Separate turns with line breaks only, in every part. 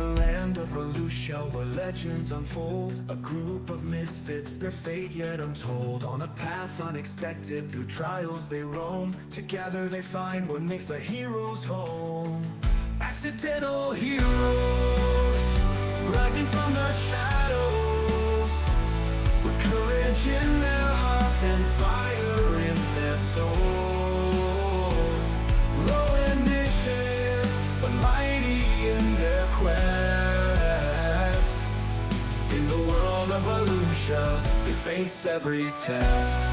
the land of Volusia where legends unfold. A group of misfits, their fate yet untold. On a path unexpected, through trials they roam. Together they find what makes a hero's home. Accidental heroes, rising from the shadows, with courage in their hearts and fire in their souls. Low initiative, but mighty in their quest. In the world of Volusia, they face every test.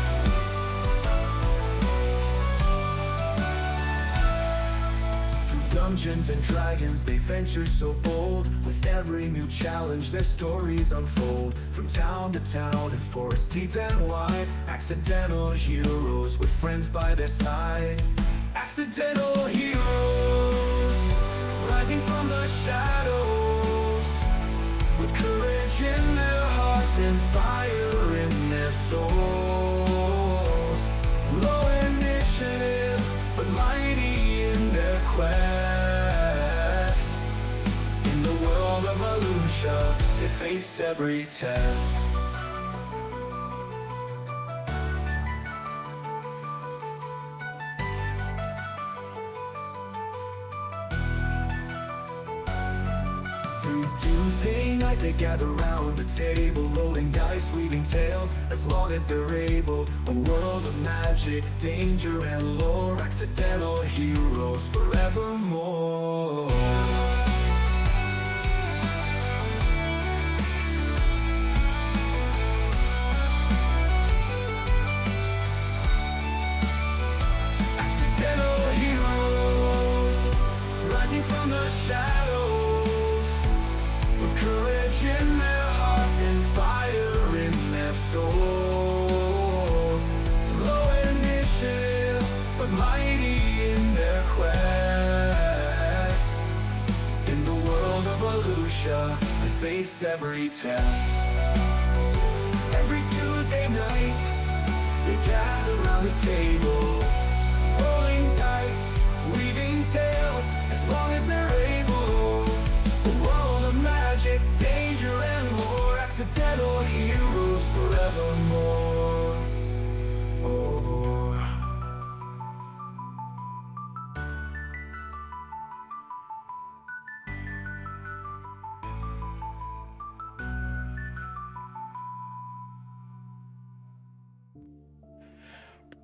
Dungeons and dragons, they venture so bold. With every new challenge, their stories unfold. From town to town and forest deep and wide, accidental heroes with friends by their side. Accidental heroes, rising from the shadows, with courage in their hearts and fire in their souls. Low initiative, but mighty in their quest. In the world of Volusia, they face every test. Through Tuesday night they gather round the table, rolling dice, weaving tales, as long as they're able. A world of magic, danger and lore, accidental heroes forevermore. Accidental heroes, rising from the shadows, with courage in their hearts and fire in their souls. Low initiative, but mighty in their quest. In the world of Volusia, they face every test. Every Tuesday night, they gather around the table, rolling dice, weaving tales, as long as they're able. A world of magic, danger and more, accidental heroes forevermore.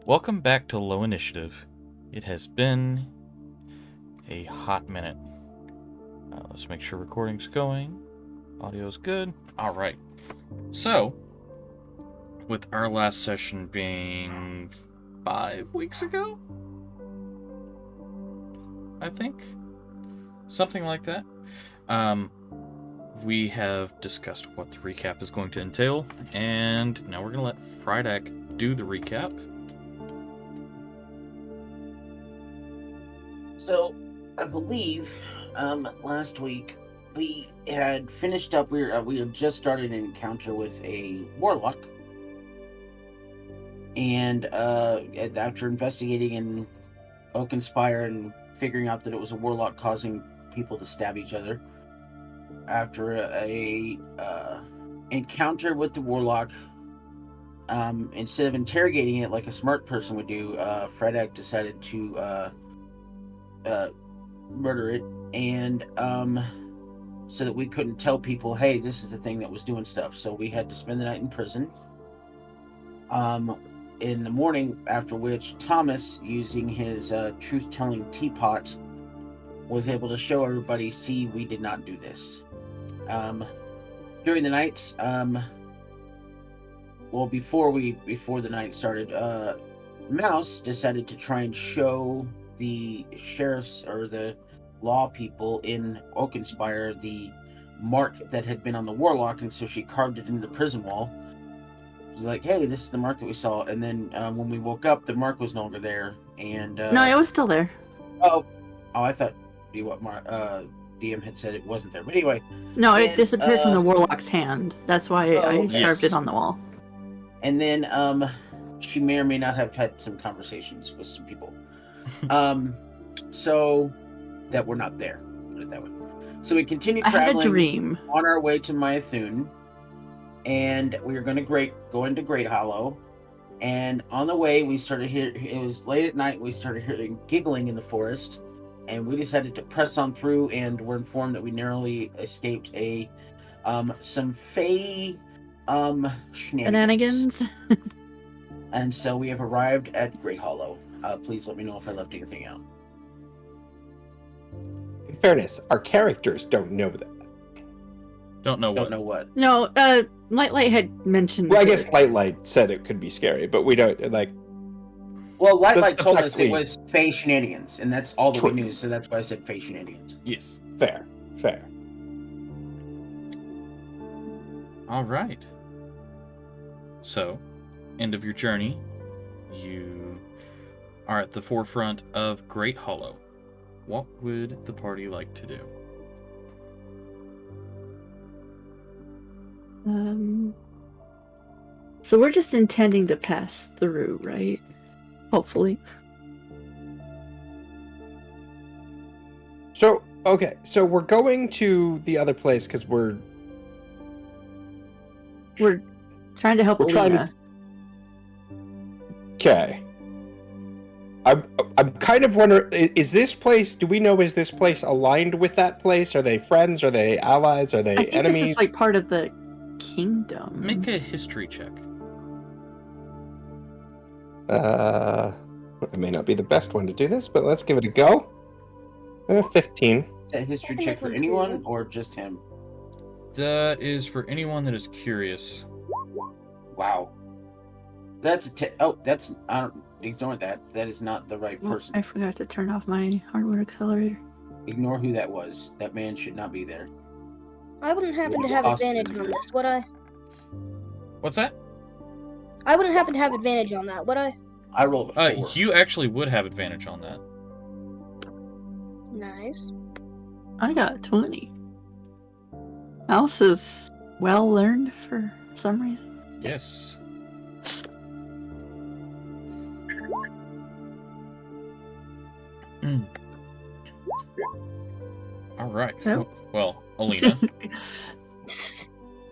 Welcome back to Low Initiative. It has been a hot minute. Let's make sure recording's going. Audio's good. Alright. So, with our last session being 5 weeks ago? I think? Something like that. We have discussed what the recap is going to entail, and now we're going to let Friedak do the recap.
So, I believe last week we had finished up. We had just started an encounter with a warlock, and after investigating in Oakenspire and figuring out that it was a warlock causing people to stab each other, after a encounter with the warlock, instead of interrogating it like a smart person would do, Friedak decided to murder it, and so that we couldn't tell people, hey, this is the thing that was doing stuff. So we had to spend the night in prison. In the morning, after which Thomas, using his truth-telling teapot, was able to show everybody, see, we did not do this. During the night, before the night started, Mouse decided to try and show the sheriffs or the law people in Oakenspire the mark that had been on the warlock, and so she carved it into the prison wall. She was like, hey, this is the mark that we saw. And then when we woke up, the mark was no longer there. And
no, it was still there.
Oh, I thought DM had said it wasn't there. But anyway.
No, it disappeared from the warlock's hand. That's why I carved it on the wall.
And then she may or may not have had some conversations with some people. So that were not there. Put it that way. So we continued
I had a
traveling
dream.
on our way to Maithune, and we were going to go into Great Hollow. And on the way, we started hearing. It was late at night. We started hearing giggling in the forest, and we decided to press on through. And were informed that we narrowly escaped some Fey shenanigans.
Shenanigans.
And so we have arrived at Great Hollow. Please let me know if I left anything out.
In fairness, our characters don't know that.
Don't know
Don't
what.
know what.
No, Lightlight had mentioned.
Well, I guess Lightlight said it could be scary, but we don't like.
Well, Lightlight
That's
told
not
us
clean.
it was Fey shenanigans, and that's all that
True.
we knew. So that's why I said Fey shenanigans.
Yes.
Fair.
All right. So, end of your journey. You are at the forefront of Great Hollow. What would the party like to do?
So we're just intending to pass through, right? Hopefully.
So okay, so we're going to the other place because we're
Trying to help
We're trying to-
Alina.
okay. I'm kind of wondering, is this place? Do we know, is this place aligned with that place? Are they friends? Are they allies? Are they
I think
enemies?
this is like part of the kingdom.
Make a history check.
It may not be the best one to do this, but let's give it a go. 15.
Is that a history
I think
check for
that one's
anyone
good.
or just him?
That is for anyone that is curious.
Wow. That's that's I don't ignore that. That is not the right
Oh,
person.
I forgot to turn off my hardware accelerator.
Ignore who that was. That man should not be there.
I wouldn't happen to have
Awesome.
advantage on this, would I?
What's that?
I wouldn't happen to have advantage on that, would I?
I rolled a 4.
You actually would have advantage on that.
Nice.
I got 20. Mouse is well learned for some reason.
Yes. All right.
Yep.
Well, Alina.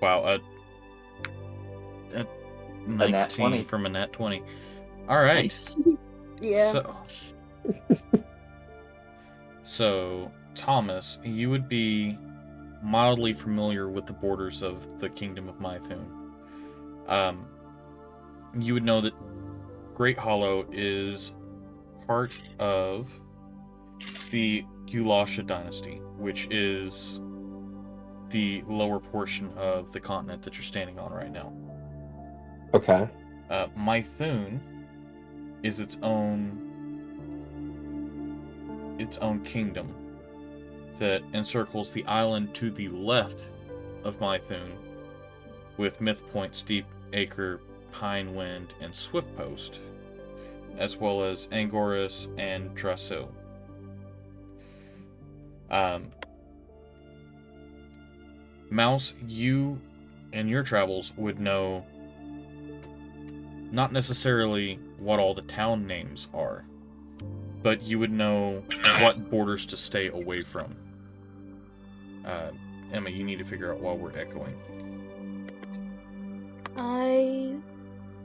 Wow. A 19
nat 20.
from a nat 20. All right.
Nice.
Yeah.
So, Thomas, you would be mildly familiar with the borders of the Kingdom of Maithune. You would know that Great Hollow is part of the Gulasha dynasty, which is the lower portion of the continent that you're standing on right now.
Okay.
Maithune is its own kingdom that encircles the island to the left of Maithune, with Myth Point, Steep Acre, Pine Wind, and Swift Post, as well as Angoras and Drasso. Mouse, you in your travels would know not necessarily what all the town names are, but you would know what borders to stay away from. Emma, you need to figure out while we're echoing.
I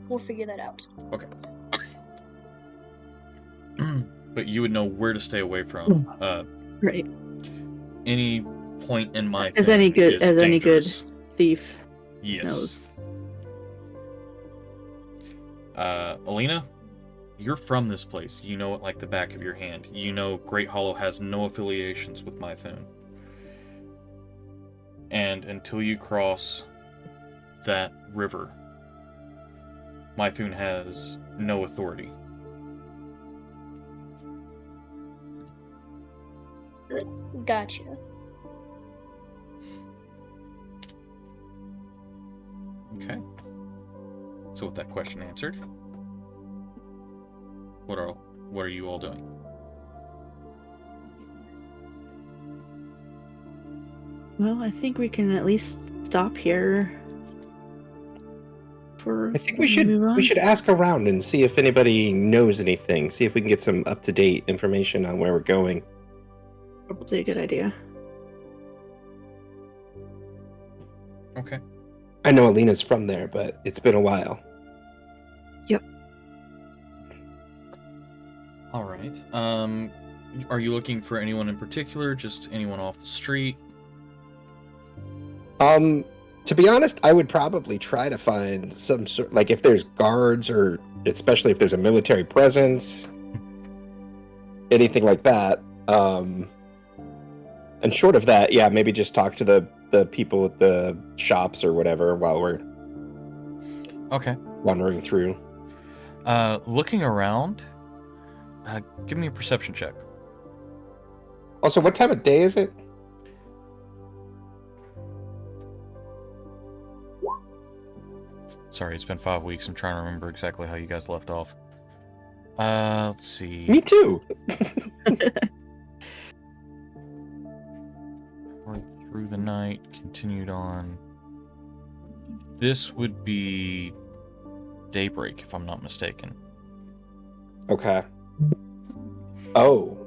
will figure that out.
Okay. But you would know where to stay away from.
Right.
Any point in my
As any good thief
Yes.
knows.
Alina, you're from this place. You know it like the back of your hand. You know Great Hollow has no affiliations with Maithune. And until you cross that river, Maithune has no authority.
Gotcha.
Okay. So with that question answered, what are you all doing?
Well, I think we can at least stop here.
I think we should ask around and see if anybody knows anything. See if we can get some up-to-date information on where we're going.
Probably a good idea.
Okay.
I know Alina's from there, but it's been a while.
All right. Are you looking for anyone in particular? Just anyone off the street?
To be honest, I would probably try to find some sort, like if there's guards or especially if there's a military presence, anything like that. And short of that, yeah, maybe just talk to the people at the shops or whatever while we're wandering through.
Looking around, give me a perception check.
Also, what time of day is it?
Sorry, it's been 5 weeks. I'm trying to remember exactly how you guys left off. Let's see.
Me too.
Through the night, continued on. This would be daybreak, if I'm not mistaken.
Okay. Oh.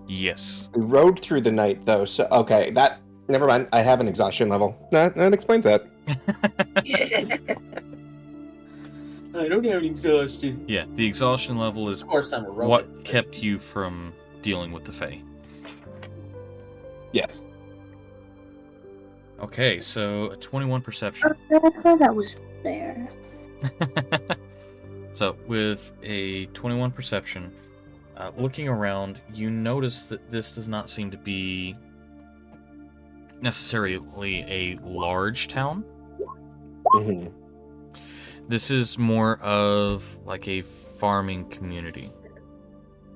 Yes.
We rode through the night, though, so... Okay, that... Never mind, I have an exhaustion level. That explains that.
I don't have any exhaustion.
Yeah, the exhaustion level is
Of course, I'm a robot.
what kept you from dealing with the Fae.
Yes.
Okay, so a 21 perception.
That's why that was there.
So, with a 21 perception, looking around, you notice that this does not seem to be necessarily a large town.
Mm-hmm.
This is more of like a farming community.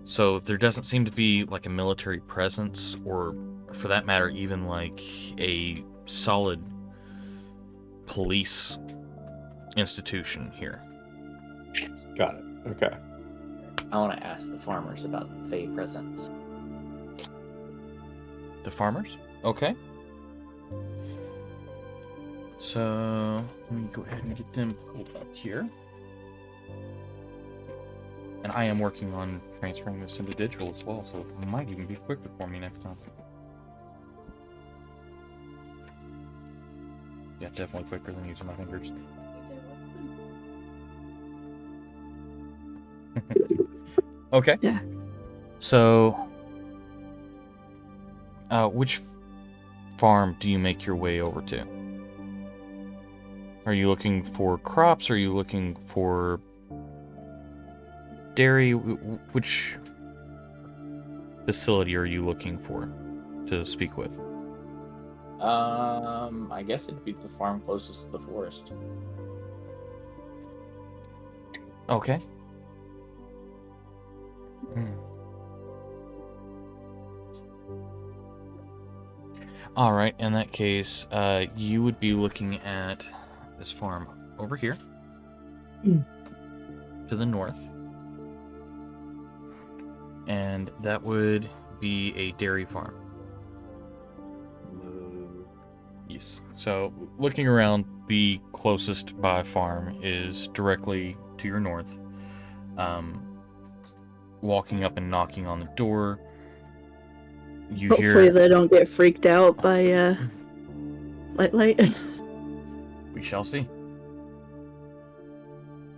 So there doesn't seem to be like a military presence, or for that matter, even like a solid police institution here.
Got it. Okay.
I want to ask the farmers about the Fae presence.
The farmers? Okay. So, let me go ahead and get them pulled up here. And I am working on transferring this into digital as well, so it might even be quicker for me next time. Yeah, definitely quicker than using my fingers. Okay.
Yeah.
So, which farm do you make your way over to? Are you looking for crops? Are you looking for dairy? Which facility are you looking for to speak with?
I guess it'd be the farm closest to the forest.
Okay. All right, in that case, you would be looking at this farm over here to the north. And that would be a dairy farm. Yes. So, looking around, the closest by farm is directly to your north. Walking up and knocking on the door, you
Hopefully
hear...
they don't get freaked out by light.
We shall see.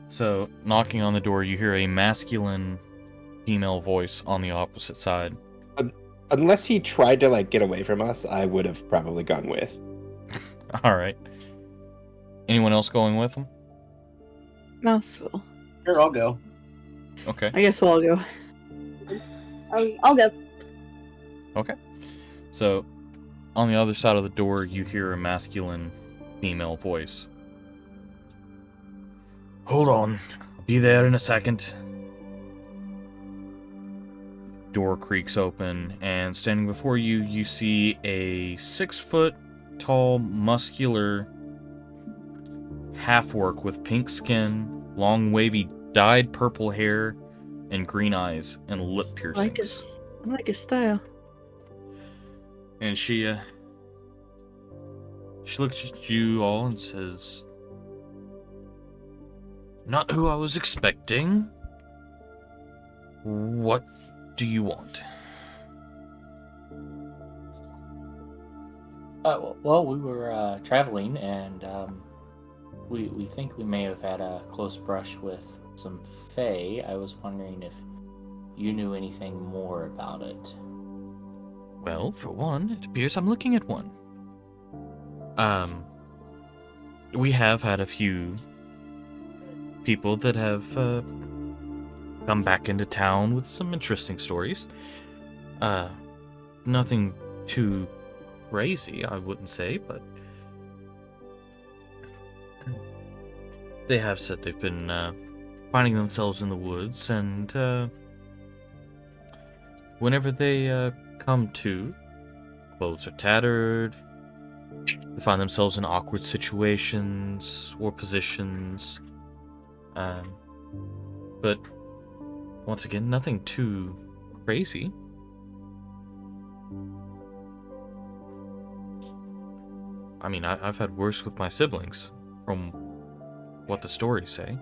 So, knocking on the door, you hear a masculine female voice on the opposite side.
Unless he tried to, like, get away from us, I would have probably gone with.
Alright. Anyone else going with him?
Mouse will.
Sure, I'll go.
Okay.
I guess we'll all go.
I'll go.
Okay. So, on the other side of the door, you hear a masculine female voice. Hold on. I'll be there in a second. Door creaks open, and standing before you, you see a 6-foot-tall, muscular half-orc with pink skin, long, wavy, dyed purple hair, and green eyes, and lip piercings.
I like his style.
And she looks at you all and says, "Not who I was expecting. What do you want?"
Well, we were traveling, and we think we may have had a close brush with some Fae. I was wondering if you knew anything more about it.
Well, for one, it appears I'm looking at one. We have had a few people that have come back into town with some interesting stories. Nothing too crazy, I wouldn't say, but they have said they've been finding themselves in the woods, and whenever they come to, clothes are tattered, they find themselves in awkward situations or positions. But once again, nothing too crazy. I mean, I've had worse with my siblings, from what the stories say.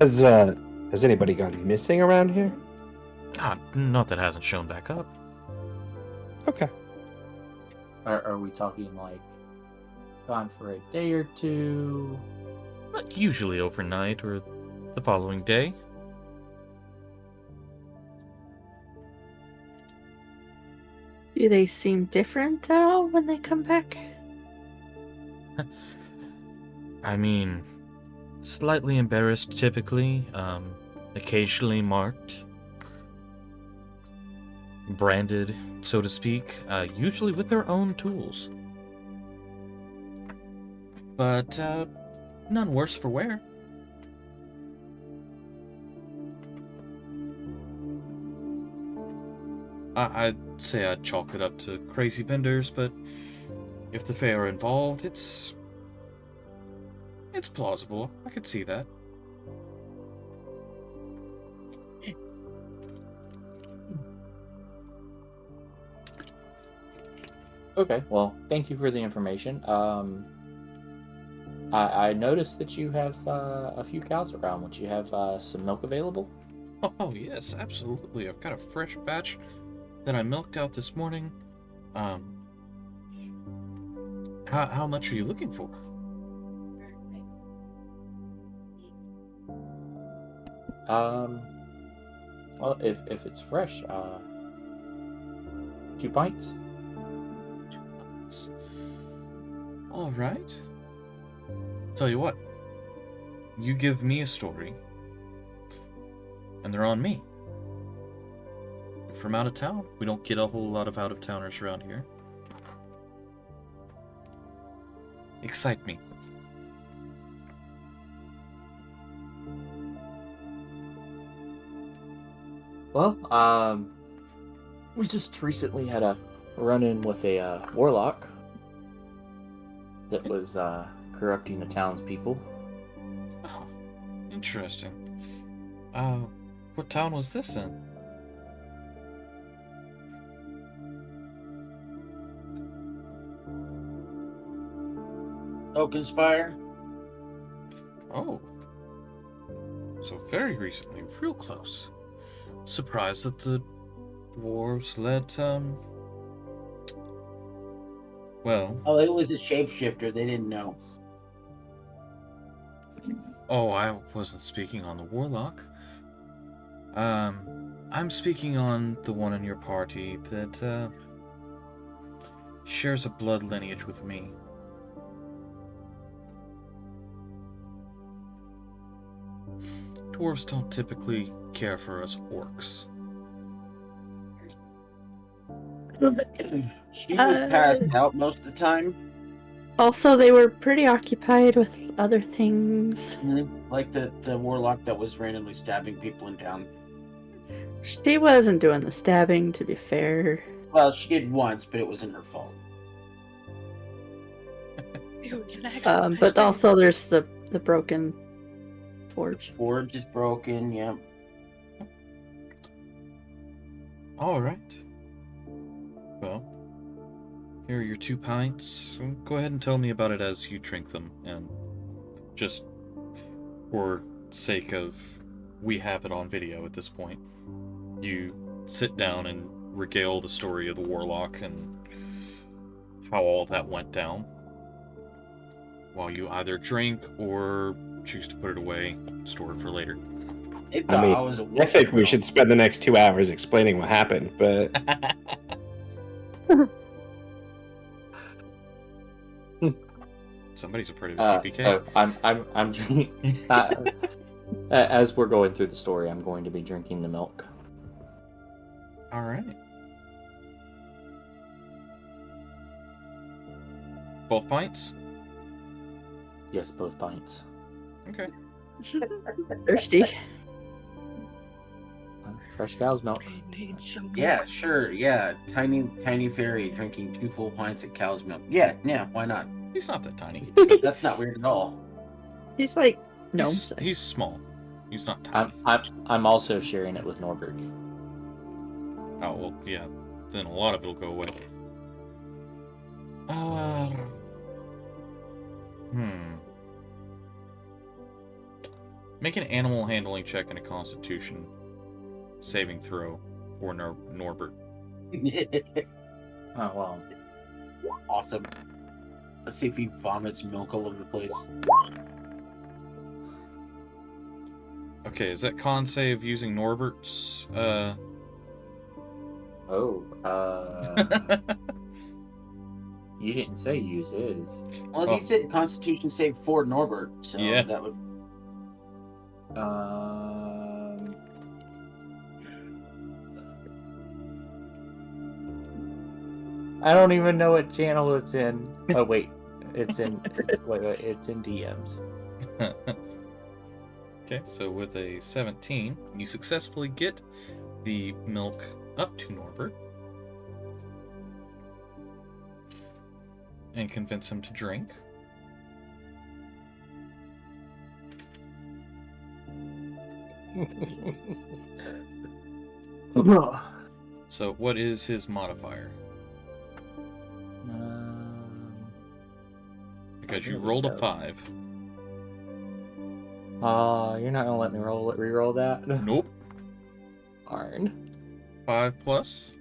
Has anybody gone missing around here?
Not that hasn't shown back up.
Okay.
Are we talking like gone for a day or two?
Like usually overnight or the following day.
Do they seem different at all when they come back?
I mean, slightly embarrassed typically, occasionally marked, branded, so to speak, usually with their own tools. But none worse for wear. I'd say I'd chalk it up to crazy vendors, but if the Fae are involved, it's plausible. I could see that.
Okay, well, thank you for the information. I noticed that you have a few cows around. Would you have some milk available?
Oh, yes, absolutely. I've got a fresh batch that I milked out this morning. How much are you looking for?
Well, if it's fresh, 2 pints.
2 months. All right. Tell you what. You give me a story, and they're on me. From out of town, we don't get a whole lot of out-of-towners around here. Excite me.
Well, we just recently had a run-in with a warlock that was corrupting the townspeople.
Oh, interesting. What town was this in?
Oakenspire.
Oh. So very recently, real close. Surprised that the dwarves let, well...
Oh, it was a shapeshifter. They didn't know.
Oh, I wasn't speaking on the warlock. I'm speaking on the one in your party that, shares a blood lineage with me. Dwarves don't typically care for us orcs.
She was passed out most of the time.
Also, they were pretty occupied with other things.
Like the warlock that was randomly stabbing people in town.
She wasn't doing the stabbing, to be fair.
Well, she did once, but it wasn't her fault.
But also there's the broken forge.
Forge is broken, yeah.
Alright. Well, here are your 2 pints. Go ahead and tell me about it as you drink them, and just for sake of we have it on video at this point, you sit down and regale the story of the warlock and how all of that went down, while you either drink or choose to put it away, store it for later.
It
I
thought
mean,
I was a
I
wolf
think we
girl.
should spend the next 2 hours explaining what happened, but
Somebody's afraid of a DPK.
So I'm drinking. As we're going through the story, I'm going to be drinking the milk.
All right. Both pints?
Yes, both pints.
Okay.
Thirsty.
Fresh cow's milk.
Yeah, sure. Yeah, tiny fairy drinking 2 full pints of cow's milk. Yeah, why not?
He's not that tiny.
That's not weird at all.
He's like no.
He's small. He's not tiny.
I'm also sharing it with Norbert.
Oh, well, yeah. Then a lot of it'll go away. Make an animal handling check and a constitution saving throw for Norbert.
Oh, wow.
Awesome. Let's see if he vomits milk all over the place.
Okay, is that con save using Norbert's,
You didn't say use his.
Well, he said Constitution save for Norbert, so
Yeah.
that would.
I don't even know what channel it's in. Oh wait, it's in. It's in DMs.
Okay, so with a 17, you successfully get the milk up to Norbert and convince him to drink. So what is his modifier? Because you rolled a 5.
You're not gonna let me re-roll that?
Nope.
Darn.
5 plus.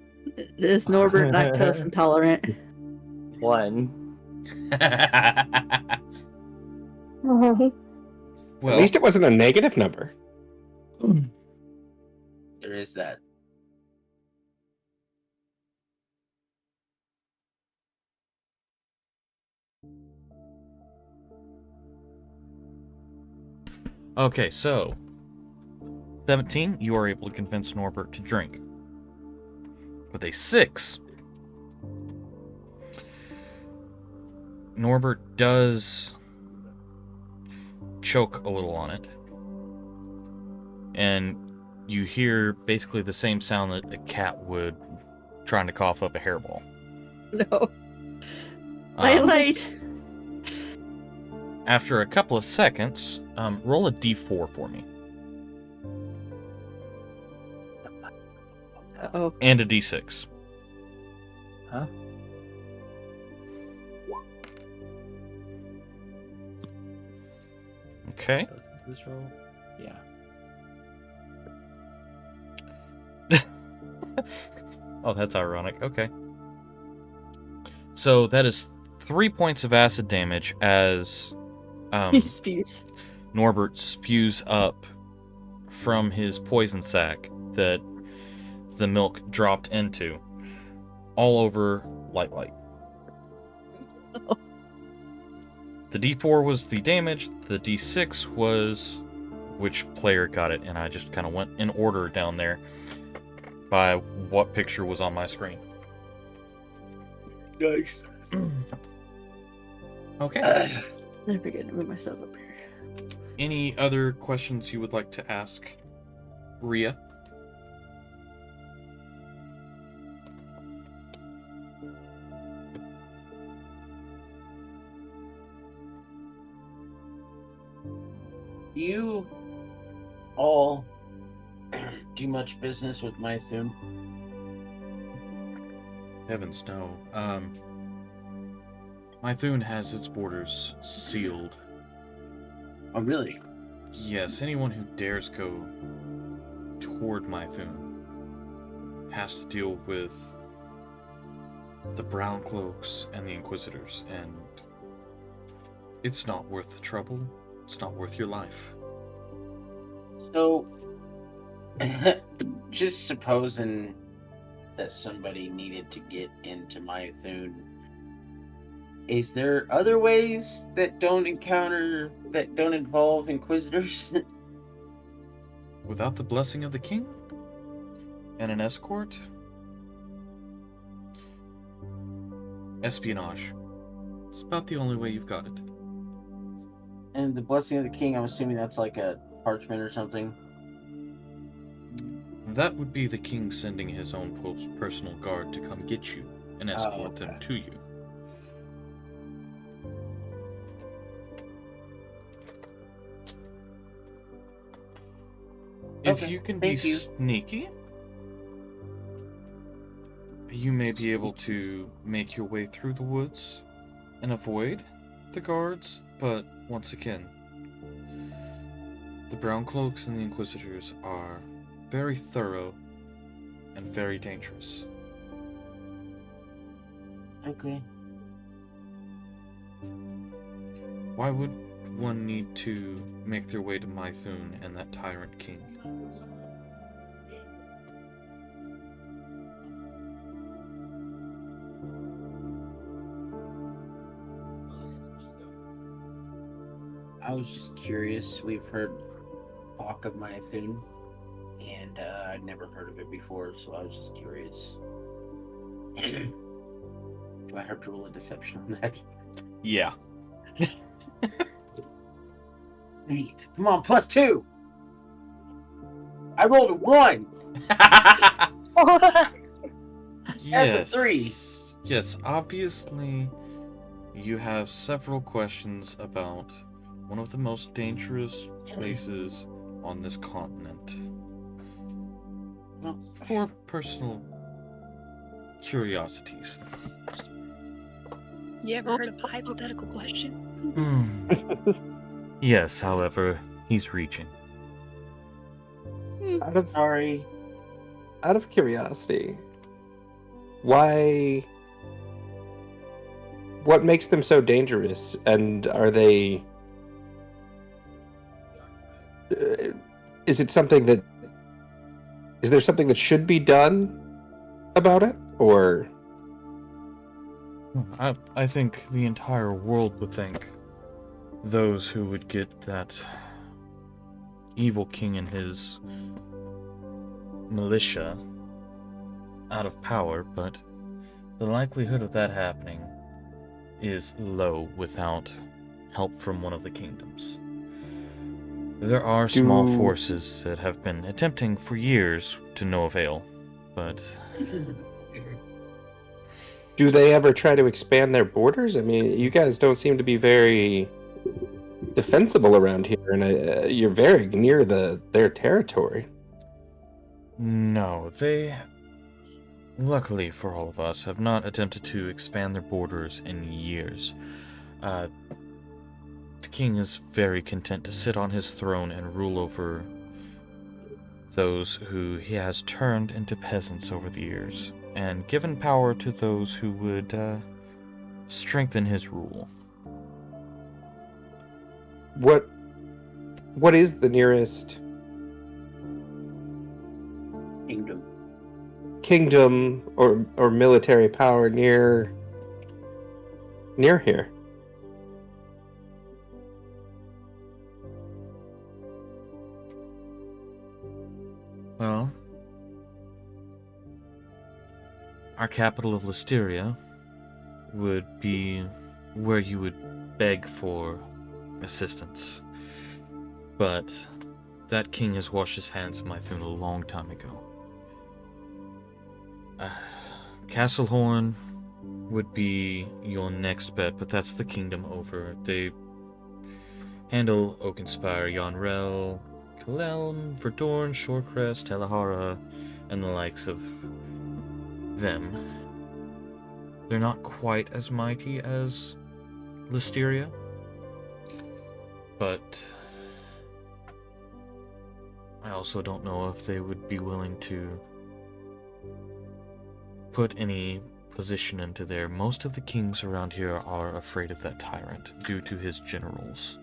Is Norbert lactose intolerant?
1.
Well,
at least it wasn't a negative number.
There is that.
okay, so 17, you are able to convince Norbert to drink. With a 6, Norbert does choke a little on it. And you hear basically the same sound that a cat would trying to cough up a hairball.
No.
Um,
Late.
After a couple of seconds, roll a d4 for me.
Oh.
And a d6.
Huh?
Okay.
This roll? Yeah.
Oh, that's ironic. Okay. So that is 3 points of acid damage as
He spews.
Norbert spews up from his poison sac that the milk dropped into, all over Light. The D4 was the damage, the D6 was which player got it, and I just kind of went in order down there by what picture was on my screen.
Nice.
Okay.
I forget to move myself up here.
Any other questions you would like to ask Rhea?
Do you all do much business with Maithune?
Heavens no. Maithune has its borders sealed.
Oh, really?
Yes, anyone who dares go toward Maithune has to deal with the Brown Cloaks and the Inquisitors, and it's not worth the trouble. It's not worth your life.
So, just supposing that somebody needed to get into Maithune, is there other ways that don't involve Inquisitors?
Without the blessing of the king and an escort, espionage. It's about the only way you've got it.
And the blessing of the king, I'm assuming that's like a parchment or something.
That would be the king sending his own personal guard to come get you and escort them to you. If
Okay,
you can be
thank you.
sneaky, you may be able to make your way through the woods and avoid the guards, but once again, the Brown Cloaks and the Inquisitors are very thorough and very dangerous.
Okay.
Why would one need to make their way to Maithune and that tyrant king?
I was just curious. We've heard talk of Maithune, and I'd never heard of it before, so I was just curious. Do I have to roll a deception on that?
Yeah.
Neat. Come on, +2. I rolled a 1.
Yes.
That's a 3.
Yes, obviously you have several questions about one of the most dangerous places on this continent.
Well,
For personal curiosities.
You ever heard of a hypothetical question?
Yes, however, he's reaching.
sorry.
Out of curiosity, what makes them so dangerous, and are they is there something that should be done about it, or
I think the entire world would think those who would get that evil king and his militia out of power, but the likelihood of that happening is low without help from one of the kingdoms. There are small forces that have been attempting for years to no avail, but
do they ever try to expand their borders? I mean, you guys don't seem to be very defensible around here, and you're very near their territory.
no, they, luckily for all of us, have not attempted to expand their borders in years. The king is very content to sit on his throne and rule over those who he has turned into peasants over the years, and given power to those who would strengthen his rule.
What is the nearest kingdom or military power near here?
Well, our capital of Listeria would be where you would beg for assistance. But that king has washed his hands of Maithune a long time ago. Castlehorn would be your next bet, but that's the kingdom over. They handle Oakenspire, Yonrel, Kalelm, Verdorn, Shorecrest, Telehara, and the likes of them. They're not quite as mighty as Listeria, but I also don't know if they would be willing to put any position into there, most of the kings around here are afraid of that tyrant due to his generals.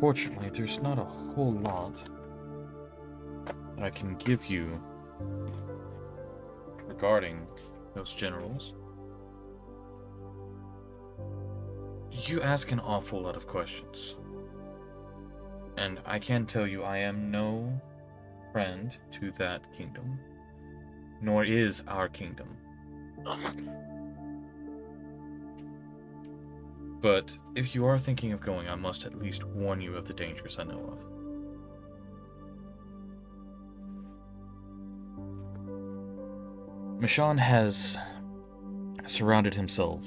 Unfortunately, there's not a whole lot that I can give you regarding those generals. You ask an awful lot of questions. And I can tell you I am no friend to that kingdom, nor is our kingdom. But if you are thinking of going, I must at least warn you of the dangers I know of. Michonne has surrounded himself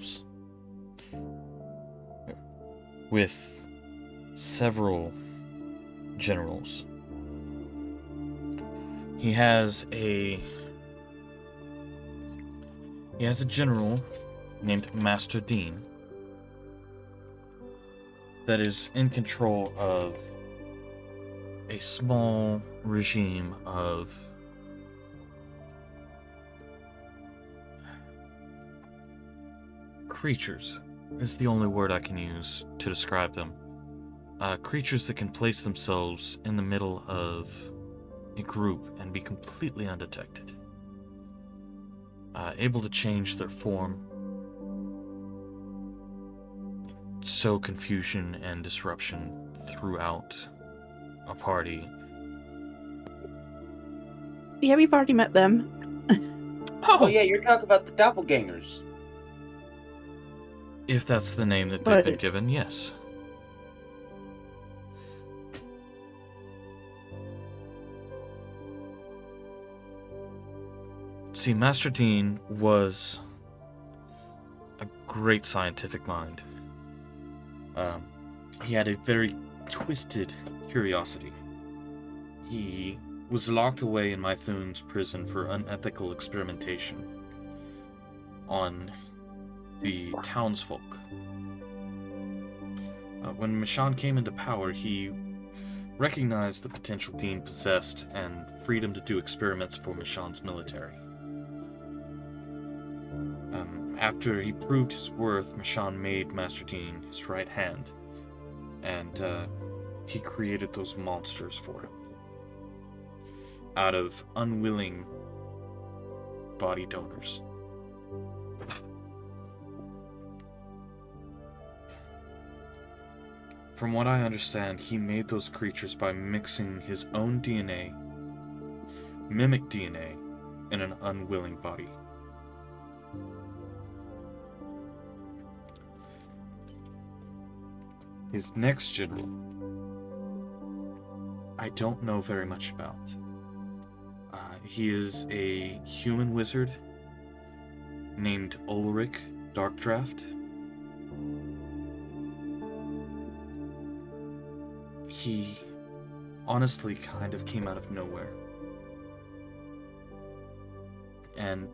with several generals. He has a general named Master Dean that is in control of a small regime of creatures, is the only word I can use to describe them. Creatures that can place themselves in the middle of a group and be completely undetected. Able to change their form, sow confusion and disruption throughout a party.
Yeah, we've already met them.
Oh yeah, you're talking about the doppelgangers.
If that's the name that they've been
But-
given, yes. See, Master Dean was a great scientific mind. He had a very twisted curiosity. He was locked away in Maithune's prison for unethical experimentation on the townsfolk. When Michonne came into power, he recognized the potential Dean possessed and freed him to do experiments for Michonne's military. After he proved his worth, Michonne made Master Dean his right hand, and he created those monsters for him out of unwilling body donors. From what I understand, he made those creatures by mixing his own DNA, mimic DNA, in an unwilling body. His next general, I don't know very much about. He is a human wizard named Ulrich Darkdraft. He honestly kind of came out of nowhere and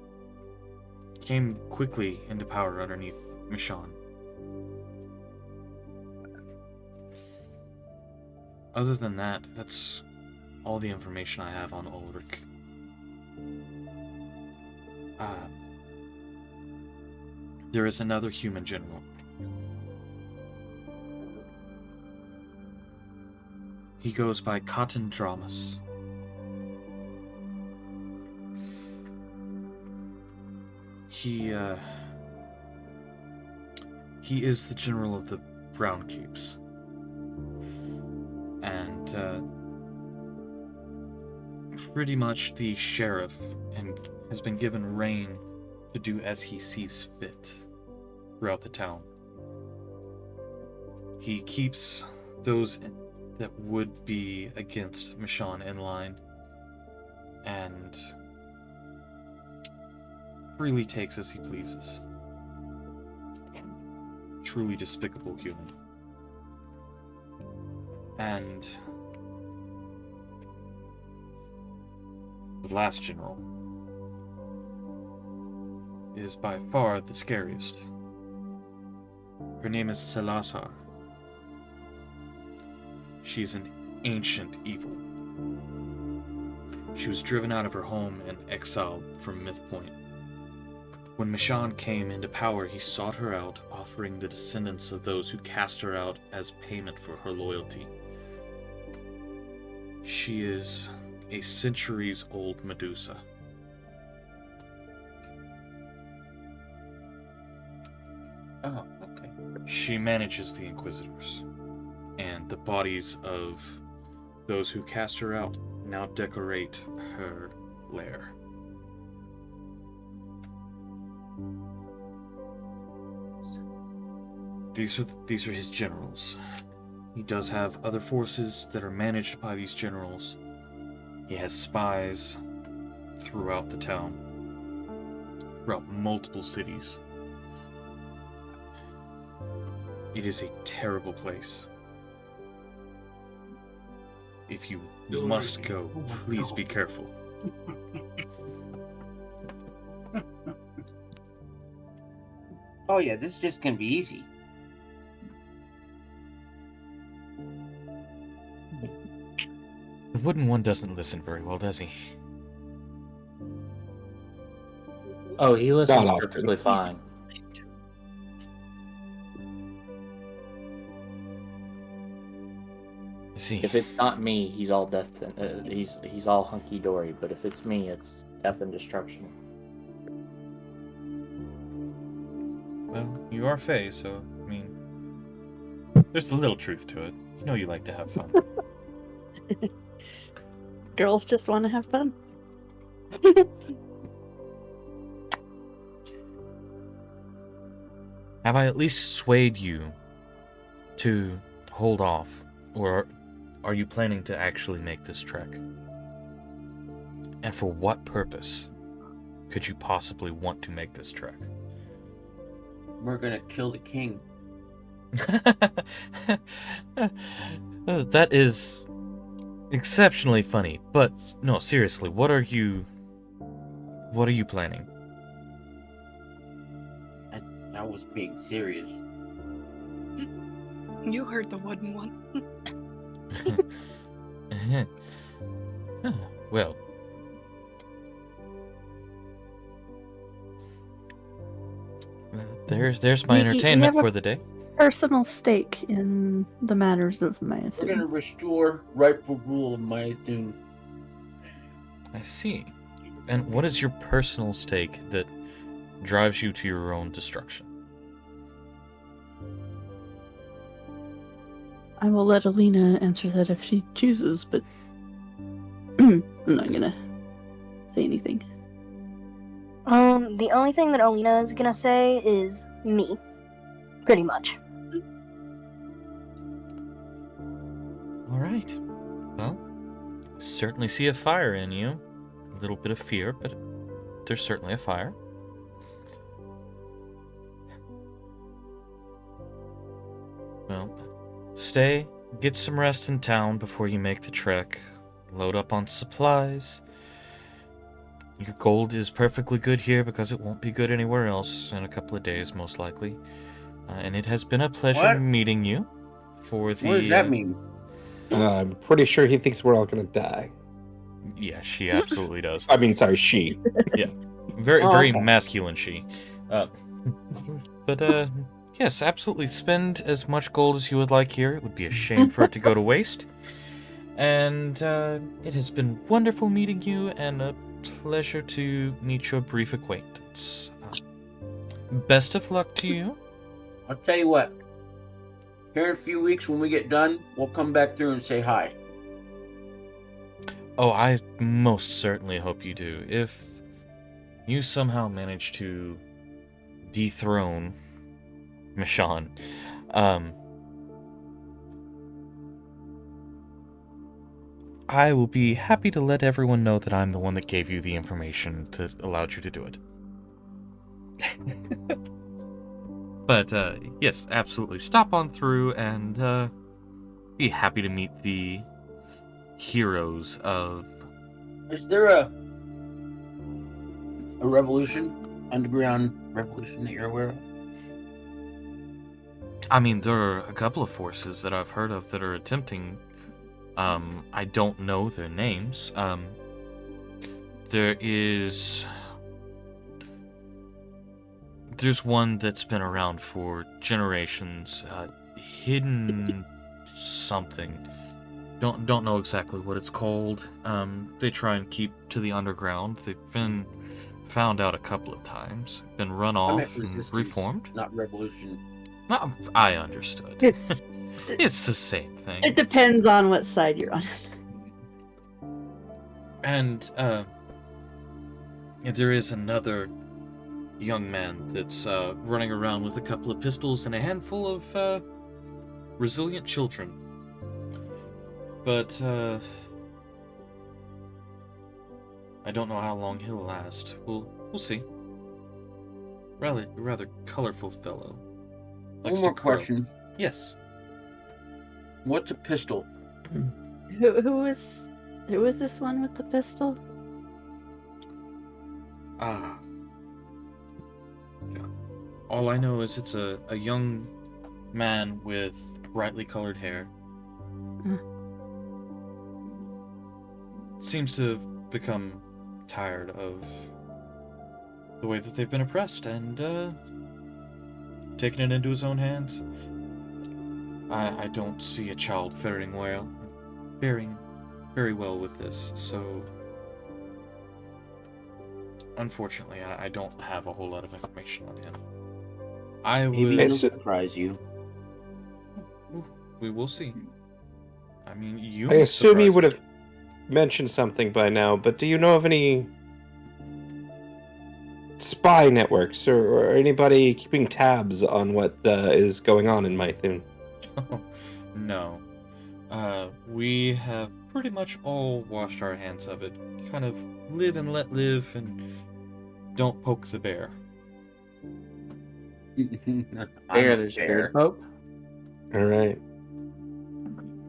came quickly into power underneath Michonne. Other than that, that's all the information I have on Ulrich. There is another human general. He goes by Cotton Dramas. He is the general of the Brown Capes. And pretty much the sheriff, and has been given reign to do as he sees fit throughout the town. He keeps those that would be against Michonne in line, and freely takes as he pleases. truly despicable human. And the last general is by far the scariest. Her name is Selasar. She's an ancient evil. She was driven out of her home and exiled from Myth Point. When Mishan came into power, he sought her out, offering the descendants of those who cast her out as payment for her loyalty. She is a centuries-old Medusa.
Oh, okay.
She manages the Inquisitors, and the bodies of those who cast her out now decorate her lair. These are his generals. He does have other forces that are managed by these generals. He has spies throughout the town, throughout multiple cities. It is a terrible place. If you must go, please be careful.
Oh yeah, this is just gonna be easy.
The wooden one doesn't listen very well, does he?
Oh, he listens
Not often.
perfectly fine.
I see.
If it's not me, he's all death. He's all hunky dory. But if it's me, it's death and destruction.
Well, you are Faye, so, I mean, there's a little truth to it. You know you like to have fun.
Girls just want to have fun.
Have I at least swayed you to hold off, or are you planning to actually make this trek? And for what purpose could you possibly want to make this trek?
We're gonna kill the king.
That is exceptionally funny, but no, seriously, what are you planning?
I was being serious.
You heard the wooden one.
Well, there's my
We
entertainment
have a-
for the day.
Personal stake in the matters of
We're gonna
maithune.
restore rightful rule of maithune.
I see. And what is your personal stake that drives you to your own destruction?
I will let Alina answer that if she chooses, but I'm not gonna say anything.
The only thing that Alina is gonna say is me. Pretty much.
All right. Well, certainly see a fire in you. A little bit of fear, but there's certainly a fire. Well, stay, get some rest in town before you make the trek. Load up on supplies. Your gold is perfectly good here because it won't be good anywhere else in a couple of days, most likely. And it has been a pleasure
What?
meeting you. For the,
What does that mean?
I'm pretty sure he thinks we're all gonna die.
Yeah, she absolutely does.
I mean, sorry, she.
Very,
Oh,
very
okay.
masculine she. But yes, absolutely. Spend as much gold as you would like here. It would be a shame for it to go to waste. And it has been wonderful meeting you, and a pleasure to meet your brief acquaintance. Best of luck to you.
I'll tell you what. Here in a few weeks when we get done, we'll come back through and say hi.
Oh, I most certainly hope you do. If you somehow manage to dethrone Mishan, I will be happy to let everyone know that I'm the one that gave you the information that allowed you to do it. But yes, absolutely. Stop on through and be happy to meet the heroes of.
Is there a revolution, underground revolution that you're aware of?
I mean, there are a couple of forces that I've heard of that are attempting. I don't know their names. There's one that's been around for generations. Hidden something. Don't know exactly what it's called. They try and keep to the underground. They've been found out a couple of times. Been run off and reformed.
Not revolution.
Well, I understood.
It's
It's the same thing.
it depends on what side you're on.
And there is another young man that's running around with a couple of pistols and a handful of resilient children. But I don't know how long he'll last. We'll see. Rather colorful fellow.
One more question.
Yes.
What's a pistol?
Who was this one with the pistol?
Ah. All I know is it's a young man with brightly colored hair. Seems to have become tired of the way that they've been oppressed and taken it into his own hands. I don't see a child faring very well with this, so unfortunately I don't have a whole lot of information on him.
Maybe it'll surprise you.
We will see. I mean, you.
I assume you would have mentioned something by now, but do you know of any spy networks or anybody keeping tabs on what is going on in Maithune?
No. We have pretty much all washed our hands of it. Kind of live and let live and don't poke the bear.
Bear, there's a bear to poke.
All right.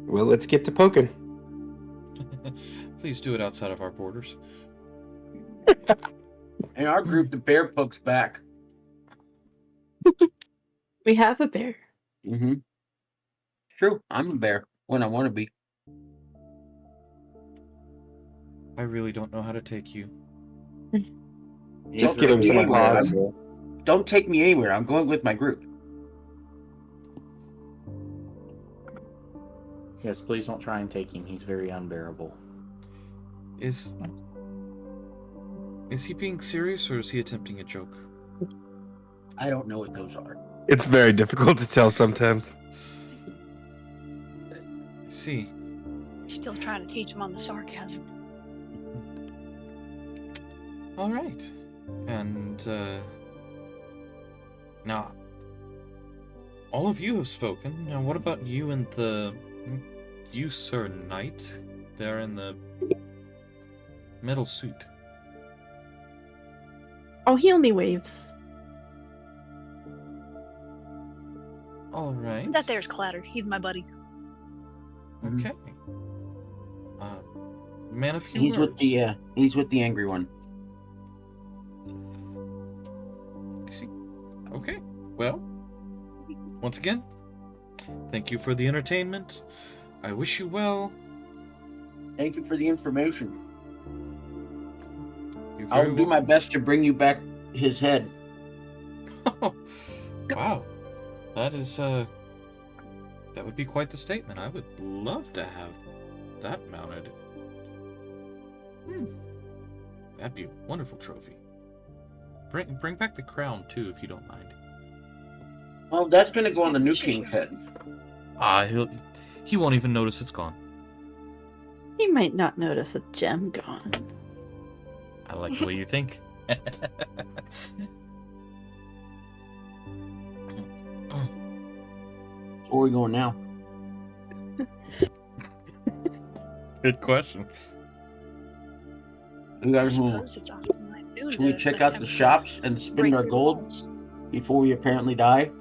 Well, let's get to poking.
Please do it outside of our borders.
In our group, the bear pokes back.
We have a bear.
Mm-hmm. True, I'm a bear when I want to be.
I really don't know how to take you.
Just give him some applause.
Don't take me anywhere. I'm going with my group.
Yes, please don't try and take him. He's very unbearable.
Is he being serious or is he attempting a joke?
I don't know what those are.
It's very difficult to tell sometimes.
I see.
Still trying to teach him on the sarcasm.
All right. And now, all of you have spoken. Now, what about you and you, Sir Knight? There in the metal suit.
Oh, he only waves.
All right.
That there's Clatter. He's my buddy.
Okay. Man of few
He's
words.
he's with the angry one.
I see. Okay. Well, once again, thank you for the entertainment. I wish you well.
Thank you for the information.
You're very
I'll do my best to bring you back his head.
Wow. That is that would be quite the statement. I would love to have that mounted. That'd be a wonderful trophy. Bring back the crown too, if you don't mind.
Well, that's gonna go on the new king's head.
He won't even notice it's gone.
He might not notice a gem gone.
I like the way you think.
So where are we going now?
Good question.
You guys
I
will,
suppose it's off to Maithune
should we
to
check
let
out
them
the shops and spend
break
our
through
gold?
walls.
before we apparently die?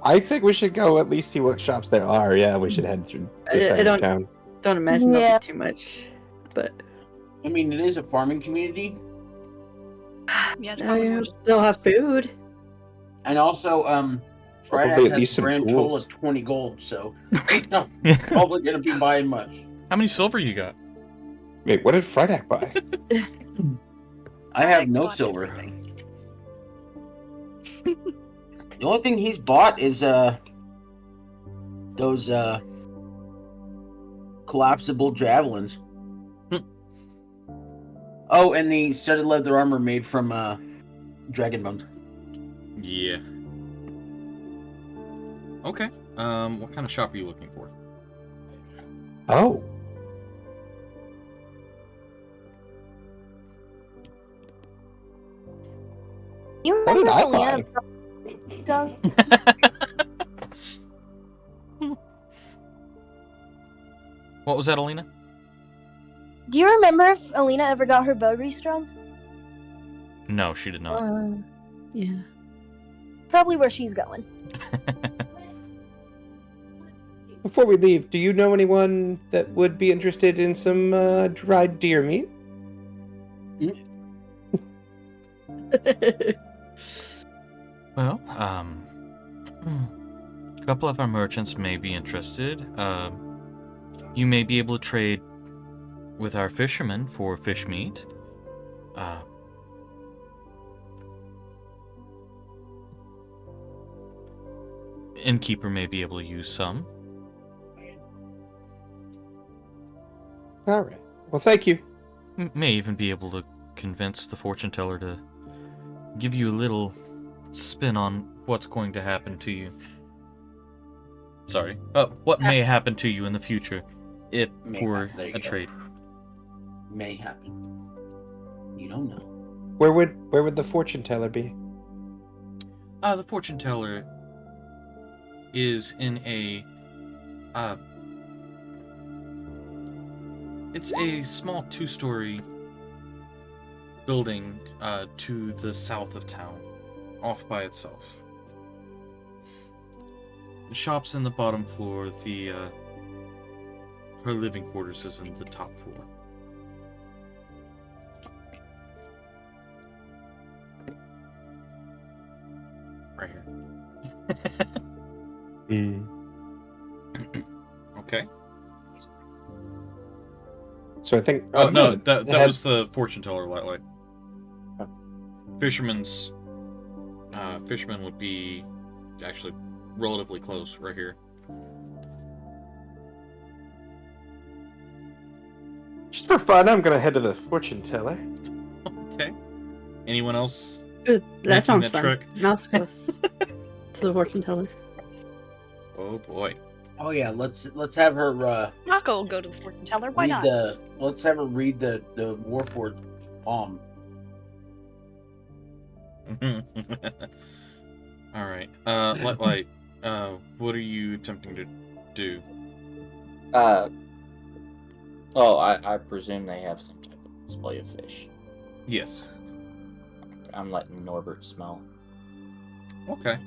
I think we should go at least see what shops there are. Yeah, we should head through this
I
side of town.
don't imagine that'll
Yeah.
be too much, but
I mean, it is a farming community,
Yeah, it's probably more just
they'll have food.
and also,
Probably
Friday
at
has
least
a
some
grand total
tools.
of 20 gold, so probably gonna be buying much.
How many silver you got?
Wait, what did Friedak buy?
I have no
bought
silver.
everything.
The only thing he's bought is those collapsible javelins. Oh, and the studded leather armor made from dragon bones.
Yeah. Okay. What kind of shop are you looking for?
Oh,
You
what did
remember
I
Alina?
buy?
Doug?
What was that, Alina?
Do you remember if Alina ever got her bow restrung?
No, she did not.
Yeah.
Probably where she's going.
Before we leave, do you know anyone that would be interested in some dried deer meat?
Well, a couple of our merchants may be interested. You may be able to trade with our fishermen for fish meat. Innkeeper may be able to use some.
All right. Well, thank you.
May even be able to convince the fortune teller to give you a little spin on what's going to happen to you. Sorry. What may happen to you in the future if
May
for
happen. There you
a
go.
trade.
May happen. You don't know.
Where would the fortune teller be?
The fortune teller is in a it's a small 2-story building to the south of town, off by itself. The shop's in the bottom floor, her living quarters is in the top floor. Right here. Okay.
So I think.
Oh no,
yeah,
that was the fortune teller lightlight. Fisherman would be actually relatively close, right here.
Just for fun, I'm gonna head to the fortune teller.
Okay. Anyone else?
Good.
Making
That sounds
that
fun.
trek?
Mouse goes to the fortune teller.
Oh boy.
Oh yeah, let's have her
I'll go to the fortune teller. Why not?
let's have her read the Warford palm.
All right. Lightlight. What are you attempting to do?
I presume they have some type of display of fish.
Yes.
I'm letting Norbert smell.
Okay.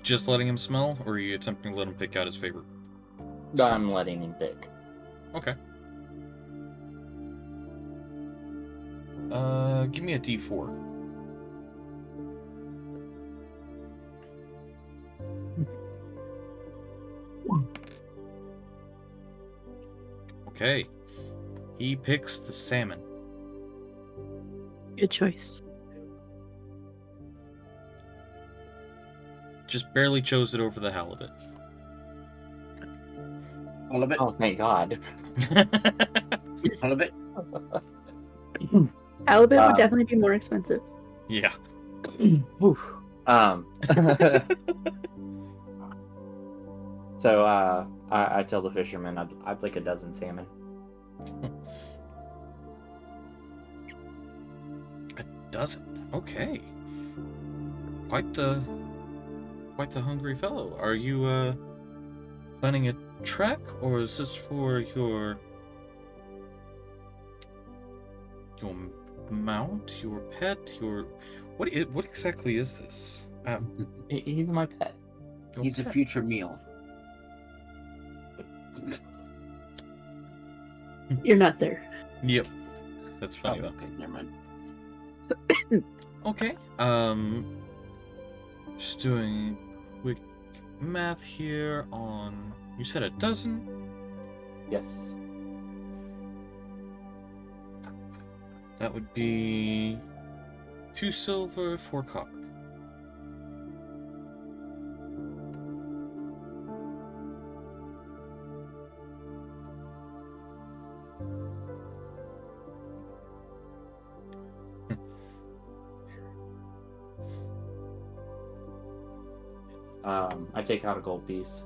Just letting him smell, or are you attempting to let him pick out his favorite?
I'm letting him pick.
Okay. Give me a D4. Okay. He picks the salmon.
Good choice.
Just barely chose it over the halibut.
Halibut.
Oh, thank God.
Halibut.
Halibut would definitely be more expensive.
Yeah.
So I tell the fisherman I'd like a dozen salmon.
A dozen. Okay. Quite the hungry fellow. Are you planning a trek, or is this for your mount, your pet, What exactly is this?
He's my pet.
He's a future meal.
You're not there.
Yep. That's
Oh,
funny though.
okay, never mind.
Okay. Just doing quick math here on. You said a dozen?
Yes.
That would be 2 silver, 4 copper.
I take out a gold piece.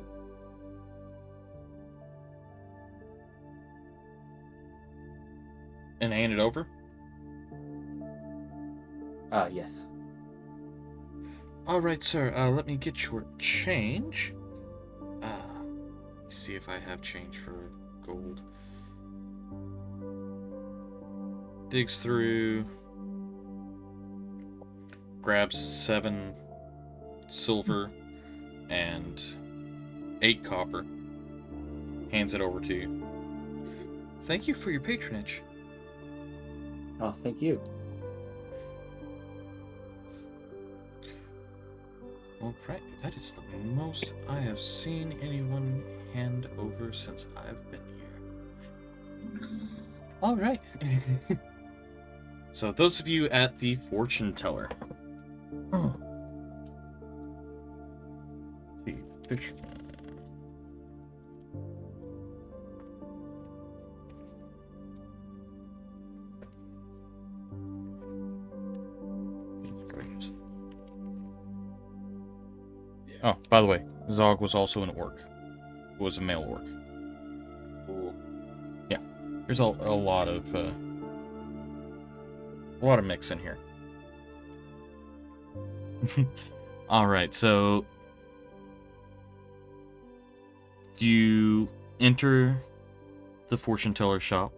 And hand it over?
Yes.
Alright, sir. Let me get your change. See if I have change for gold. Digs through. Grabs 7 silver and 8 copper. Hands it over to you. Thank you for your patronage.
Oh, thank you.
Alright, that is the most I have seen anyone hand over since I've been here. Alright. So those of you at the fortune teller. See, fish. Oh, by the way, Zog was also an orc. Was a male orc.
Cool.
Yeah, there's a lot of mix in here. All right, so you enter the fortune teller shop.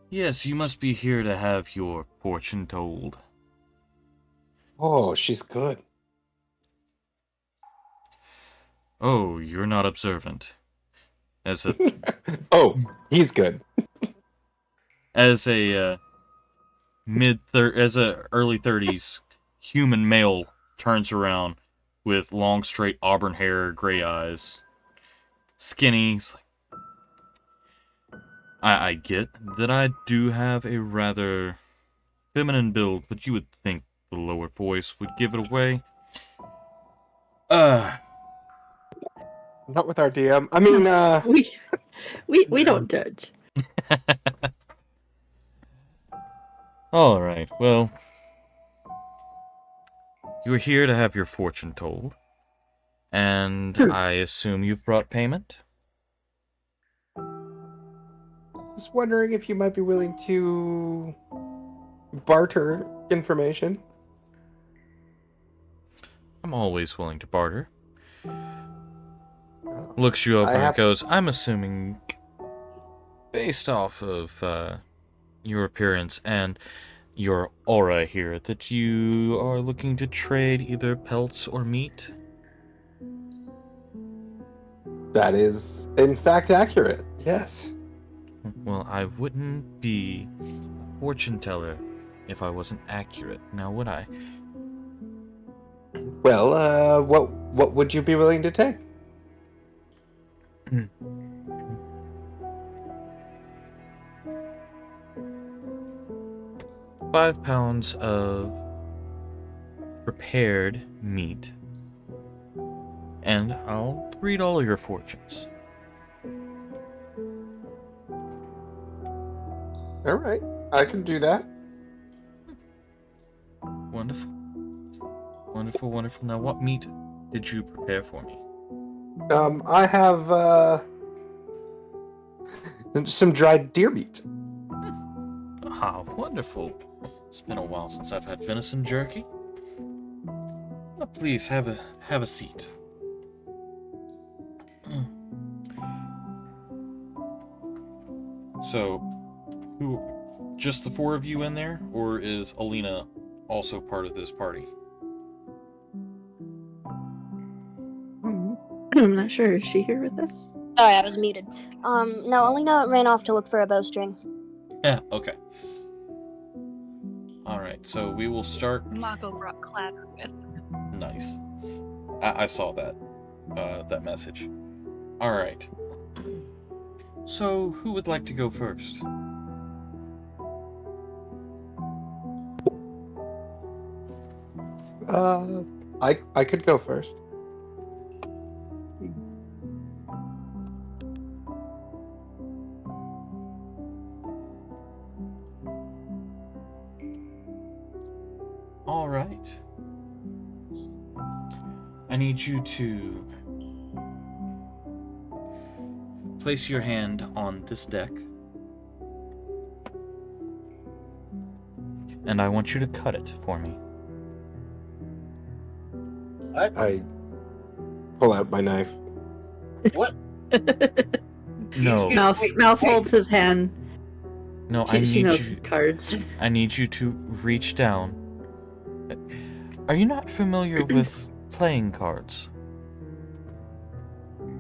Yes, you must be here to have your fortune told.
Oh, she's good.
Oh, you're not observant. As a
Oh, he's good.
as a early 30s human male turns around with long straight auburn hair, gray eyes, skinny. He's like, I get that I do have a rather feminine build, but you would think the lower voice would give it away.
Not with our DM. I mean,
We don't judge.
All right. Well, you're here to have your fortune told, and I assume you've brought payment.
just wondering if you might be willing to barter information.
I'm always willing to barter. Looks you over and goes, I'm assuming, based off of your appearance and your aura here, that you are looking to trade either pelts or meat?
That is, in fact, accurate. Yes.
Well, I wouldn't be a fortune teller if I wasn't accurate, now would I?
Well, what would you be willing to take?
5 pounds of prepared meat, and I'll read all of your fortunes.
All right, I can do that.
Wonderful. Wonderful, wonderful. Now, what meat did you prepare for me?
I have some dried deer meat.
Ah, wonderful. It's been a while since I've had venison jerky. Please have a seat. So, who just the four of you in there, or is Alina also part of this party?
I'm not sure. Is she here with us?
Sorry, I was muted. No, Alina ran off to look for a bowstring.
Yeah, okay. Alright, so we will start.
Mako brought Clatter with.
Nice. I saw that. That message. Alright. So, who would like to go first?
I could go first.
Alright. I need you to place your hand on this deck. And I want you to cut it for me.
What?
I pull out my knife.
What?
No.
Mouse holds his hand.
No,
She knows cards.
I need you to reach down. Are you not familiar with playing cards?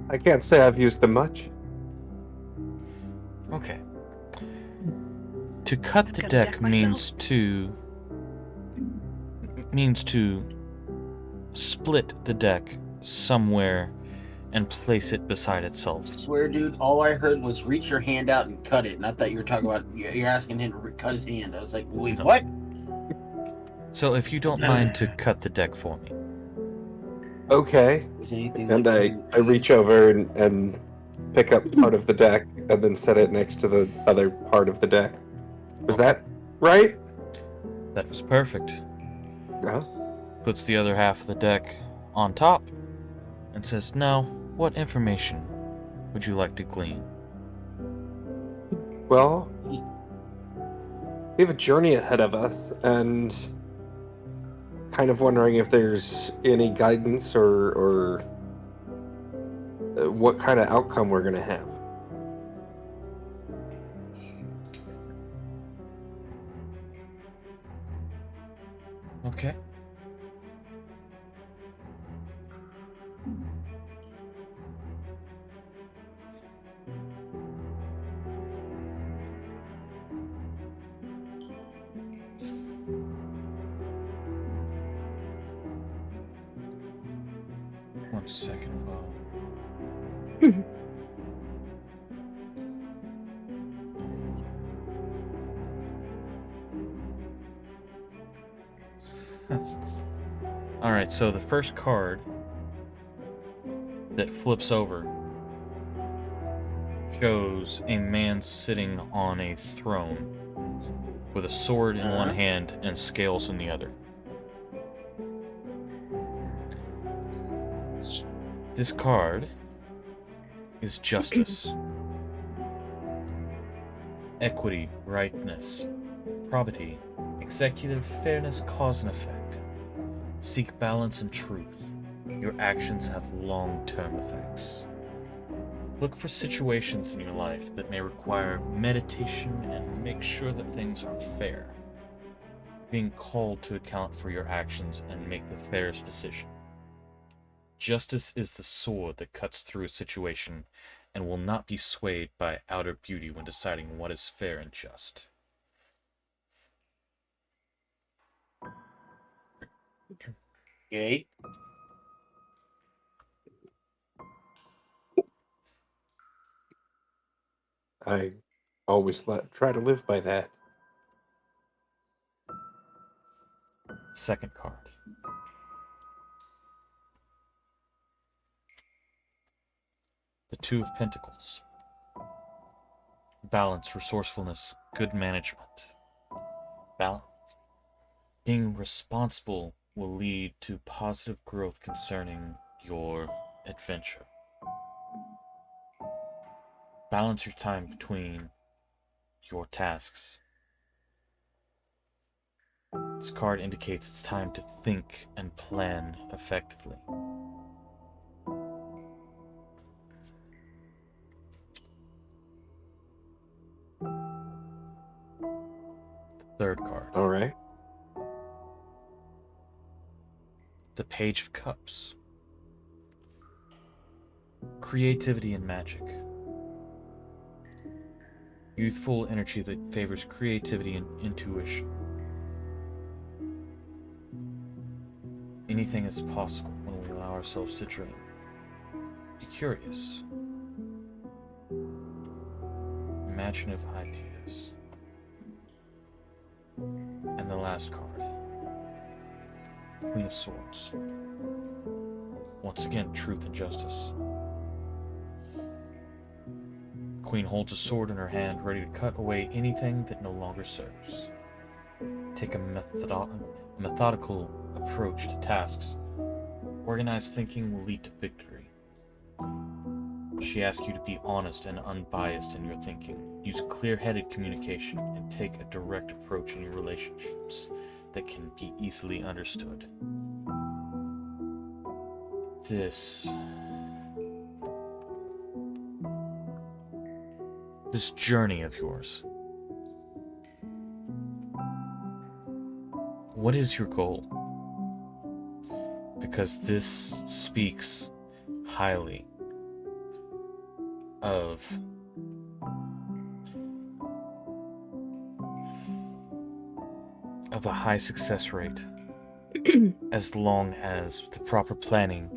I can't say I've used them much.
Okay. To cut the
I've got a
deck
deck
means to split the deck somewhere and place it beside itself.
I swear, dude, all I heard was reach your hand out and cut it. And I thought you were talking about, you're asking him to cut his hand. I was like, wait,
No.
what?
So if you don't mind to cut the deck for me.
Okay.
Is there anything
And
like
I reach over and pick up part of the deck and then set it next to the other part of the deck. Was that right?
That was perfect.
Yeah.
Puts the other half of the deck on top and says, "Now, what information would you like to glean?"
Well, we have a journey ahead of us, and kind of wondering if there's any guidance or what kind of outcome we're going to have.
Okay. One second, while Alright, so the first card that flips over shows a man sitting on a throne with a sword in one hand and scales in the other. This card is justice, equity, rightness, probity, executive fairness, cause and effect. Seek balance and truth. Your actions have long-term effects. Look for situations in your life that may require meditation and make sure that things are fair. Being called to account for your actions and make the fairest decision. Justice is the sword that cuts through a situation and will not be swayed by outer beauty when deciding what is fair and just.
Okay.
I always try to live by that.
Second card. The Two of Pentacles. Balance, resourcefulness, good management. Being responsible will lead to positive growth concerning your adventure. Balance your time between your tasks. This card indicates it's time to think and plan effectively. third card.
All right.
The Page of Cups. Creativity and magic. Youthful energy that favors creativity and intuition. Anything is possible when we allow ourselves to dream. Be curious. Imaginative ideas. And the last card. Queen of Swords. Once again, truth and justice. The Queen holds a sword in her hand, ready to cut away anything that no longer serves. Take a methodical approach to tasks. Organized thinking will lead to victory. She asks you to be honest and unbiased in your thinking. Use clear-headed communication and take a direct approach in your relationships that can be easily understood. This journey of yours. What is your goal? Because this speaks highly of a high success rate as long as the proper planning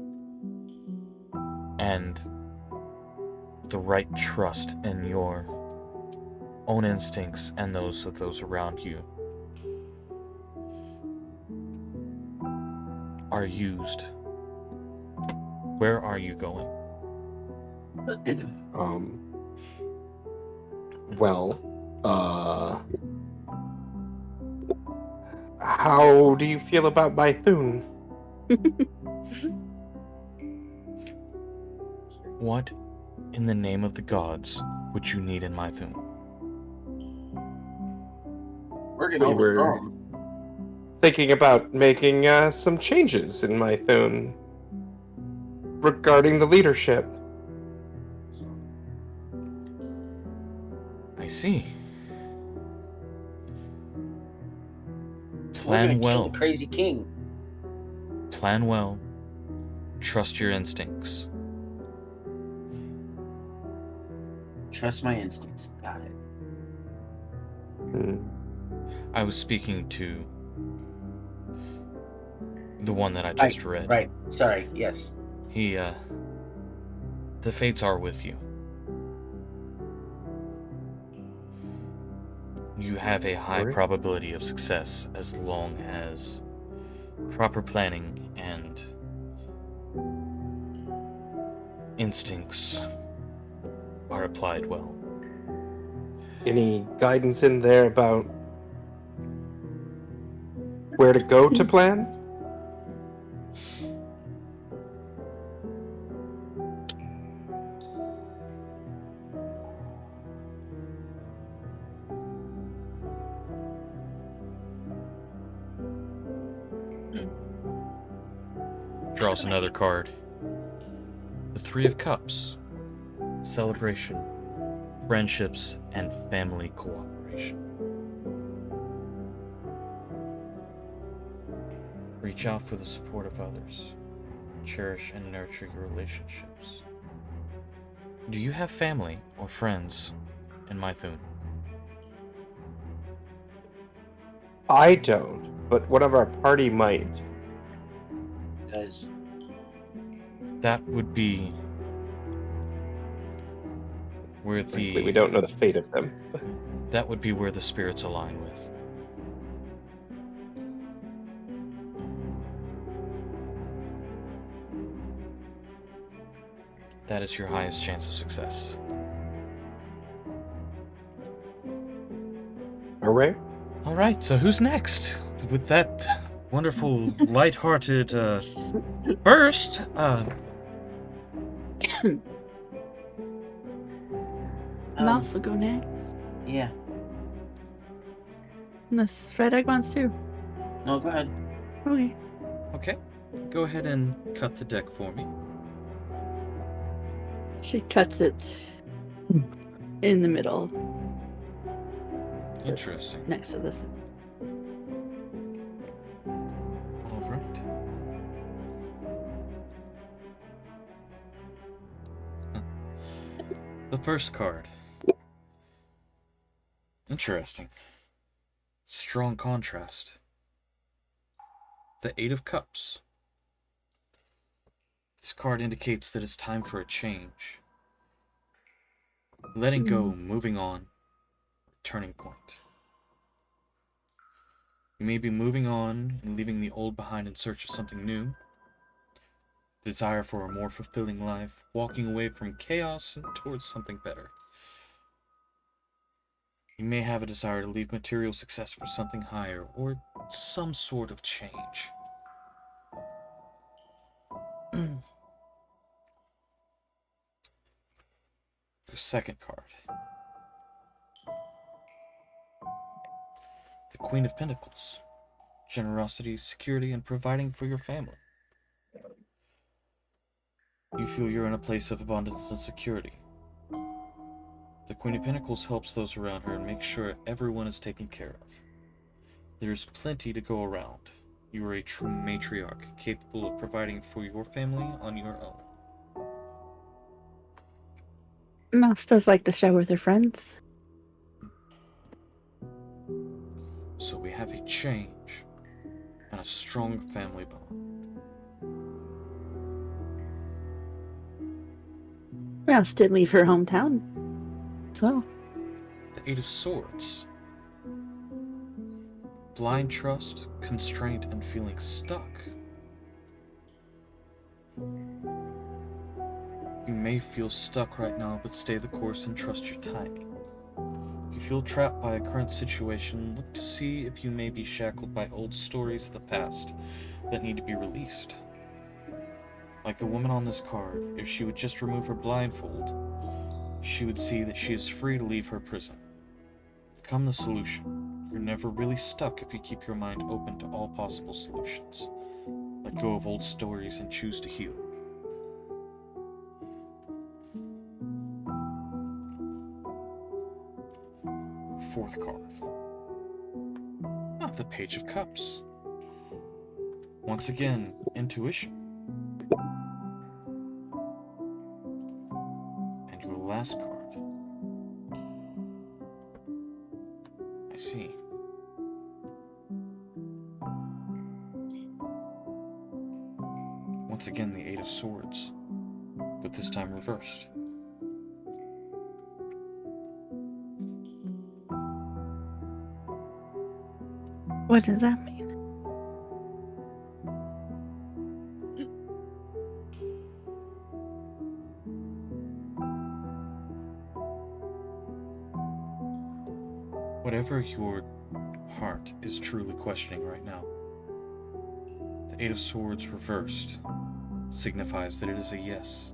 and the right trust in your own instincts and those of those around you are used. Where are you going?
How do you feel about maithune?
What, in the name of the gods, would you need in maithune?
We're gonna
We were
overthrow 'em.
thinking about making some changes in maithune regarding the leadership.
I see.
We're gonna
Plan
kill
well.
the crazy king.
Plan well. Trust your instincts.
Trust my instincts. Got it.
I was speaking to the one that I just read.
Right. Sorry. Yes.
He, the fates are with you. You have a high
Alright.
probability of success as long as proper planning and instincts are applied well.
Any guidance in there about where to go to plan?
Draws another card. The Three of Cups. Celebration, friendships, and family cooperation. Reach out for the support of others. Cherish and nurture your relationships. Do you have family or friends in maithune?
I don't, but one of our party might.
Guys.
That would be where
Frankly, we don't know the fate of them.
that would be where the spirits align with. That is your highest chance of success.
All right.
All right, so who's next? With that wonderful, light-hearted burst,
Mouse will go next.
Yeah.
Unless Red Egg wants to.
No, go ahead.
Okay.
okay, go ahead and cut the deck for me.
She cuts it in the middle. Just
Interesting.
next to this.
The first card. Interesting. Strong contrast. The Eight of Cups. This card indicates that it's time for a change. Letting go, moving on, turning point. You may be moving on and leaving the old behind in search of something new. Desire for a more fulfilling life, walking away from chaos and towards something better. You may have a desire to leave material success for something higher or some sort of change. The second card. The Queen of Pentacles. Generosity, security, and providing for your family. You feel you're in a place of abundance and security. The Queen of Pentacles helps those around her and makes sure everyone is taken care of. There's plenty to go around. You are a true matriarch, capable of providing for your family on your own.
Mouse does like to share with her friends.
So we have a change and a strong family bond.
Mouse did leave her hometown as well.
The Eight of Swords. Blind trust, constraint, and feeling stuck. You may feel stuck right now, but stay the course and trust your timing. If you feel trapped by a current situation, look to see if you may be shackled by old stories of the past that need to be released. Like the woman on this card, if she would just remove her blindfold, she would see that she is free to leave her prison. Become the solution. You're never really stuck if you keep your mind open to all possible solutions. Let go of old stories and choose to heal. Fourth card. The Page of Cups. Once again, intuition. And your last card. I see. Once again, the Eight of Swords, but this time reversed.
What does that mean?
Whatever your heart is truly questioning right now, the Eight of Swords reversed signifies that it is a yes.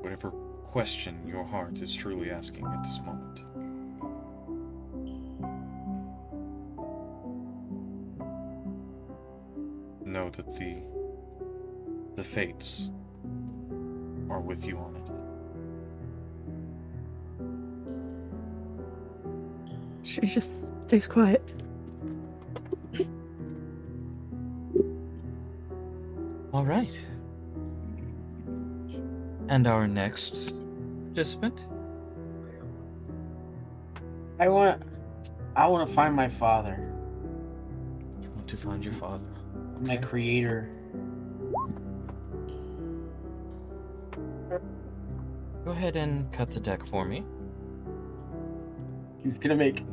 Whatever question your heart is truly asking at this moment. Know that the fates are with you on it.
She just stays quiet.
All right. And our next participant?
I want to find my father,
You want to find your father.
my creator.
Go ahead and cut the deck for me.
He's gonna make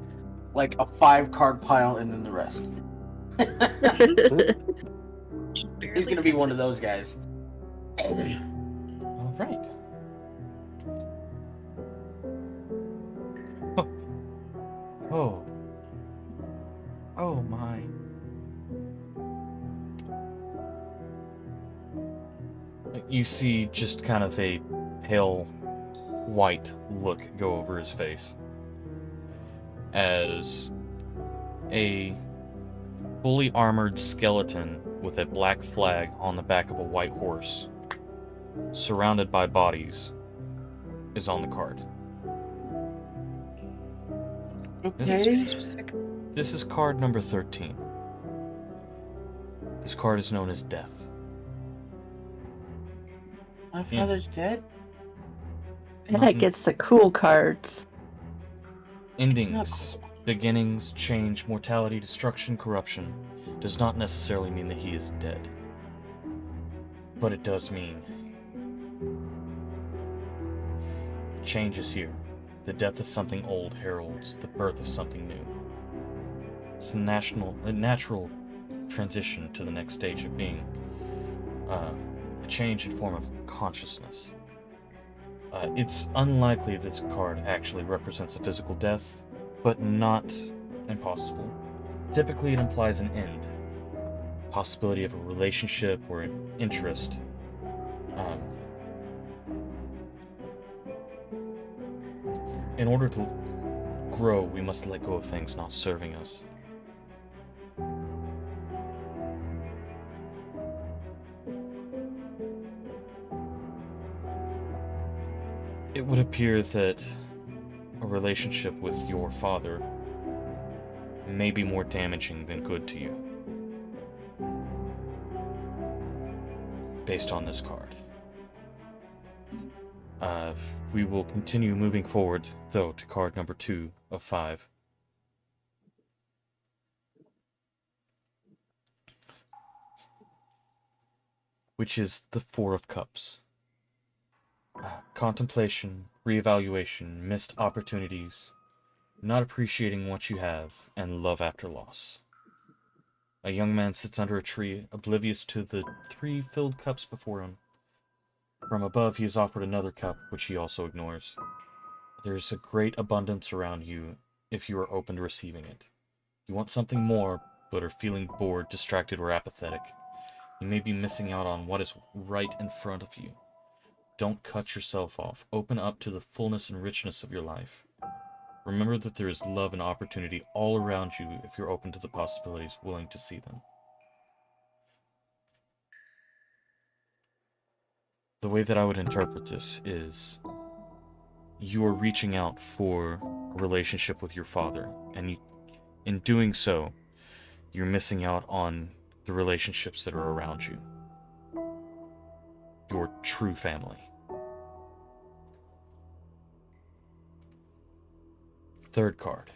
like a 5-card pile and then the rest. He's gonna be one of those guys.
All right. Oh. Oh my. You see just kind of a pale white look go over his face as a fully armored skeleton with a black flag on the back of a white horse, surrounded by bodies, is on the card.
Okay.
This is card number 13. This card is known as Death.
My father's dead?
And that gets the cool cards.
Endings, beginnings, change, mortality, destruction, corruption does not necessarily mean that he is dead. But it does mean change is here. The death of something old heralds the birth of something new. It's a natural transition to the next stage of being, a change in form of consciousness. It's unlikely this card actually represents a physical death, but not impossible. Typically, it implies an end, possibility of a relationship or an interest. In order to grow, we must let go of things not serving us. It would appear that a relationship with your father may be more damaging than good to you, based on this card. We will continue moving forward, though, to card number 2 of 5. Which is the 4 of Cups. Contemplation, reevaluation, missed opportunities, not appreciating what you have, and love after loss. A young man sits under a tree, oblivious to the 3 filled cups before him. From above, he is offered another cup, which he also ignores. There is a great abundance around you if you are open to receiving it. You want something more, but are feeling bored, distracted, or apathetic. You may be missing out on what is right in front of you. Don't cut yourself off. Open up to the fullness and richness of your life. Remember that there is love and opportunity all around you if you're open to the possibilities, willing to see them. The way that I would interpret this is you are reaching out for a relationship with your father, and in doing so, you're missing out on the relationships that are around you. Your true family. Third card.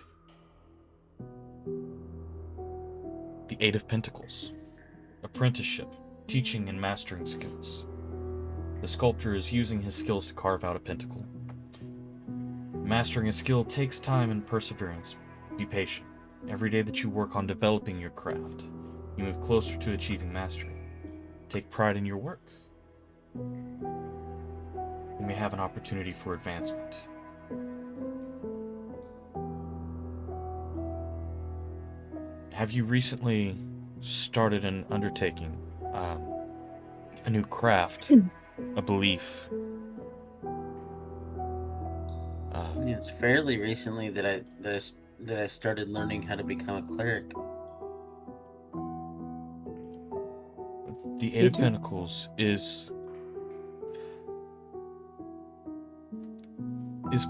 The 8 of Pentacles. Apprenticeship, teaching and mastering skills. The sculptor is using his skills to carve out a pentacle. Mastering a skill takes time and perseverance. Be patient. Every day that you work on developing your craft, you move closer to achieving mastery. Take pride in your work. You may have an opportunity for advancement. Have you recently started an undertaking, a new craft, a belief?
It's fairly recently that I started learning how to become a cleric.
The 8 of Pentacles is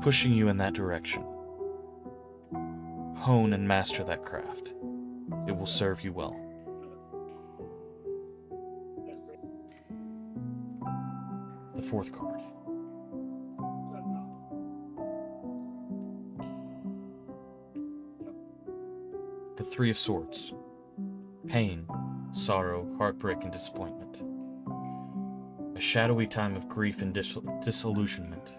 pushing you in that direction. Hone and master that craft. It will serve you well. The 4th card. The 3 of Swords. Pain, sorrow, heartbreak, and disappointment. A shadowy time of grief and disillusionment.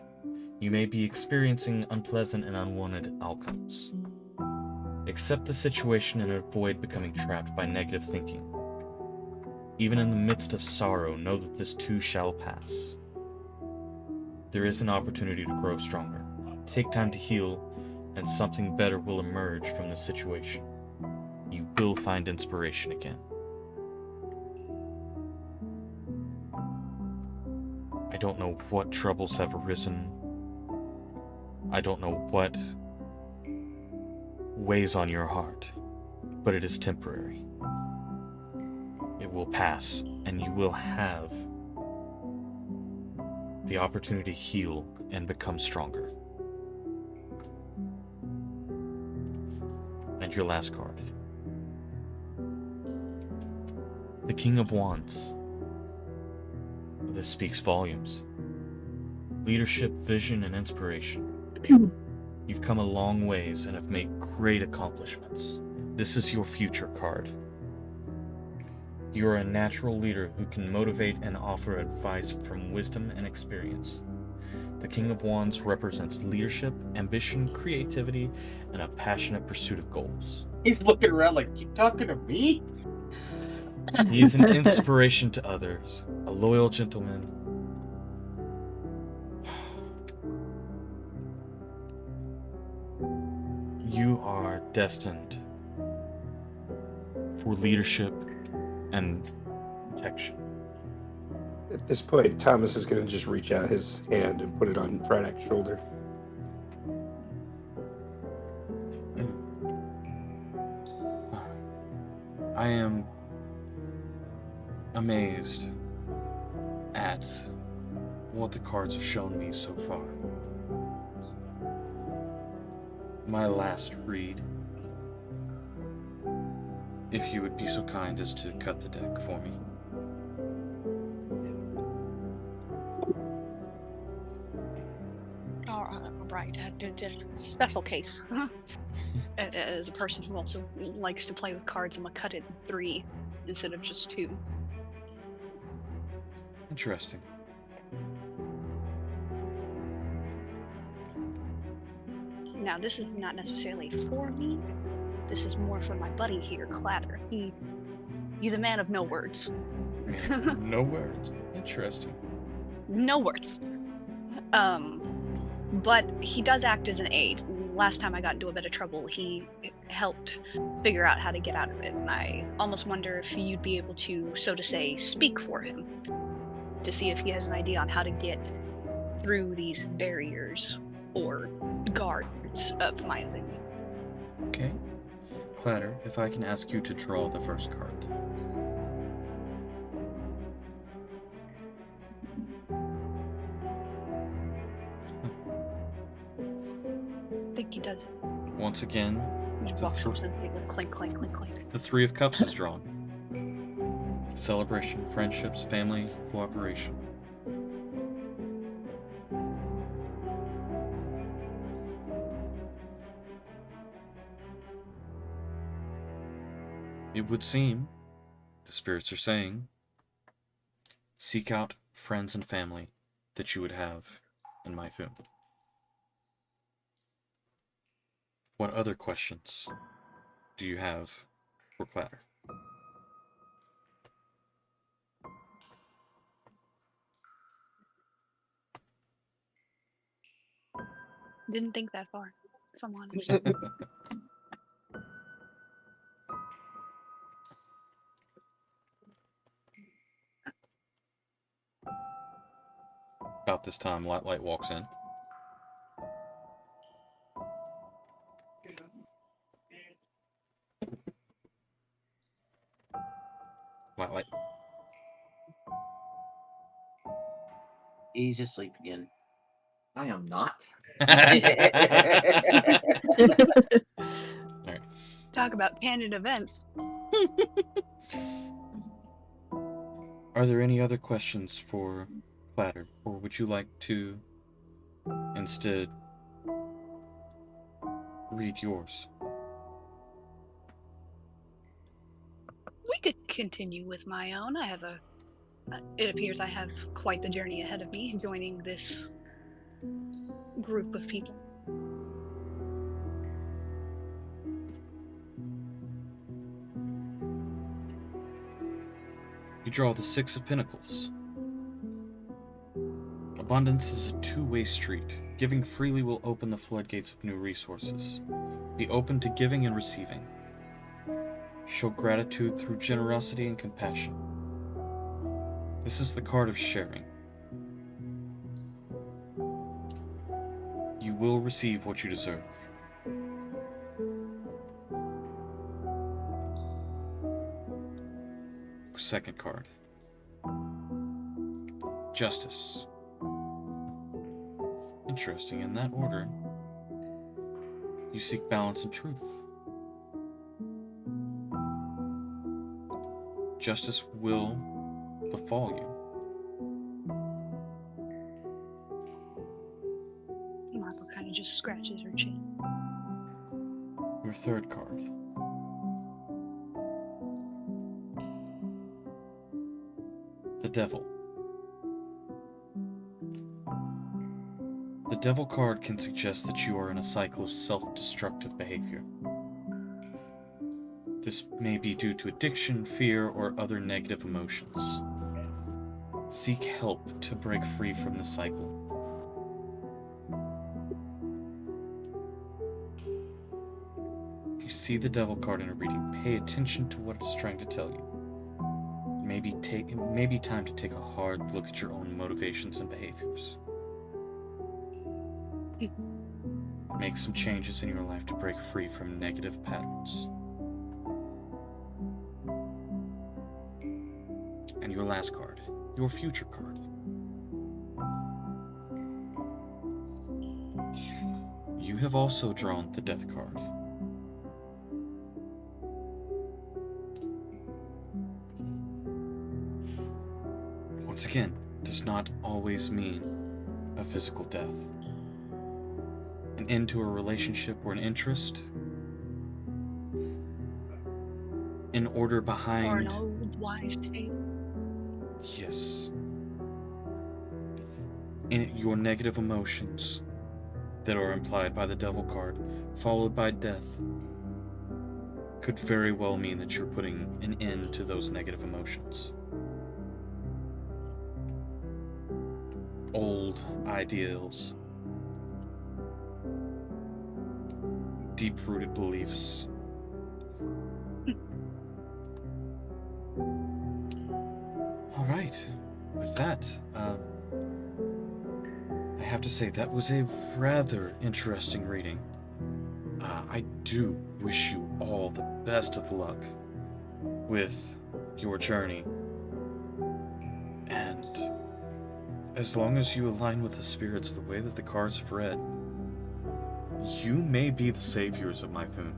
You may be experiencing unpleasant and unwanted outcomes. Accept the situation and avoid becoming trapped by negative thinking. Even in the midst of sorrow, know that this too shall pass. There is an opportunity to grow stronger. Take time to heal, and something better will emerge from this situation. You will find inspiration again. I don't know what troubles have arisen. I don't know what weighs on your heart, but it is temporary. It will pass, and you will have the opportunity to heal and become stronger. And your last card. The King of Wands. This speaks volumes. Leadership, vision, and inspiration. You've come a long ways and have made great accomplishments. This is your future card. You are a natural leader who can motivate and offer advice from wisdom and experience. The King of Wands represents leadership, ambition, creativity, and a passionate pursuit of goals.
He's looking around like, you talking to me?
He is an inspiration to others, a loyal gentleman. You are destined for leadership and protection.
At this point, Thomas is going to just reach out his hand and put it on Fredak's shoulder.
I am amazed at what the cards have shown me so far. My last read, if you would be so kind as to cut the deck for me.
Right, special case. As a person who also likes to play with cards, I'm gonna cut it in 3 instead of just 2.
Interesting.
Now, this is not necessarily for me. This is more for my buddy here, Clatter. He's a man of no words.
No words. Interesting.
No words. But he does act as an aid. Last time I got into a bit of trouble, he helped figure out how to get out of it. And I almost wonder if you'd be able to, so to say, speak for him to see if he has an idea on how to get through these barriers or guards of my opinion.
Okay. Clatter, if I can ask you to draw the first card.
I think he does.
Once again,
Just walks towards the table, clink, clink, clink, clink.
the Three of Cups is drawn. Celebration, friendships, family, cooperation. It would seem, the spirits are saying, seek out friends and family that you would have in Maithune. What other questions do you have for Clatter?
Didn't think that far, if I'm honest.
About this time, Light walks in. Light.
He's asleep again.
I am not.
Talk about canon events.
Are there any other questions for Clatter, or would you like to instead read yours?
We could continue with my own. It appears I have quite the journey ahead of me, joining this group of people.
You draw the Six of Pentacles. Abundance is a two-way street. Giving freely will open the floodgates of new resources. Be open to giving and receiving. Show gratitude through generosity and compassion. This is the card of sharing. You will receive what you deserve. Second card. Justice. Interesting, in that order, you seek balance and truth. Justice will befall you.
just scratches her chin.
Your third card. The Devil. The Devil card can suggest that you are in a cycle of self-destructive behavior. This may be due to addiction, fear, or other negative emotions. Seek help to break free from the cycle. If you see the Devil card in a reading, pay attention to what it is trying to tell you. It may be time to take a hard look at your own motivations and behaviors. Make some changes in your life to break free from negative patterns. And your last card, your future card. You have also drawn the Death card. Once again, does not always mean a physical death. An end to a relationship or an interest. An order
Or
behind.
an old wise tale.
Yes. In your negative emotions that are implied by the Devil card, followed by death, could very well mean that you're putting an end to those negative emotions. Old ideals, deep-rooted beliefs. All right, with that, I have to say that was a rather interesting reading. I do wish you all the best of luck with your journey. And as long as you align with the spirits the way that the cards have read, you may be the saviors of Maithune.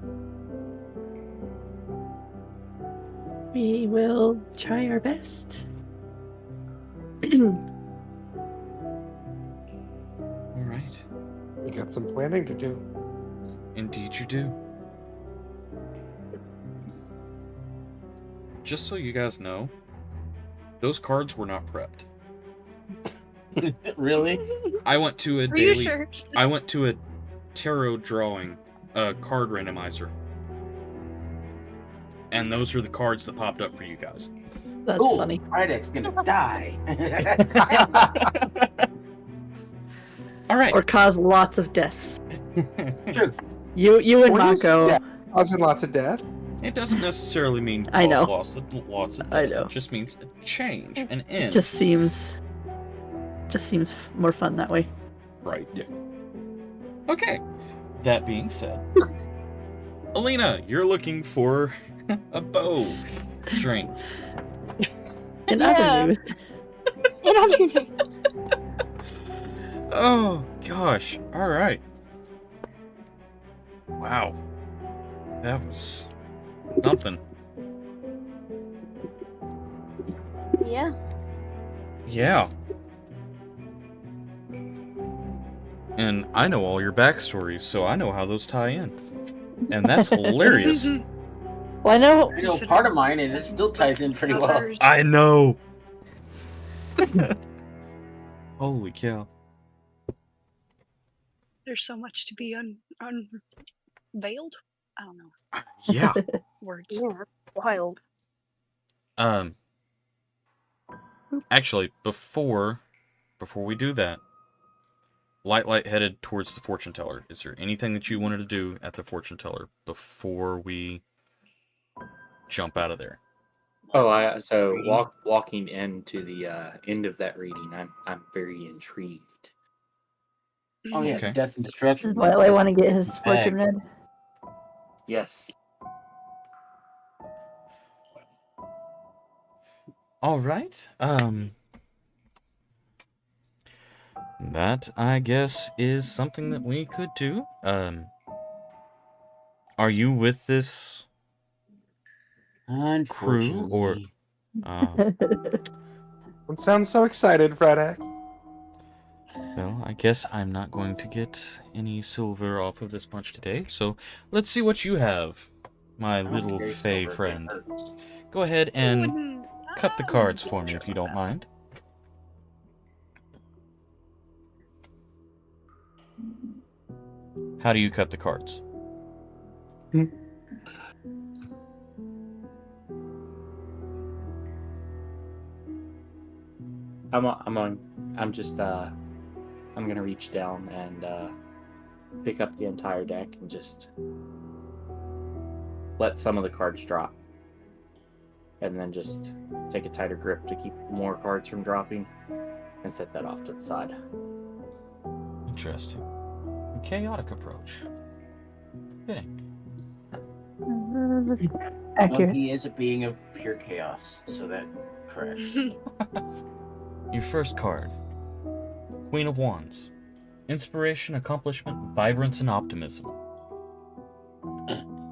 We will try our best.
All right.
We got some planning to do.
Indeed you do. Just so you guys know, those cards were not prepped.
Really?
I went to a
Are you
daily.
sure?
I went to a tarot drawing, card randomizer, and those are the cards that popped up for you guys.
That's
Cool.
funny.
Rydek's gonna die.
All right.
Or cause lots of deaths.
True.
You and
What is
Mako.
death? Causing lots of death?
It doesn't necessarily mean
I know.
lots of death.
I know.
It just means a change, an
It
end.
just seems more fun that way.
Right. Yeah. Okay. That being said, Alina, you're looking for a bow string.
In
Yeah.
other news,
In other news.
Oh gosh. All right. Wow. That was something.
Yeah.
Yeah. And I know all your backstories, so I know how those tie in. And that's hilarious.
well, I know
I know part of mine, and it still ties in pretty well.
Others.
I know. Holy cow.
There's so much to be unveiled. I don't know
Yeah.
words.
Yeah. Wild.
Actually, before we do that, Light headed towards the fortune teller. Is there anything that you wanted to do at the fortune teller before we jump out of there?
Oh, walking into the end of that reading, I'm very intrigued.
Oh yeah,
Okay.
death and destruction.
While I want to get his
Bag.
fortune read.
Yes.
All right. That, I guess, is something that we could do. Are you with this crew, or...
Unfortunately.
Don't sound so excited, Frydek.
Well, I guess I'm not going to get any silver off of this punch today, so let's see what you have, my
I don't
little
carry
fey
silver, it
friend.
hurts.
Go ahead and
Wouldn't-
cut the
I
cards
wouldn't
for me
care
if you
about
don't
that.
mind. How do you cut the cards?
I'm gonna reach down and pick up the entire deck and just let some of the cards drop, and then just take a tighter grip to keep more cards from dropping, and set that off to the side.
Interesting. A chaotic approach. Fitting.
Well,
Accurate.
he is a being of pure chaos, so that corrects.
Your first card. Queen of Wands. Inspiration, accomplishment, vibrance, and optimism.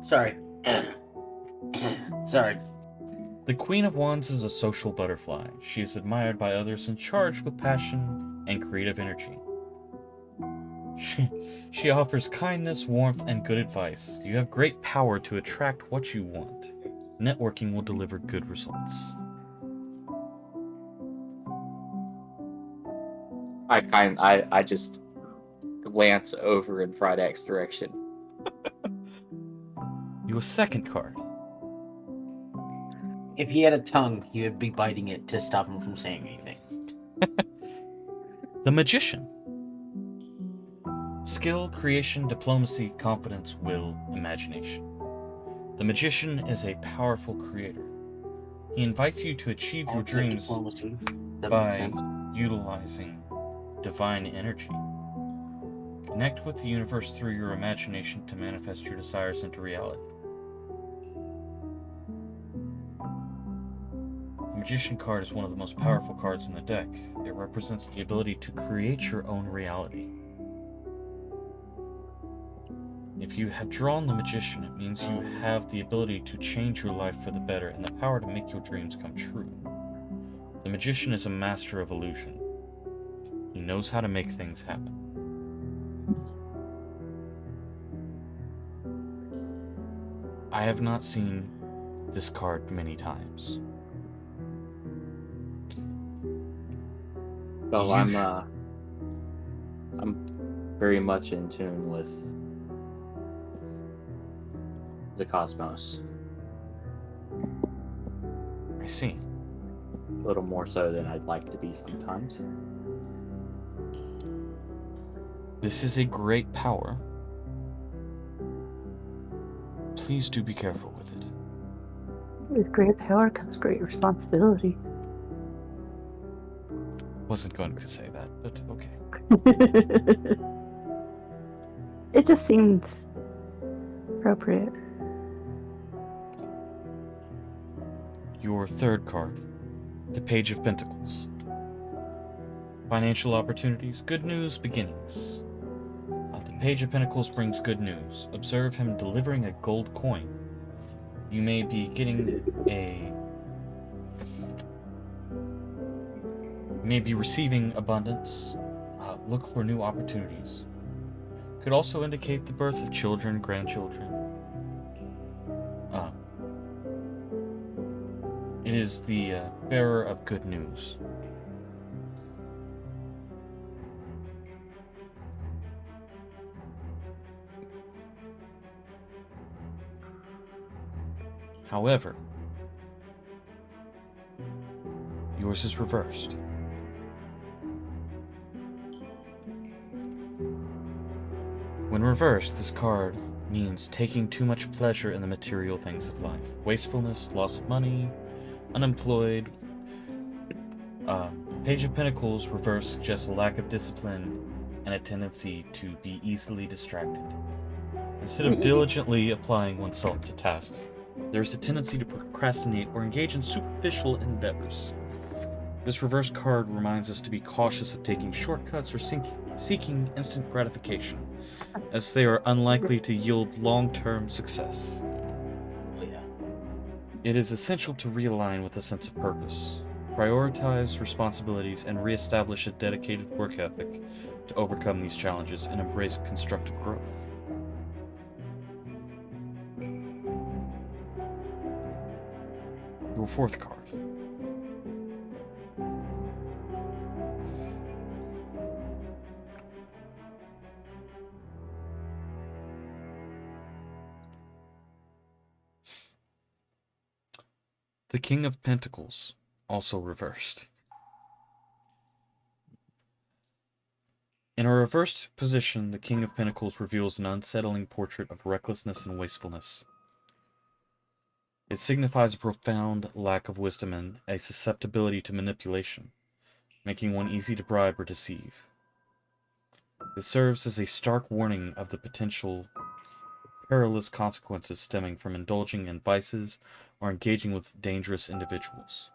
Sorry. Sorry.
The Queen of Wands is a social butterfly. She is admired by others and charged with passion and creative energy. She offers kindness, warmth, and good advice. You have great power to attract what you want. Networking will deliver good results.
I just glance over in Frydak's direction.
Your second card.
If he had a tongue, he would be biting it to stop him from saying anything.
The Magician. Skill, creation, diplomacy, confidence, will, imagination. The Magician is a powerful creator. He invites you to achieve your
Also
dreams
diplomacy. That makes
by
sense.
utilizing divine energy. Connect with the universe through your imagination to manifest your desires into reality. The Magician card is one of the most powerful cards in the deck. It represents the ability to create your own reality. If you have drawn the Magician, it means you have the ability to change your life for the better and the power to make your dreams come true. The Magician is a master of illusion. He knows how to make things happen. I have not seen this card many times.
Well,
You-
I'm very much in tune with the cosmos.
I see.
A little more so than I'd like to be sometimes.
This is a great power. Please do be careful with it.
With great power comes great responsibility.
Wasn't going to say that, but okay.
It just seems appropriate.
Your third card, the Page of Pentacles. Financial opportunities, good news, beginnings. The Page of Pentacles brings good news. Observe him delivering a gold coin. You may be getting you may be receiving abundance. Look for new opportunities. Could also indicate the birth of children, grandchildren. It is the bearer of good news. However, yours is reversed. When reversed, this card means taking too much pleasure in the material things of life. Wastefulness, loss of money, unemployed. Page of Pentacles reversed suggests a lack of discipline and a tendency to be easily distracted. Instead of diligently applying oneself to tasks, there is a tendency to procrastinate or engage in superficial endeavors. This reverse card reminds us to be cautious of taking shortcuts or seeking instant gratification, as they are unlikely to yield long-term success.
Oh, yeah.
It is essential to realign with a sense of purpose. Prioritize responsibilities and reestablish a dedicated work ethic to overcome these challenges and embrace constructive growth. Your fourth card. The King of Pentacles, also reversed. In a reversed position, the King of Pentacles reveals an unsettling portrait of recklessness and wastefulness. It signifies a profound lack of wisdom and a susceptibility to manipulation, making one easy to bribe or deceive. It serves as a stark warning of the potential perilous consequences stemming from indulging in vices or engaging with dangerous individuals.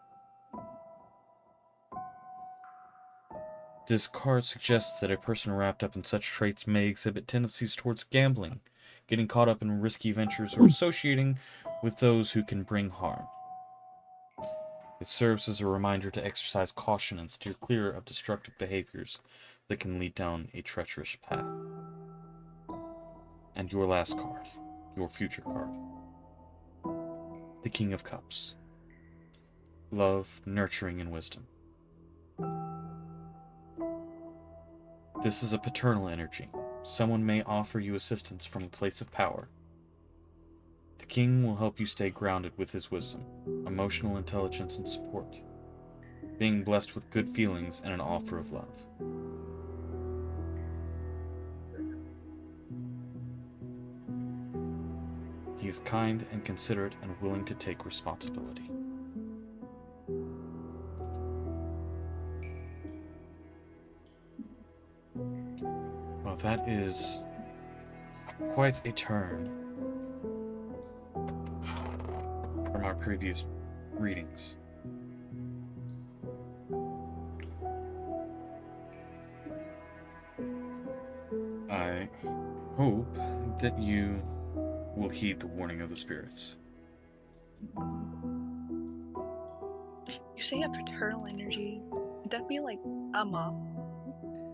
This card suggests that a person wrapped up in such traits may exhibit tendencies towards gambling, getting caught up in risky ventures, or associating with those who can bring harm. It serves as a reminder to exercise caution and steer clear of destructive behaviors that can lead down a treacherous path. And your last card, your future card. The King of Cups. Love, nurturing, and wisdom. This is a paternal energy. Someone may offer you assistance from a place of power. The king will help you stay grounded with his wisdom, emotional intelligence, and support, being blessed with good feelings and an offer of love. He is kind and considerate and willing to take responsibility. Well, that is quite a turn from our previous readings. I hope that you will heed the warning of the spirits.
You say a paternal energy. Would that be like a mom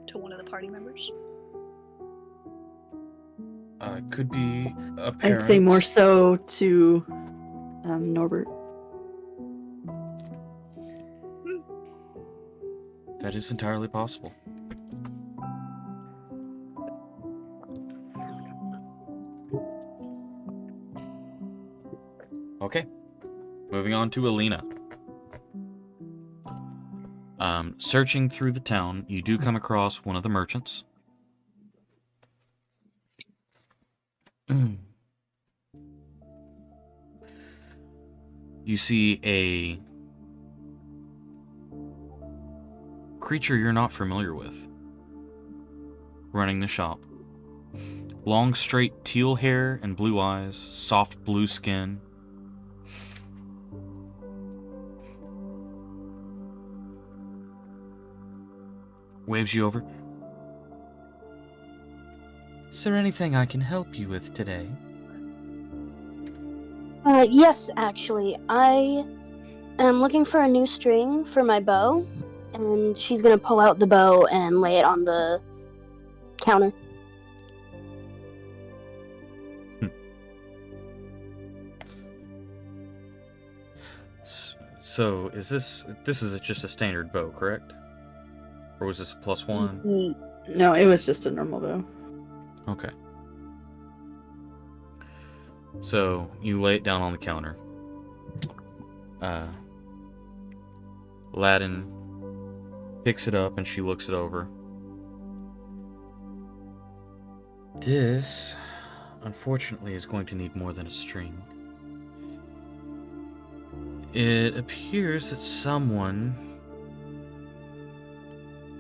to one of the party members?
It could be a parent.
I'd say more so to Norbert.
That is entirely possible. Okay. Moving on to Alina. Searching through the town, you do come across one of the merchants. You see a creature you're not familiar with running the shop. Long, straight teal hair and blue eyes, soft blue skin. Waves you over. Is there anything I can help you with today?
Yes, actually. I am looking for a new string for my bow, and she's gonna pull out the bow and lay it on the counter.
So, is this is just a standard bow, correct? Or was this a +1?
No, it was just a normal bow.
Okay. So, you lay it down on the counter. Aladdin picks it up and she looks it over. This, unfortunately, is going to need more than a string. It appears that someone,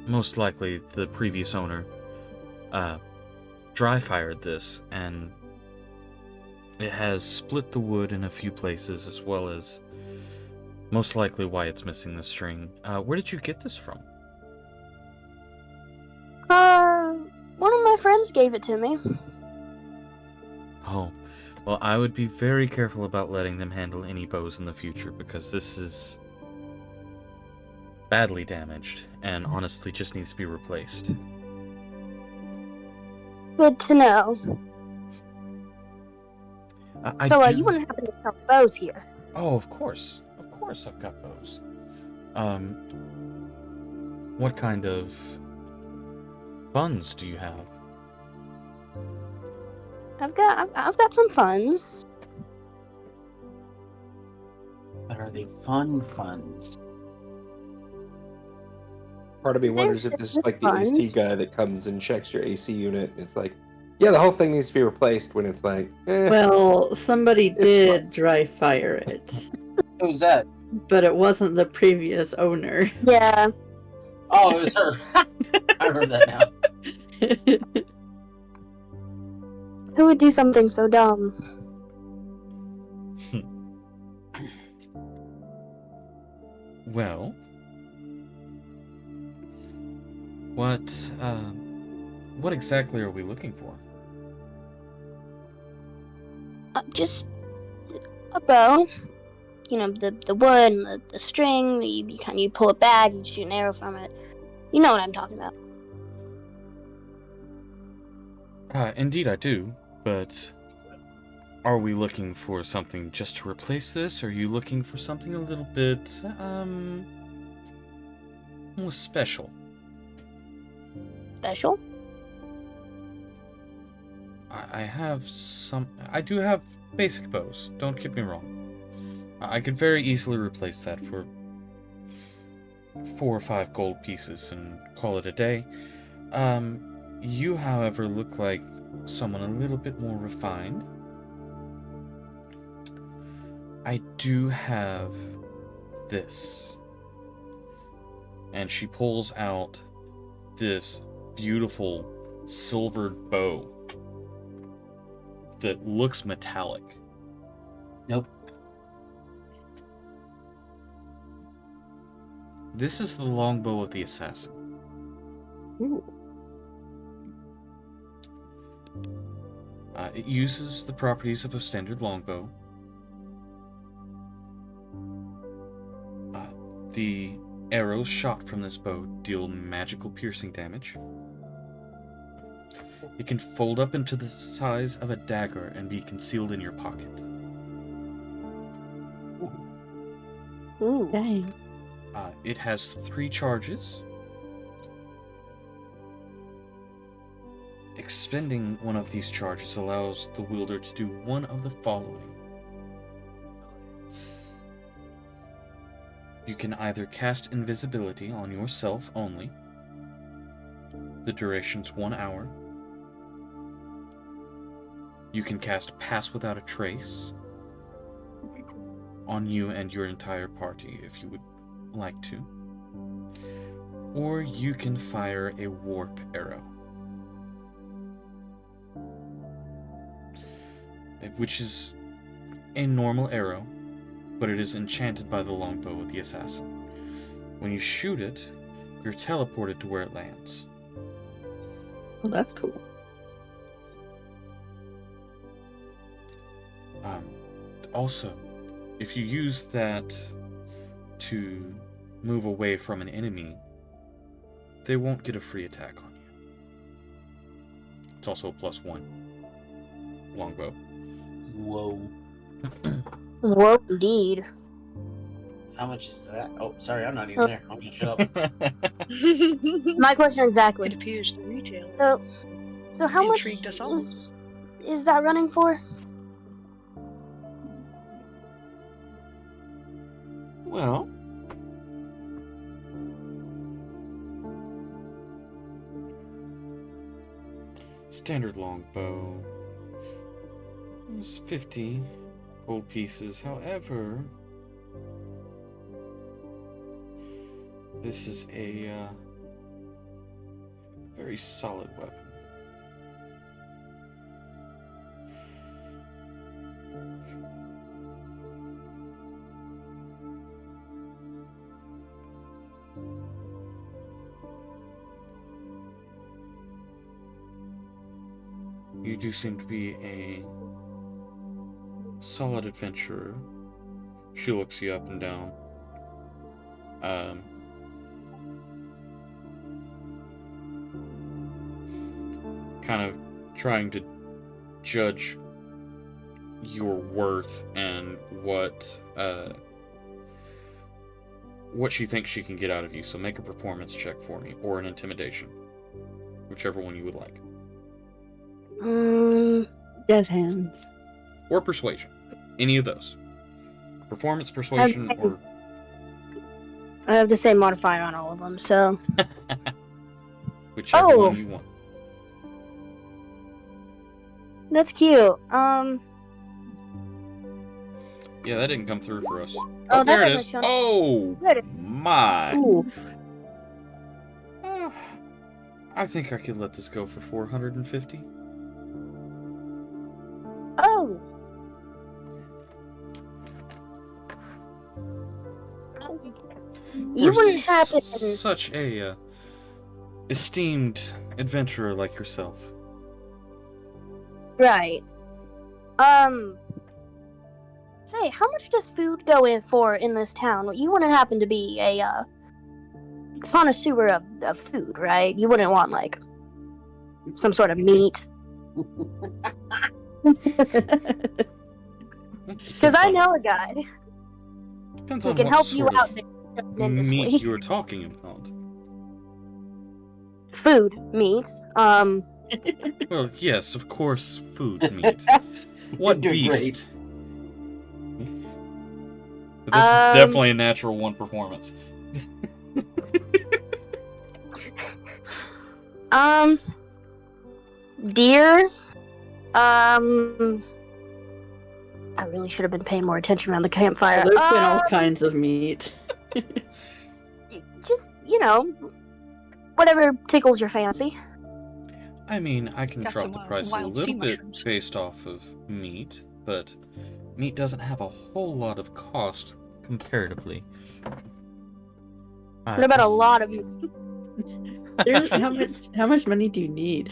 most likely the previous owner, dry fired this, and it has split the wood in a few places, as well as most likely why it's missing the string. Where did you get this from?
One of my friends gave it to me.
Oh, well, I would be very careful about letting them handle any bows in the future, because this is badly damaged and honestly just needs to be replaced.
Good to know. So, you wouldn't happen to sell bows here?
Oh, of course. Of course I've got bows. What kind of funds do you have?
I've got some funds.
But are they fun funds?
Part of me wonders if this is like the AC
funds.
guy that comes and checks your AC unit. And it's like, yeah, the whole thing needs to be replaced. When it's like,
Well, somebody
It's
did
fine.
dry fire it,
Who's that?
but it wasn't the previous owner.
Yeah.
Oh, it was her. I remember that now.
Who would do something so dumb?
Well, what exactly are we looking for?
Just a bow. You know, the wood and the string. You pull it back. You shoot an arrow from it. You know what I'm talking about.
Indeed I do, but are we looking for something just to replace this, or are you looking for something a little bit, more special?
Special?
I do have basic bows, don't get me wrong. I could very easily replace that for 4 or 5 gold pieces and call it a day. You, however, look like someone a little bit more refined. I do have this. And she pulls out this beautiful silvered bow that looks metallic.
Nope.
This is the longbow of the assassin.
Ooh.
It uses the properties of a standard longbow. The arrows shot from this bow deal magical piercing damage. It can fold up into the size of a dagger and be concealed in your pocket.
Ooh.
Dang.
It has 3 charges. Expending one of these charges allows the wielder to do one of the following. You can either cast invisibility on yourself only. The duration's 1 hour. You can cast Pass Without a Trace on you and your entire party if you would like to. Or you can fire a warp arrow, which is a normal arrow, but it is enchanted by the longbow of the assassin. When you shoot it, you're teleported to where it lands.
Well, that's cool.
Also, if you use that to move away from an enemy, they won't get a free attack on you. It's also a +1 longbow.
Whoa.
Whoa, indeed.
How much is that? Oh, sorry, I'm not even there. I'm gonna shut up.
My question
It
exactly.
appears the retail
So how much
intrigued us all.
is that running for?
Well, standard longbow is 50 gold pieces. However, this is a very solid weapon. You do seem to be a solid adventurer. She looks you up and down. kind of trying to judge your worth and what she thinks she can get out of you. So make a performance check for me, or an intimidation, whichever one you would like,
Jazz hands.
or persuasion, any of those. Performance, persuasion, or
I have the same modifier on all of them, so.
whichever
Oh.
one you want.
That's cute.
Yeah, that didn't come through for us.
Oh,
Oh,
that
there it
hasn't
is.
shown-
Oh,
There it is.
my.
Ooh.
I think I could let this go for 450.
Oh. You
For
wouldn't happen.
such a esteemed adventurer like yourself.
Right. Say, how much does food go in for in this town? You wouldn't happen to be a connoisseur of food, right? You wouldn't want like some sort of meat. Because I know a guy
Depends
who
on
can
what
help you
sort
out
of
tremendously.
meat you were talking about.
Food, meat.
Well, yes, of course, food meat. What
You're
beast? This is definitely a natural one performance.
Deer. I really should have been paying more attention around the campfire.
There's been all kinds of meat.
Just, whatever tickles your fancy.
I mean, I can
Got
drop
some,
the price a
wild sea
little bit
mushrooms.
based off of meat, but meat doesn't have a whole lot of cost comparatively.
What about a lot of
How much money do you need?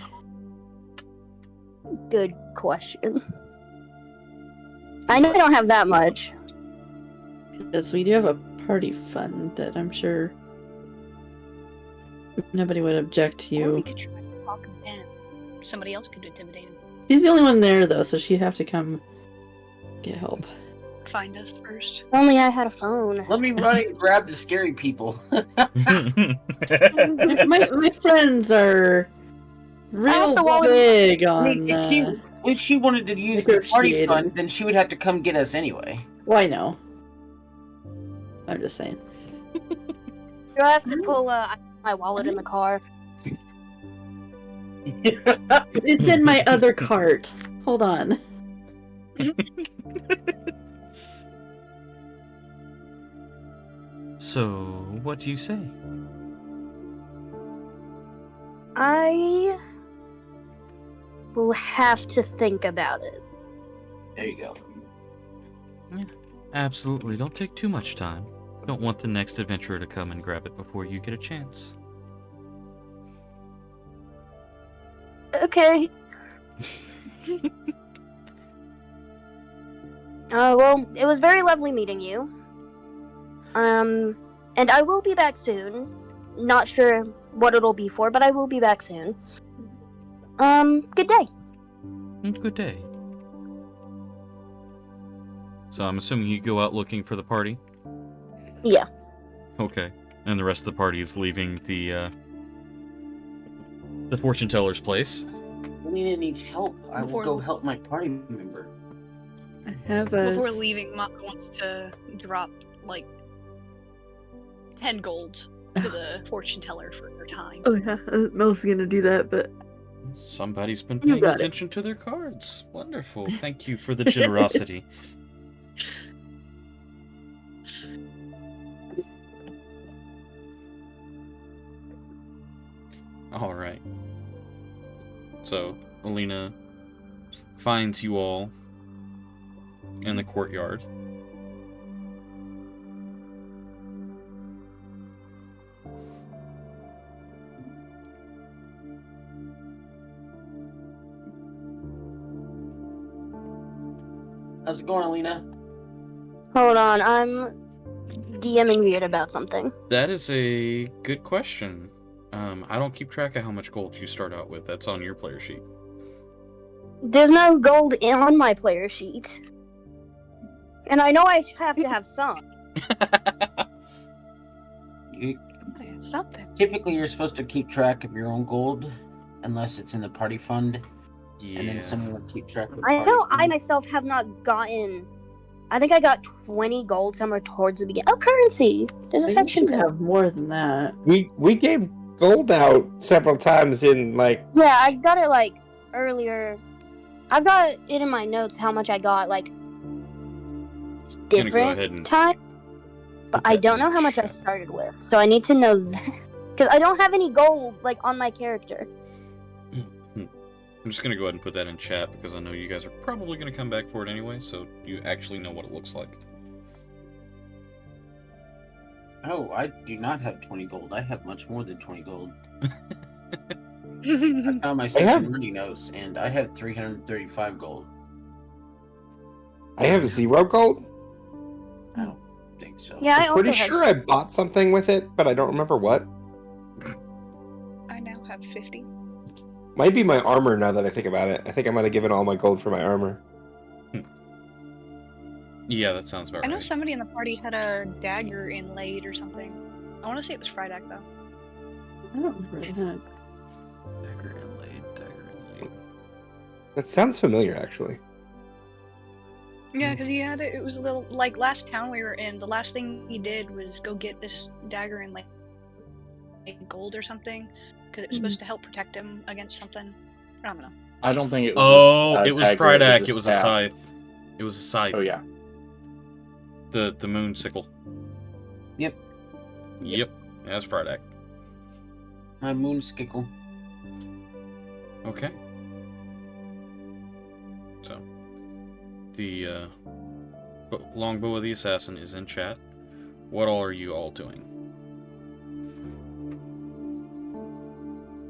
Good question. I know I don't have that much.
Because we do have a party fund that I'm sure nobody would object to
Or we
you.
could try to talk him down. Somebody else could intimidate him.
She's the only one there though, so she'd have to come get help.
Find us first.
If only I had a phone.
Let me run and grab the scary people.
my friends are real
the wallet.
big
I
on.
mean, if she wanted to use the party
negotiating.
fund, then she would have to come get us anyway.
Well, I know. I'm just saying.
Do I have to pull my wallet in the car?
It's in my other cart. Hold on.
So, what do you say?
I will have to think about it.
There you go.
Absolutely, don't take too much time. Don't want the next adventurer to come and grab it before you get a chance.
Okay. Well, it was very lovely meeting you. And I will be back soon. Not sure what it'll be for, but I will be back soon. Good day.
Good day. So I'm assuming you go out looking for the party?
Yeah.
Okay. And the rest of the party is leaving the fortune teller's place.
Alina needs help. I will
Before-
go help my party member.
I have a.
Before leaving, Maka wants to drop, 10 gold to the fortune teller for her time.
Oh yeah, Mel's gonna do that, but
Somebody's been
You
paying
got it.
attention to their cards. Wonderful. Thank you for the generosity. All right. So, Alina finds you all in the courtyard.
How's it going, Alina?
Hold on, I'm DMing Weird about something.
That is a good question. I don't keep track of how much gold you start out with. That's on your player sheet.
There's no gold on my player sheet. And I know I have to have some.
Something.
Typically, you're supposed to keep track of your own gold, unless it's in the party fund,
Yeah.
and then someone will keep track of the
I
party
know I
fund.
myself have not gotten. I think I got 20 gold somewhere towards the beginning. Oh, currency! There's a
You
section
should
for that.
have more than that.
We gave gold out several times in like.
Yeah, I got it like earlier. I've got it in my notes how much I got like
Gonna go
different
ahead and
time, but
put
I
that
don't
in
know
the
how much I
chat.
started with. So I need to know that because I don't have any gold like on my character.
I'm just gonna go ahead and put that in chat because I know you guys are probably gonna come back for it anyway, so you actually know what it looks like.
Oh, I do not have 20 gold. I have much more than 20 gold. I found my session learning notes, and I have 335 gold.
I have 0 gold.
I don't think so.
Yeah, I
I'm
also
pretty
have.
sure I bought something with it, but I don't remember what.
I now have 50.
Might be my armor now that I think about it. I think I might have given all my gold for my armor.
Yeah, that sounds about
I know
right.
somebody in the party had a dagger inlaid or something. I want to say it was Frydak though.
I don't remember that.
Dagger inlaid.
That sounds familiar, actually.
Yeah, because he had it. It was a little like last town we were in. The last thing he did was go get this dagger in like gold or something, because it was supposed to help protect him against something. I don't know.
I don't think it was.
Oh,
a
it was
dagger,
Frydak. It was a
staff.
scythe. It was a scythe.
Oh yeah.
The moon sickle.
Yep.
Yep. That's Frydak.
My moon skickle.
Okay. So, the longbow of the assassin is in chat. What all are you all doing?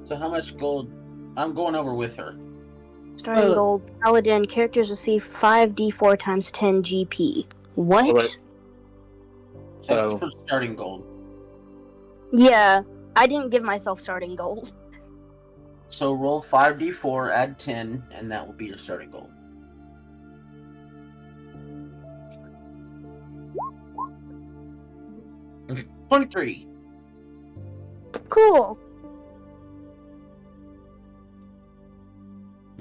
So how much gold? I'm going over with her.
Starting gold paladin characters receive 5d4 times 10 GP. What?
Wait.
That's
So
for starting gold.
Yeah, I didn't give myself starting gold.
So roll 5d4, add 10, and that will be your starting gold. $23.
Cool.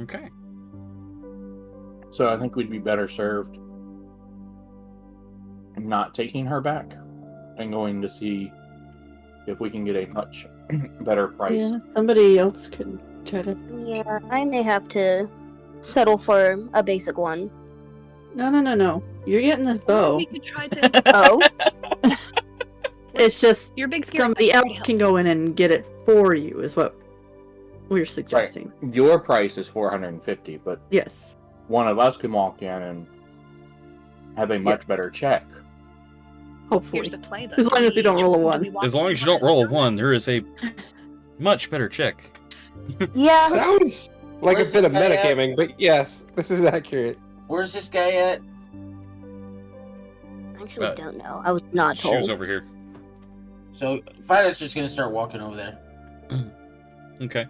Okay.
So I think we'd be better served not taking her back and going to see if we can get a much better price.
Yeah, somebody else could try to.
Yeah, I may have to settle for a basic one.
No. You're getting this
Or
bow.
we could try to.
Oh?
It's just
Your big scary
somebody
that's
else
pretty
can go in and get it for you, is what we're suggesting.
Your price is 450, but
Yes.
one of us can walk in and have a much
Yes.
better check.
Hopefully.
Here's the play, though.
As long as we don't roll a 1.
As long as you don't roll a 1, there is a much better check.
Yeah.
Sounds like
Where's
a bit of
this guy at?
metagaming, but yes, this is accurate.
Where's this guy at?
I actually don't know. I was not
Shoes
told.
over here.
So Friday's just gonna start walking over there.
Okay.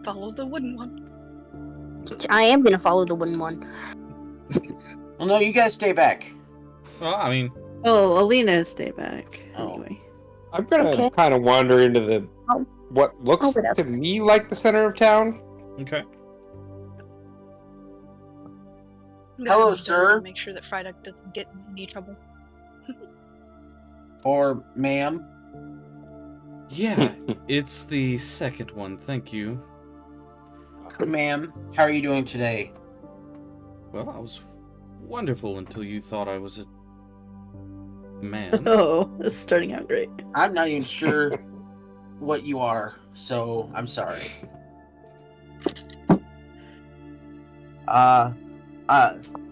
Follow the wooden one.
I am gonna follow the wooden one.
Well, no, you guys stay back.
Well, I mean,
Oh, Alina, stay back.
Oh.
Anyway.
I'm gonna
Okay.
kind of wander into the what looks
I'll wait
to me like the center of town.
okay.
I'm gonna
Hello,
have to
sir.
Make sure that Frydak doesn't get in any trouble.
Or ma'am.
Yeah, it's the second one, thank you.
Ma'am, how are you doing today?
Well, I was wonderful until you thought I was a man.
Oh, it's starting out great.
I'm not even sure what you are, so I'm sorry.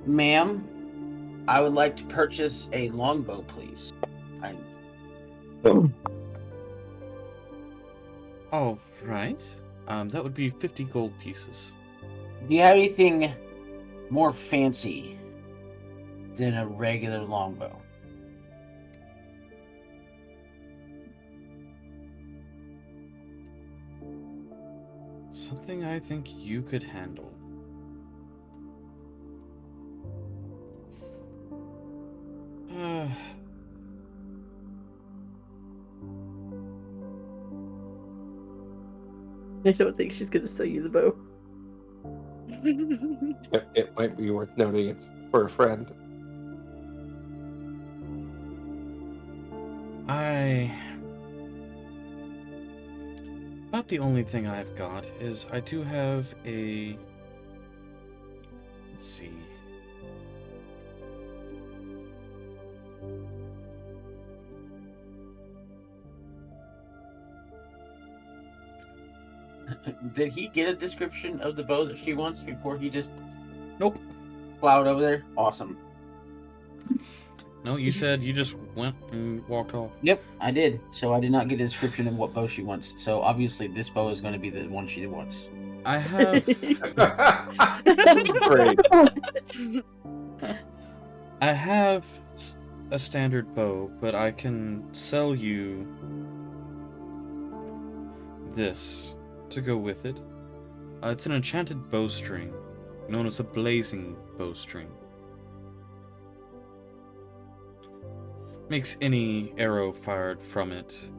Ma'am, I would like to purchase a longbow, please.
All right. That would be 50 gold pieces.
Do you have anything more fancy than a regular longbow?
something I think you could handle.
I don't think she's gonna sell you the bow.
It might be worth noting it's for a friend.
About the only thing I've got is I do have a... Let's see.
Did he get a description of the bow that she wants before he just
Nope.
plowed over there? Awesome.
No, you said you just went and walked off.
Yep, I did. So I did not get a description of what bow she wants. So obviously this bow is going to be the one she wants.
I have...
Great.
I have a standard bow, but I can sell you this to go with it. It's an enchanted bowstring, known as a blazing bowstring. Makes any arrow fired from it,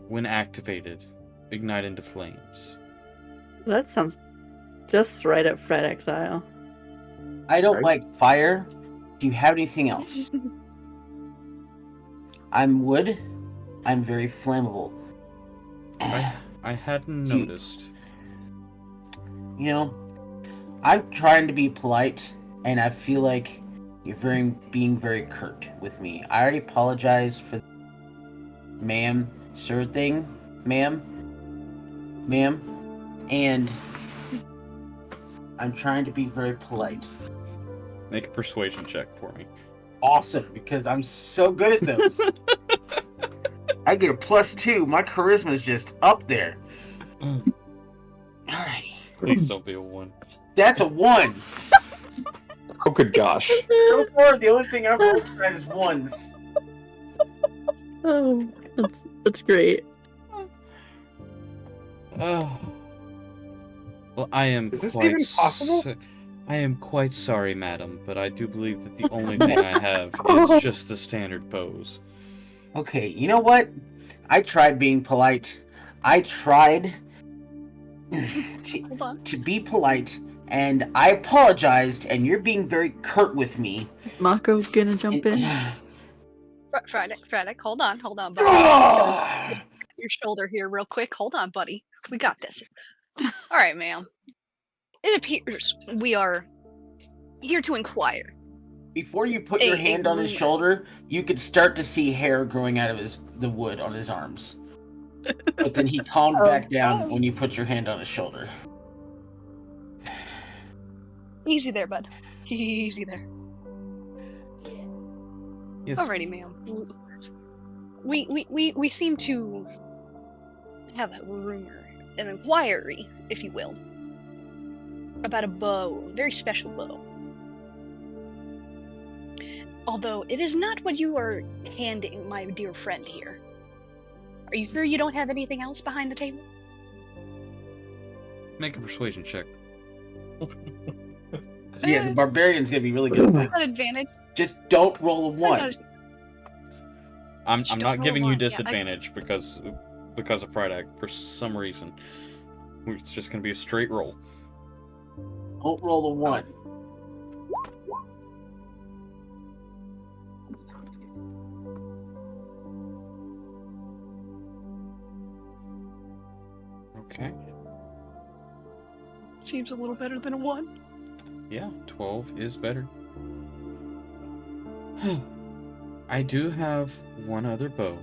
when activated, ignite into flames.
That sounds just right up Fred Exile.
I don't
Right.
like fire. Do you have anything else? I'm wood. I'm very flammable.
I hadn't
Do you-
noticed.
You know, I'm trying to be polite, and I feel like you're being very curt with me. I already apologize for ma'am, sir thing, ma'am, and I'm trying to be very polite.
Make a persuasion check for me.
Awesome, because I'm so good at those. I get a +2. My charisma is just up there. Alrighty.
Please don't be a 1.
That's a 1.
Oh, good gosh.
So far, the only thing I've rolled tonight is 1s.
Oh, that's great.
Oh. Well, I am
Is this
quite
even possible?
I am quite sorry, madam, but I do believe that the only thing I have is just the standard bows.
Okay, you know what? I tried being polite. I tried
Hold on.
to be polite, and I apologized, and you're being very curt with me.
Mako's gonna jump in.
Fredek, hold on, buddy. Your shoulder here, real quick. Hold on, buddy. We got this. All right, ma'am. It appears we are here to inquire.
Before you put your hand on his shoulder, you could start to see hair growing out of the wood on his arms. But then he calmed back down when you put your hand on his shoulder.
Easy there, bud. Easy there.
Yes.
Alrighty, ma'am. We seem to have a rumor, an inquiry, if you will, about a bow, a very special bow. Although it is not what you are handing my dear friend here. Are you sure you don't have anything else behind the table?
Make a persuasion check.
Yeah, the barbarian's gonna be really good at that.
That advantage.
Just don't roll a 1.
I'm
Just
not
don't
giving
roll
you
one. Yeah, I-
disadvantage because of Friday for some reason. It's just gonna be a straight roll.
Don't roll a 1.
Okay.
Seems a little better than a 1.
Yeah, 12 is better. I do have one other bow.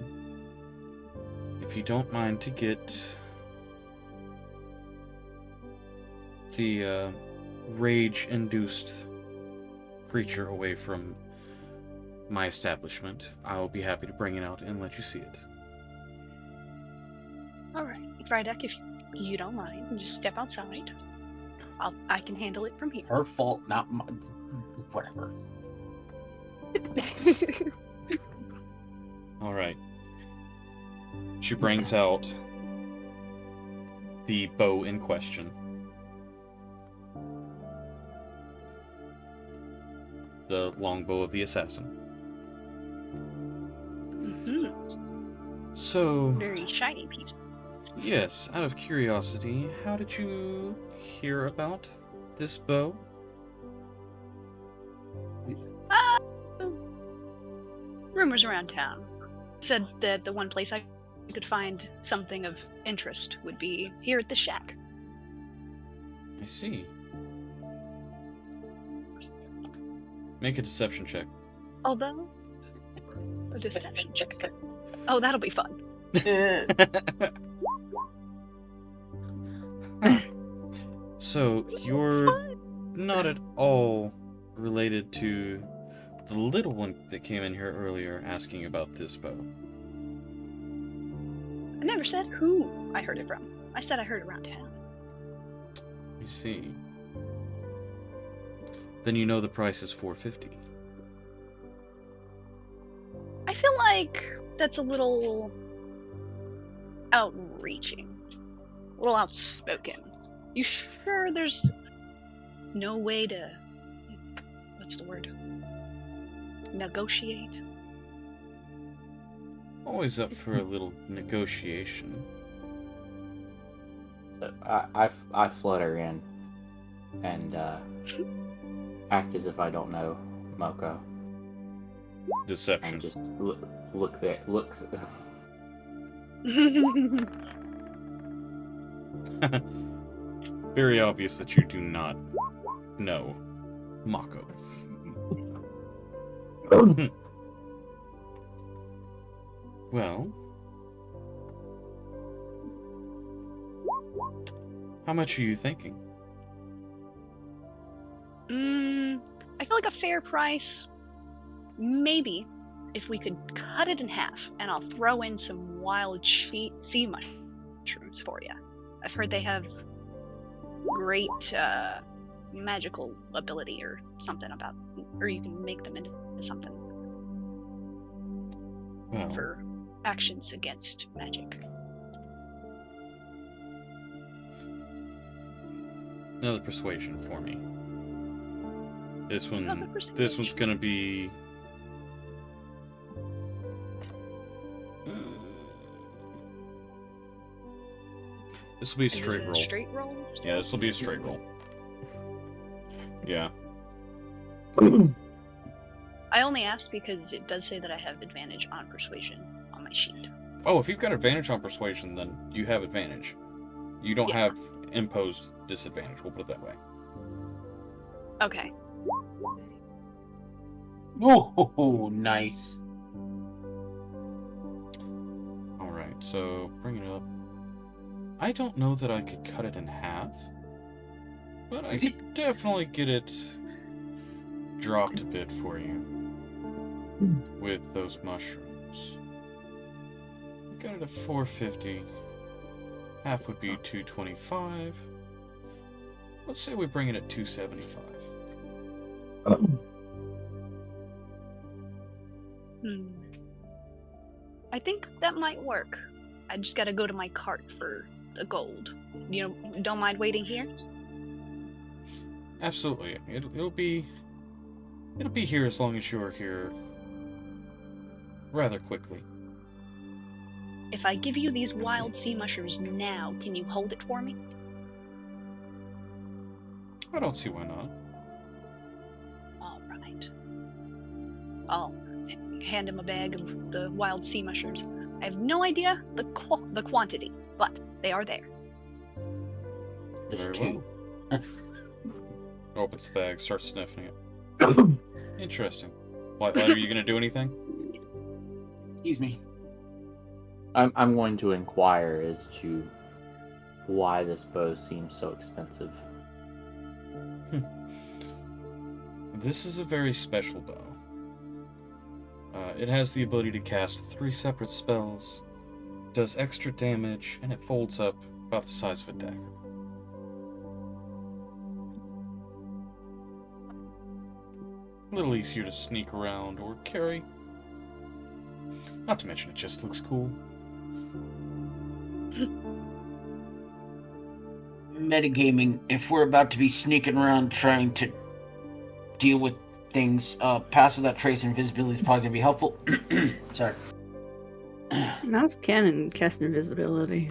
If you don't mind to get the rage-induced creature away from my establishment, I will be happy to bring it out and let you see it.
Alright, Frydek, if you don't mind, just step outside. I can handle it from here.
Her fault, not my... Whatever.
All right. She brings out the bow in question. The longbow of the assassin.
Mm-hmm.
So,
Very shiny piece.
yes, out of curiosity, how did you hear about this bow?
Rumors around town said that the one place I could find something of interest would be here at the shack.
I see. Make a deception check.
Although, a deception check. Oh, that'll be fun.
So, you're not at all related to the little one that came in here earlier asking about this bow.
I never said who I heard it from. I said I heard it around town.
I see. Then you know the price is $450.
I feel like that's a little outreaching, a little outspoken. You sure there's no way to, what's the word? Negotiate?
Always up for a little negotiation.
So I flutter in and act as if I don't know Moko.
Deception.
And just look there. Looks.
Very obvious that you do not know Mako. Well, how much are you thinking?
I feel like a fair price. Maybe if we could cut it in half, and I'll throw in some wild sea mushrooms for you. I've heard they have great magical ability or something about, or you can make them into something
Well,
for actions against magic.
another persuasion for me. This
Another
one's gonna be. This will be a straight roll.
Straight roll?
Yeah, this will be a straight roll. Yeah.
I only asked because it does say that I have advantage on persuasion on my sheet.
Oh, if you've got advantage on persuasion, then you have advantage. You don't
Yeah.
have imposed disadvantage, we'll put it that way.
Okay.
Oh, nice.
Alright, so bring it up. I don't know that I could cut it in half, but I could definitely get it dropped a bit for you with those mushrooms. Got it at 450. Half would be 225. Let's say we bring it at 275.
I think that might work. I just gotta go to my cart for the gold. You know, don't mind waiting here?
Absolutely. It'll be here as long as you're here rather quickly.
If I give you these wild sea mushrooms now, can you hold it for me?
I don't see why not.
All right. I'll hand him a bag of the wild sea mushrooms. I have no idea the quantity, but they are there.
There's
Very
two.
well. Opens the bag, starts sniffing it. Interesting. Light, are you gonna do anything?
Excuse me.
I'm going to inquire as to why this bow seems so expensive.
This is a very special bow. It has the ability to cast 3 separate spells, does extra damage, and it folds up about the size of a dagger. A little easier to sneak around or carry. Not to mention it just looks cool.
metagaming, if we're about to be sneaking around trying to deal with things, pass without trace invisibility is probably gonna be helpful. Sorry.
Mouse can cast invisibility.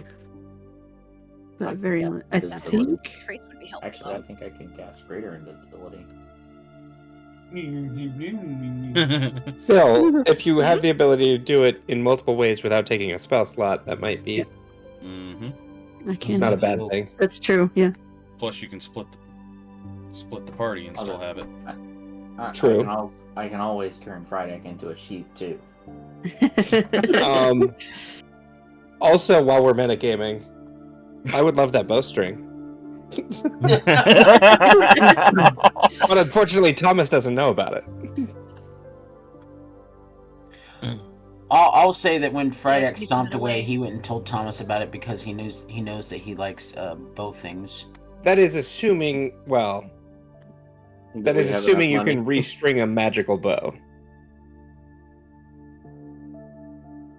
But very, I
Invisibility.
think.
Trace would be helpful.
Actually, I think I can cast greater invisibility.
Still, if you have the ability to do it in multiple ways without taking a spell slot, that might be
Mm-hmm.
I can.
not a bad thing.
That's true. Yeah.
Plus, you can split the party and still have it.
True.
I can always turn Friday into a sheep too.
Also, while we're metagaming, I would love that bowstring. But unfortunately, Thomas doesn't know about it.
I'll say that when
Yeah,
Frydek
keep
stomped
it
away,
away.
he went and told Thomas about it because he knows that he likes both things.
That is assuming, well, that is assuming you can restring a magical bow.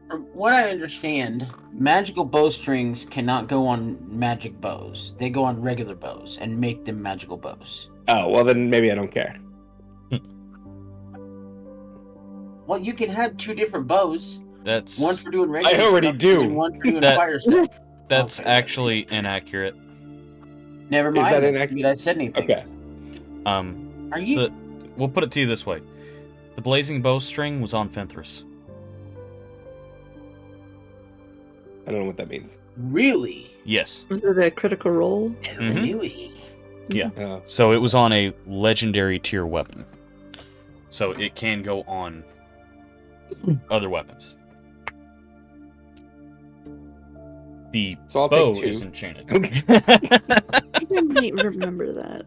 From what I understand, magical bowstrings cannot go on magic bows. They go on regular bows and make them magical bows.
Oh, well then maybe I don't care.
Well, you can have two different bows.
That's
One for doing regular
already
stuff,
do.
and one for doing
That-
fire stuff.
that's
Okay.
actually inaccurate.
Never
Is
mind.
that
That
inaccurate?
I said anything.
Okay.
Are you?
We'll put it to you this way: the blazing bowstring was on Fenthras.
I don't know what that means.
Really?
Yes.
Was it a critical role?
Mhm.
Really?
Yeah.
Oh.
So it was on a legendary tier weapon. So it can go on other weapons. The
So I'll
bow
take 2.
is enchanted.
I might remember that.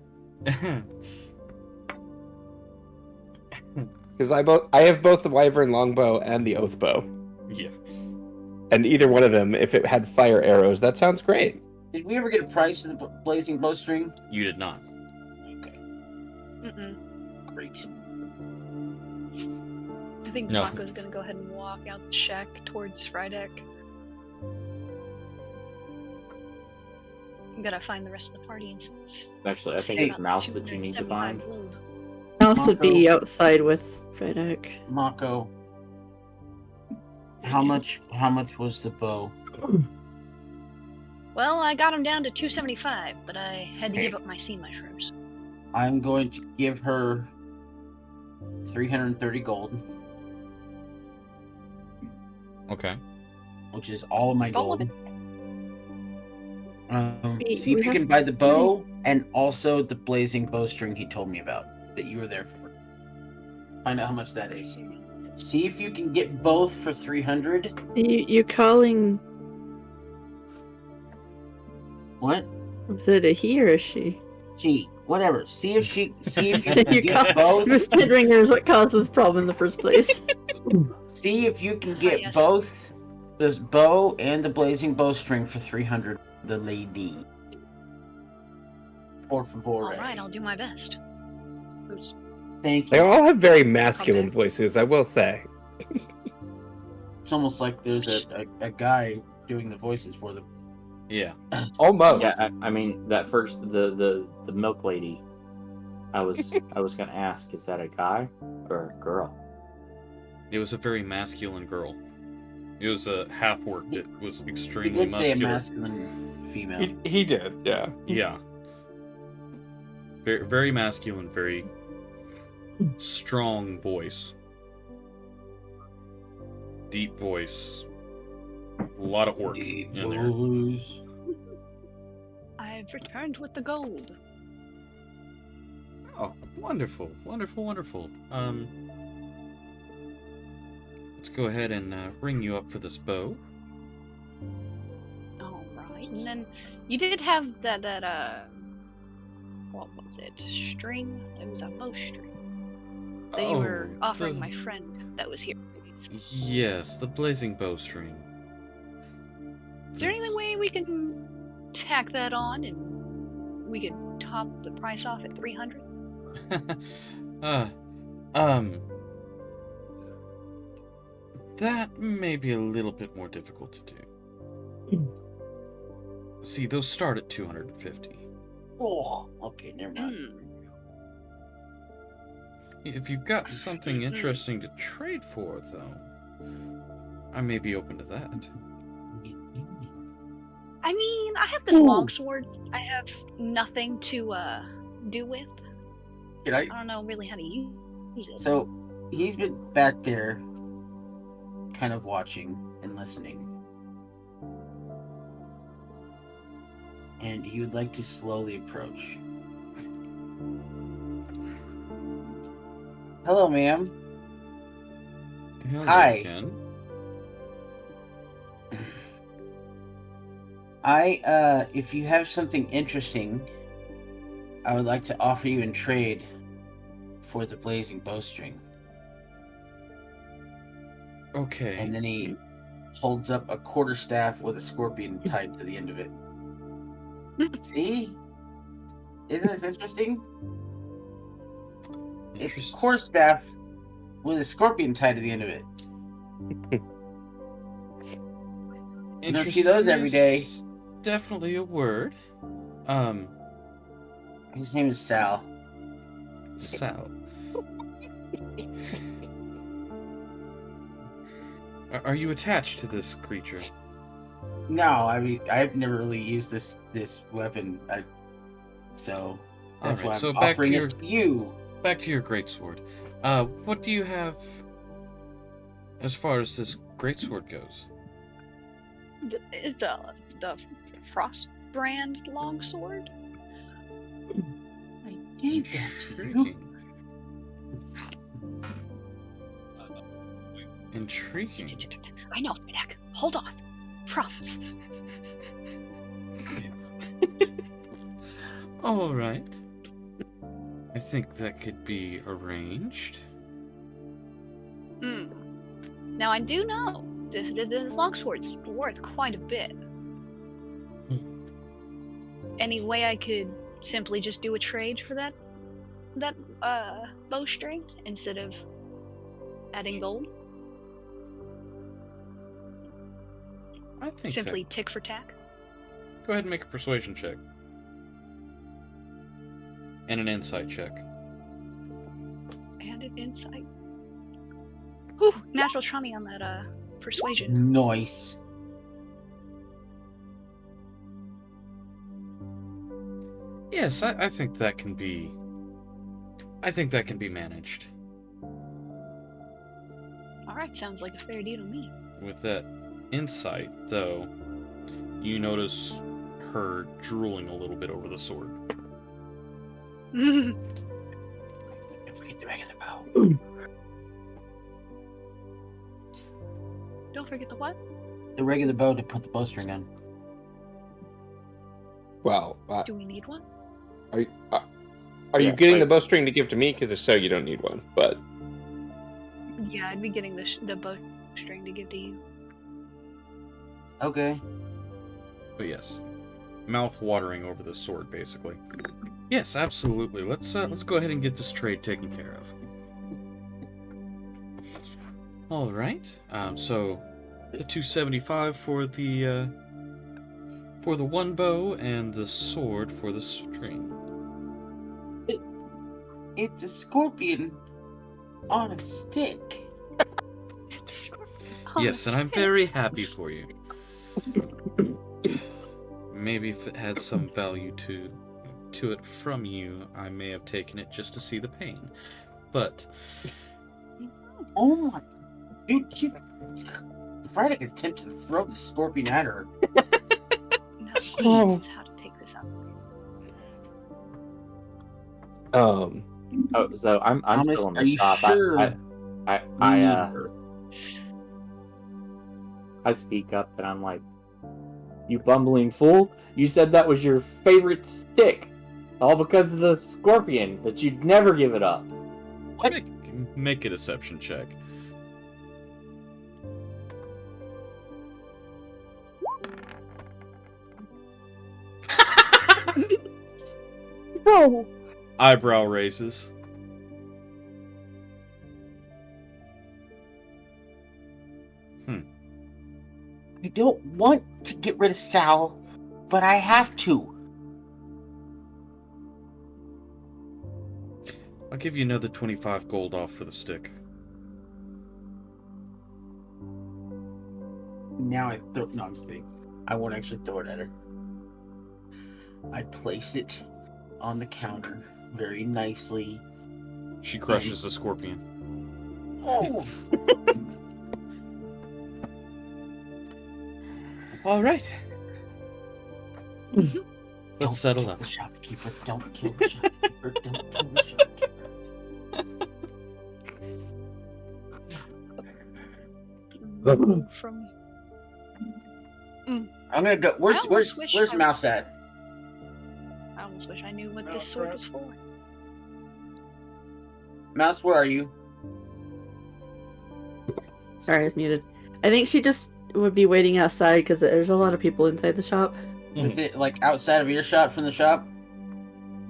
Because I have both the Wyvern longbow and the oath bow.
Yeah.
And either one of them, if it had fire arrows, that sounds great.
Did we ever get a price for the blazing bowstring?
You did not.
Okay,
Mm-mm.
great.
I think
No.
Mako's gonna go ahead and walk out the shack towards Frydek. I'm gonna find the rest of the party instance.
Actually, I think
Hey.
it's Mouse that you need to find.
Mouse would be outside with Frydek.
Mako, how much was the bow?
Well, I got him down to 275, but I had to give up my sea mushrooms.
I'm going to give her 330 gold,
Okay.
which is all of my
All of
gold.
We-
See if
we
you
have-
can buy the bow and also the blazing bowstring he told me about that you were there for. Find out how much that is. See if you can get both for 300.
You calling?
What?
Was it a he or a she?
Whatever. See if you can
You
get both.
Considering is what caused this problem in the first place.
See if you can get
yes.
both this bow and the blazing bowstring for 300. The lady. Por favor.
All right, I'll do my best. Who's-
Thank
They
you.
all have very masculine
Okay.
voices, I will say.
It's almost like there's a guy doing the voices for them.
Yeah.
Almost.
Yeah, I mean that first the milk lady. I was gonna ask, is that a guy or a girl?
It was a very masculine girl. It was a half-orc. It was
He
extremely
did say a
muscular.
masculine female.
He did, yeah.
Yeah. Very, very masculine, very strong voice. Deep voice. A lot of orc in there.
I've returned with the gold.
Oh, wonderful, wonderful, wonderful. Let's go ahead and ring you up for this bow.
All right, and then you did have that what was it? String? It was a bowstring that you were offering my friend that was here.
Yes, the blazing bowstring.
Is there any way we can tack that on and we could top the price off at 300?
That may be a little bit more difficult to do. See, those start at 250.
Oh, okay, never mind.
Mm.
If you've got something interesting to trade for, though, I may be open to that.
I mean, I have this
Ooh.
longsword. I have nothing to do with.
Can I?
I don't know really how to use it.
So he's been back there, kind of watching and listening, and he would like to slowly approach. Hello, ma'am.
Hello
Hi.
again.
If you have something interesting, I would like to offer you in trade for the blazing bowstring.
Okay.
And then he holds up a quarterstaff with a scorpion tied to the end of it. See? Isn't this interesting? It's a quarterstaff with a scorpion tied to the end of it. You don't see those every day.
is Definitely a word.
His name is Sal.
Sal. Are you attached to this creature?
No, I mean I've never really used this weapon. So that's
Alright,
why
so
I'm
back to
offering
your-
it to you.
Back to your greatsword. What do you have as far as this greatsword goes?
It's the Frost brand longsword.
I gave that to you.
Intriguing.
I know, Jack. Hold on. Frost.
All right. I think that could be arranged.
Now I do know this longsword's worth quite a bit. Any way I could simply just do a trade for that bowstring instead of adding gold?
I think
Simply tick for tack.
Go ahead and make a persuasion check. And an insight check.
And an insight. Whew, natural 20 on that persuasion.
Nice.
Yes, I think that can be. I think that can be managed.
Alright, sounds like a fair deal to me.
With that insight, though, you notice her drooling a little bit over the sword.
Don't forget the regular bow.
Don't forget the what?
The regular bow to put the bowstring on.
Well,
Do we need one?
are you
Yeah,
getting
right.
the bowstring to give to me? Because if so, you don't need one. But
Yeah, I'd be getting the bowstring to give to you.
Okay.
But yes, mouth watering over the sword, basically. Yes, absolutely. Let's go ahead and get this trade taken care of. All right. So the 275 for the one bow and the sword for the string.
It's a scorpion on a stick.
Yes, and I'm very happy for you. Maybe if it had some value to it from you, I may have taken it just to see the pain. But
Oh my. Dude, Friday is tempted to throw the scorpion at her.
No, please, how to take this out.
Oh, so I'm
Thomas,
still in
are
the
you
shop.
sure?
I speak up and I'm like, "You bumbling fool! You said that was your favorite stick, all because of the scorpion. That you'd never give it up."
make a deception check.
Bro,
Eyebrow raises.
I don't want to get rid of Sal but I have to.
I'll give you another 25 gold off for the stick.
Now I throw. No, I'm just kidding. I won't actually throw it at her. I place it on the counter very nicely.
She crushes the scorpion.
Oh.
All right.
Don't
Let's settle
kill
up.
the shopkeeper. Don't kill the shopkeeper. Don't kill the shopkeeper.
From
I'm gonna go. Where's
almost wish I-
Mouse at?
I almost wish I knew what this sword was for.
Mouse, where are you?
Sorry, I was muted. I think she just would be waiting outside because there's a lot of people inside the shop.
Is it like outside of earshot from the shop?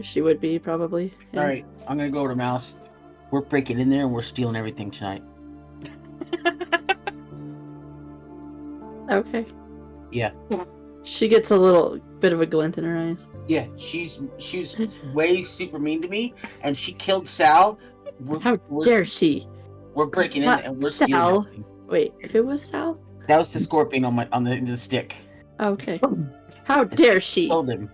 She would be probably. Yeah.
All right, I'm gonna go to Mouse. We're breaking in there and we're stealing everything tonight.
Okay.
Yeah.
She gets a little bit of a glint in her eyes.
Yeah, she's way super mean to me, and she killed Sal.
How dare she?
We're breaking in
Not
and we're stealing
Sal.
everything.
Wait, who was Sal?
That was the scorpion on the stick.
Okay. How dare she?
Killed him,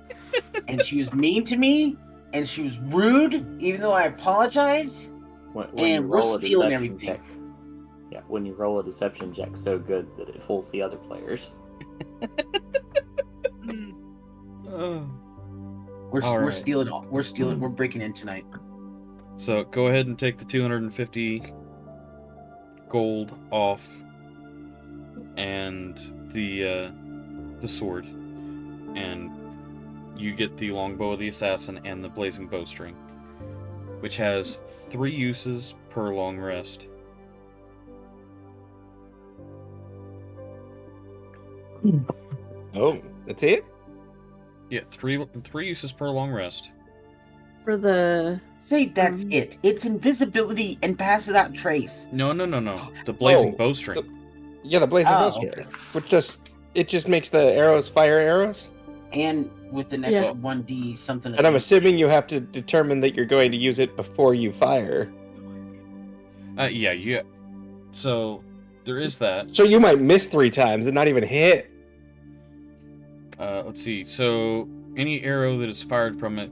and she was mean to me, and she was rude, even though I apologized.
When
And
you
we're
roll a
stealing
deception
everything.
check. Yeah, when you roll a deception check so good that it fools the other players.
We're
All right.
stealing all. We're stealing. We're breaking in tonight.
So go ahead and take the 250 gold off, and the sword, and you get the longbow of the assassin and the blazing bowstring, which has 3 uses per long rest.
Oh, that's it?
Yeah, three uses per long rest.
For the
Say that's it. It's invisibility and pass it out trace.
No. The blazing
Oh,
bowstring.
Yeah, the blazing bowstring,
okay.
which just makes the arrows fire arrows.
And with the next
Yeah.
1D something.
And I'm assuming you have to determine that you're going to use it before you fire.
Yeah. So there is that.
So you might miss 3 times and not even hit.
Let's see. So any arrow that is fired from it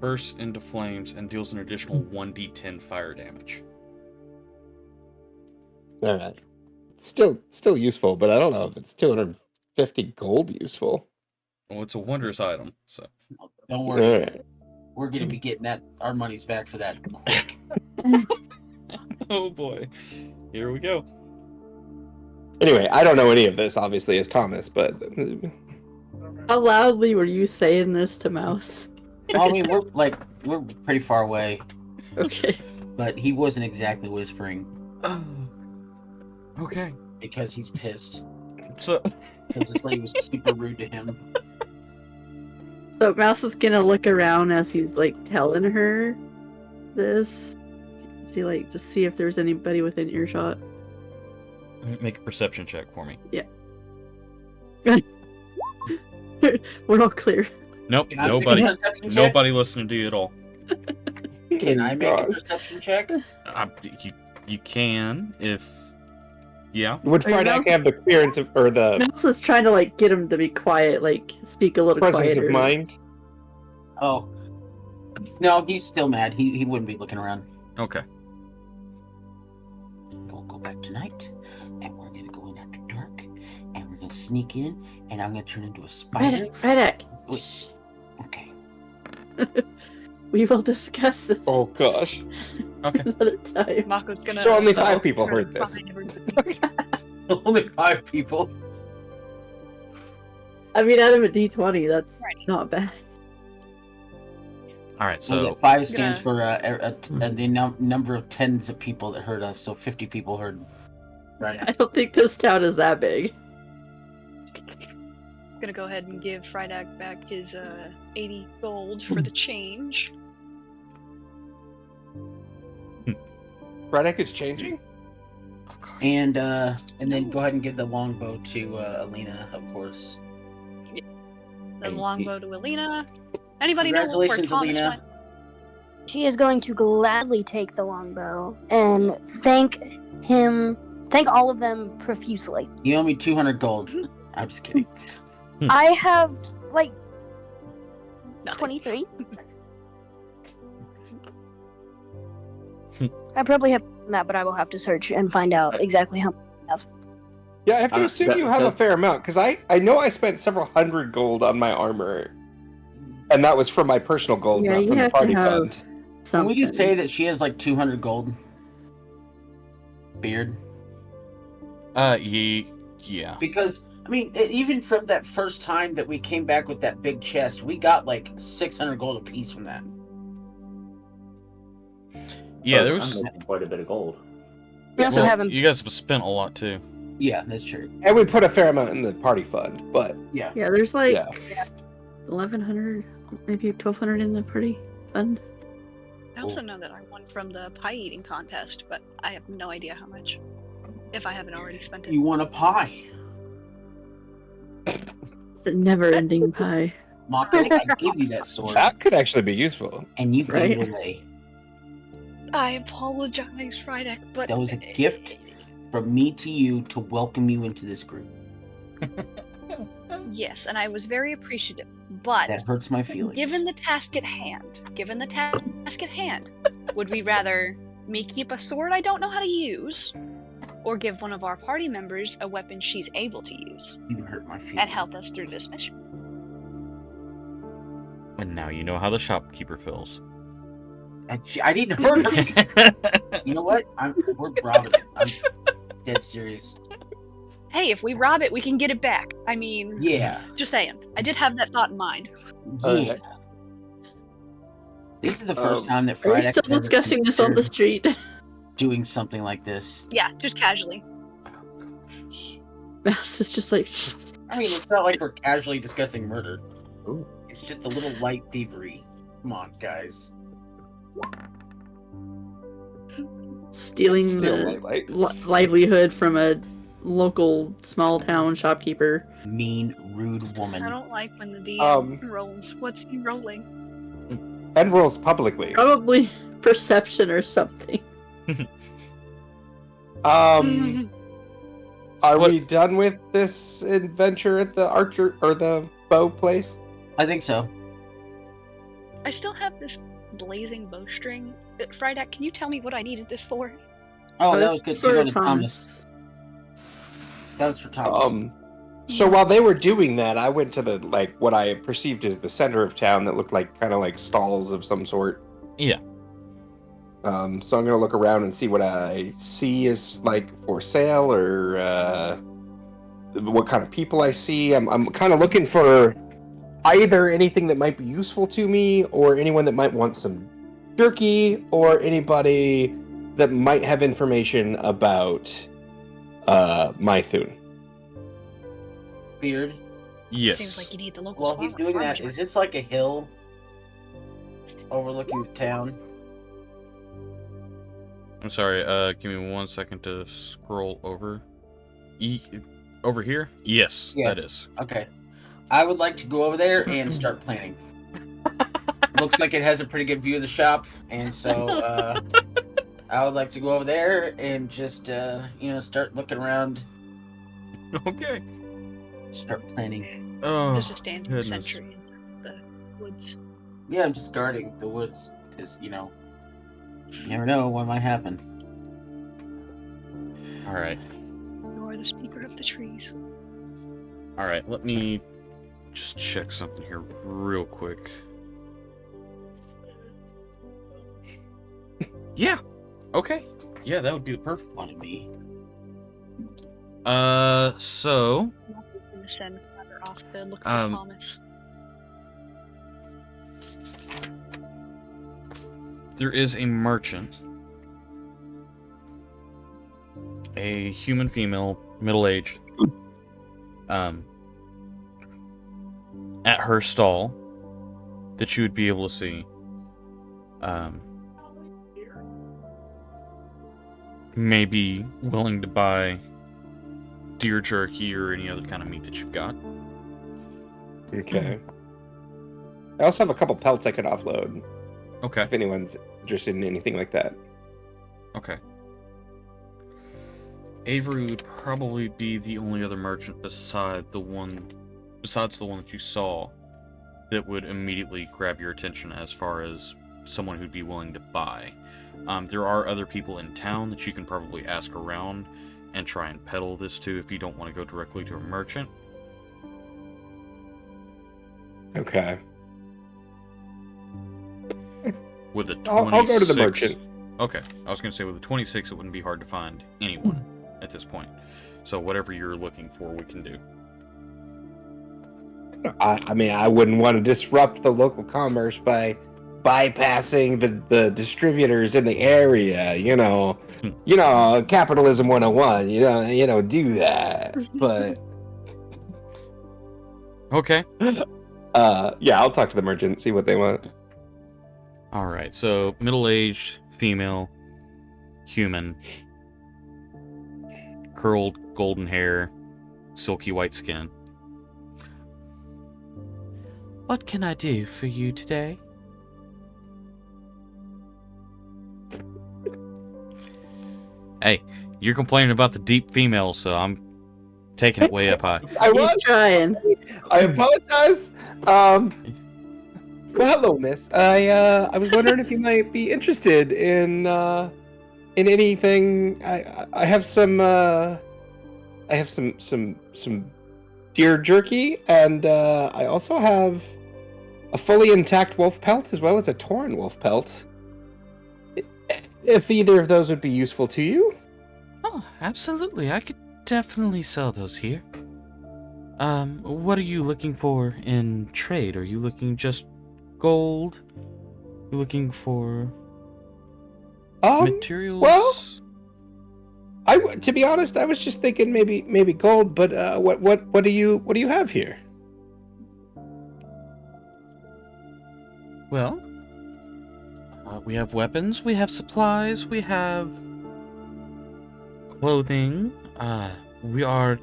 bursts into flames and deals an additional 1d10 fire damage.
All right. Still useful, but I don't know if it's 250 gold useful.
Well, it's a wondrous item, so.
Don't
All
worry.
right.
We're gonna be getting our money's back for that quick.
Oh boy. Here we go.
Anyway, I don't know any of this, obviously, as Thomas, but
how loudly were you saying this to Mouse?
I mean, we're pretty far away,
Okay.
but he wasn't exactly whispering
Okay.
because he's pissed.
So
Because this lady was super rude to him.
So Mouse is gonna look around as he's like telling her this. She like just see if there's anybody within earshot.
make a perception check for me.
We're all clear.
Nope,
Can I make a
nobody.
perception check?
Nobody listening to you at all.
Can I make a
Gosh.
perception check?
You can if. Yeah.
would
Are you
Friedak
Mouse?
have the clearance of, or the
Mouse is trying to like get him to be quiet, like speak a little
presence
quieter.
of mind?
Oh. No, he's still mad. He wouldn't be looking around.
Okay.
We'll go back tonight, and we're gonna go in after dark, and we're gonna sneak in, and I'm gonna turn into a spider.
Friedak.
Wait. Okay.
We will discuss this
Oh gosh.
Okay.
another time.
Mako's gonna.
So only 5
Uh-oh.
people heard this.
Only 5 people.
I mean, out of a D20, that's
Right.
not bad.
All right.
So
So
5 stands
Gonna-
for the number of tens of people that heard us. So 50 people heard. Right.
I don't think this town is that big.
Gonna go ahead and give Friedak back his 80 gold for the change.
Friedak is changing?
oh gosh.
And then go ahead and give the longbow to Alina, of course.
the longbow to Alina. Anybody know where
Congratulations,
Thomas
Alina.
went?
She is going to gladly take the longbow and thank all of them profusely.
You owe me 200 gold. I'm just kidding.
I have like
Nothing.
23. I probably have that, but I will have to search and find out exactly how.
Yeah, I have to assume you have a
that-
fair amount, because I know I spent several hundred gold on my armor, and that was from my personal gold,
Yeah,
not
you
from the
have to
party
have
fund.
Can
something.
we just say that she has like 200 gold? Beard?
Yeah.
Because, I mean, even from that first time that we came back with that big chest, we got like 600 gold apiece from that.
Yeah, there
I'm
was.
making quite a bit of gold.
We also
Well,
have him.
you guys have spent a lot too.
Yeah, that's true.
And we put a fair amount in the party fund, but
Yeah.
Yeah, there's like
Yeah.
1,100, maybe 1,200 in the party fund.
I also know that I won from the pie eating contest, but I have no idea how much. If I haven't already spent it.
You want a pie?
It's a never-ending pie.
Mako, I gave you that sword,
that could actually be useful.
and you gave it
Right.
away.
I apologize, Frydek, but
That was a gift from me to you to welcome you into this group.
yes, and I was very appreciative. But
That hurts my feelings.
given the task at hand, would we rather me keep a sword I don't know how to use, or give one of our party members a weapon she's able to use
You hurt my feelings.
and help us through this mission?
And now you know how the shopkeeper feels.
I didn't hurt her. You know what? We're robbing it. I'm dead serious.
Hey, if we rob it, we can get it back. I mean,
Yeah.
just saying. I did have that thought in mind.
Yeah. This is the first time that
Are we
Friday
still discussing this on the street?
doing something like this.
Yeah, just casually.
Mouse is just like,
I mean, it's not like we're casually discussing murder.
Ooh.
It's just a little light thievery. Come on, guys.
stealing
Still
the
light.
livelihood from a local small town shopkeeper.
Mean, rude woman.
I don't like when the DM rolls. What's he rolling?
And rolls publicly.
Probably perception or something.
Are
What-
we done with this adventure at the archer or the bow place?
I think so.
I still have this blazing bowstring. Frydek, can you tell me what I needed this for?
Oh, that
it's
was good to
for
go to Thomas. That was for Thomas.
So while they were doing that, I went to the what I perceived as the center of town that looked like kind of like stalls of some sort.
Yeah.
So I'm gonna look around and see what I see is like for sale or what kind of people I see. I'm kind of looking for either anything that might be useful to me or anyone that might want some jerky or anybody that might have information about maithune.
Beard.
Yes.
Seems like you need the local
While he's doing that,
farmers
is this like a hill overlooking the town?
I'm sorry. Give me 1 second to scroll over. Over here? Yes,
Yeah.
that is.
Okay. I would like to go over there and start planning. Looks like it has a pretty good view of the shop, and so I would like to go over there and just start looking around,
Okay.
start planning.
Oh,
Just a standing
goodness.
sentry in the woods.
Yeah, I'm just guarding the woods because you never know what might happen.
All right.
You're the speaker of the trees.
All right. Let me just check something here real quick. Yeah. Okay. Yeah, that would be the perfect.
Wanted me.
So
I'm gonna send Clever off to look for
Um,
Thomas.
there is a merchant, a human female, middle-aged, at her stall that you would be able to see. May be willing to buy deer jerky or any other kind of meat that you've got.
Okay. I also have a couple pelts I could offload
Okay.
if anyone's interested in anything like that.
Okay. Avery would probably be the only other merchant besides the one that you saw that would immediately grab your attention as far as someone who'd be willing to buy. There are other people in town that you can probably ask around and try and peddle this to if you don't want to go directly to a merchant.
Okay.
With a 26...
I'll go to the merchant.
Okay. I was going to say with a 26 it wouldn't be hard to find anyone at this point. So whatever you're looking for, we can do.
I mean, I wouldn't want to disrupt the local commerce by bypassing the distributors in the area. Capitalism 101. You don't do that. But
Okay.
yeah, I'll talk to the merchant, see what they want.
All right. So middle-aged, female, human, curled golden hair, silky white skin. What can I do for you today? Hey, you're complaining about the deep female, so I'm taking it way up high.
He's trying.
I apologize. Well, hello, miss. I was wondering if you might be interested in anything. I have some deer jerky, and I also have a fully intact wolf pelt as well as a torn wolf pelt. If either of those would be useful to you.
Oh, absolutely. I could definitely sell those here. What are you looking for in trade? Are you looking just gold? You looking for materials?
Well, to be honest, I was just thinking maybe gold. But what do you have here?
Well, we have weapons, we have supplies, we have clothing. We are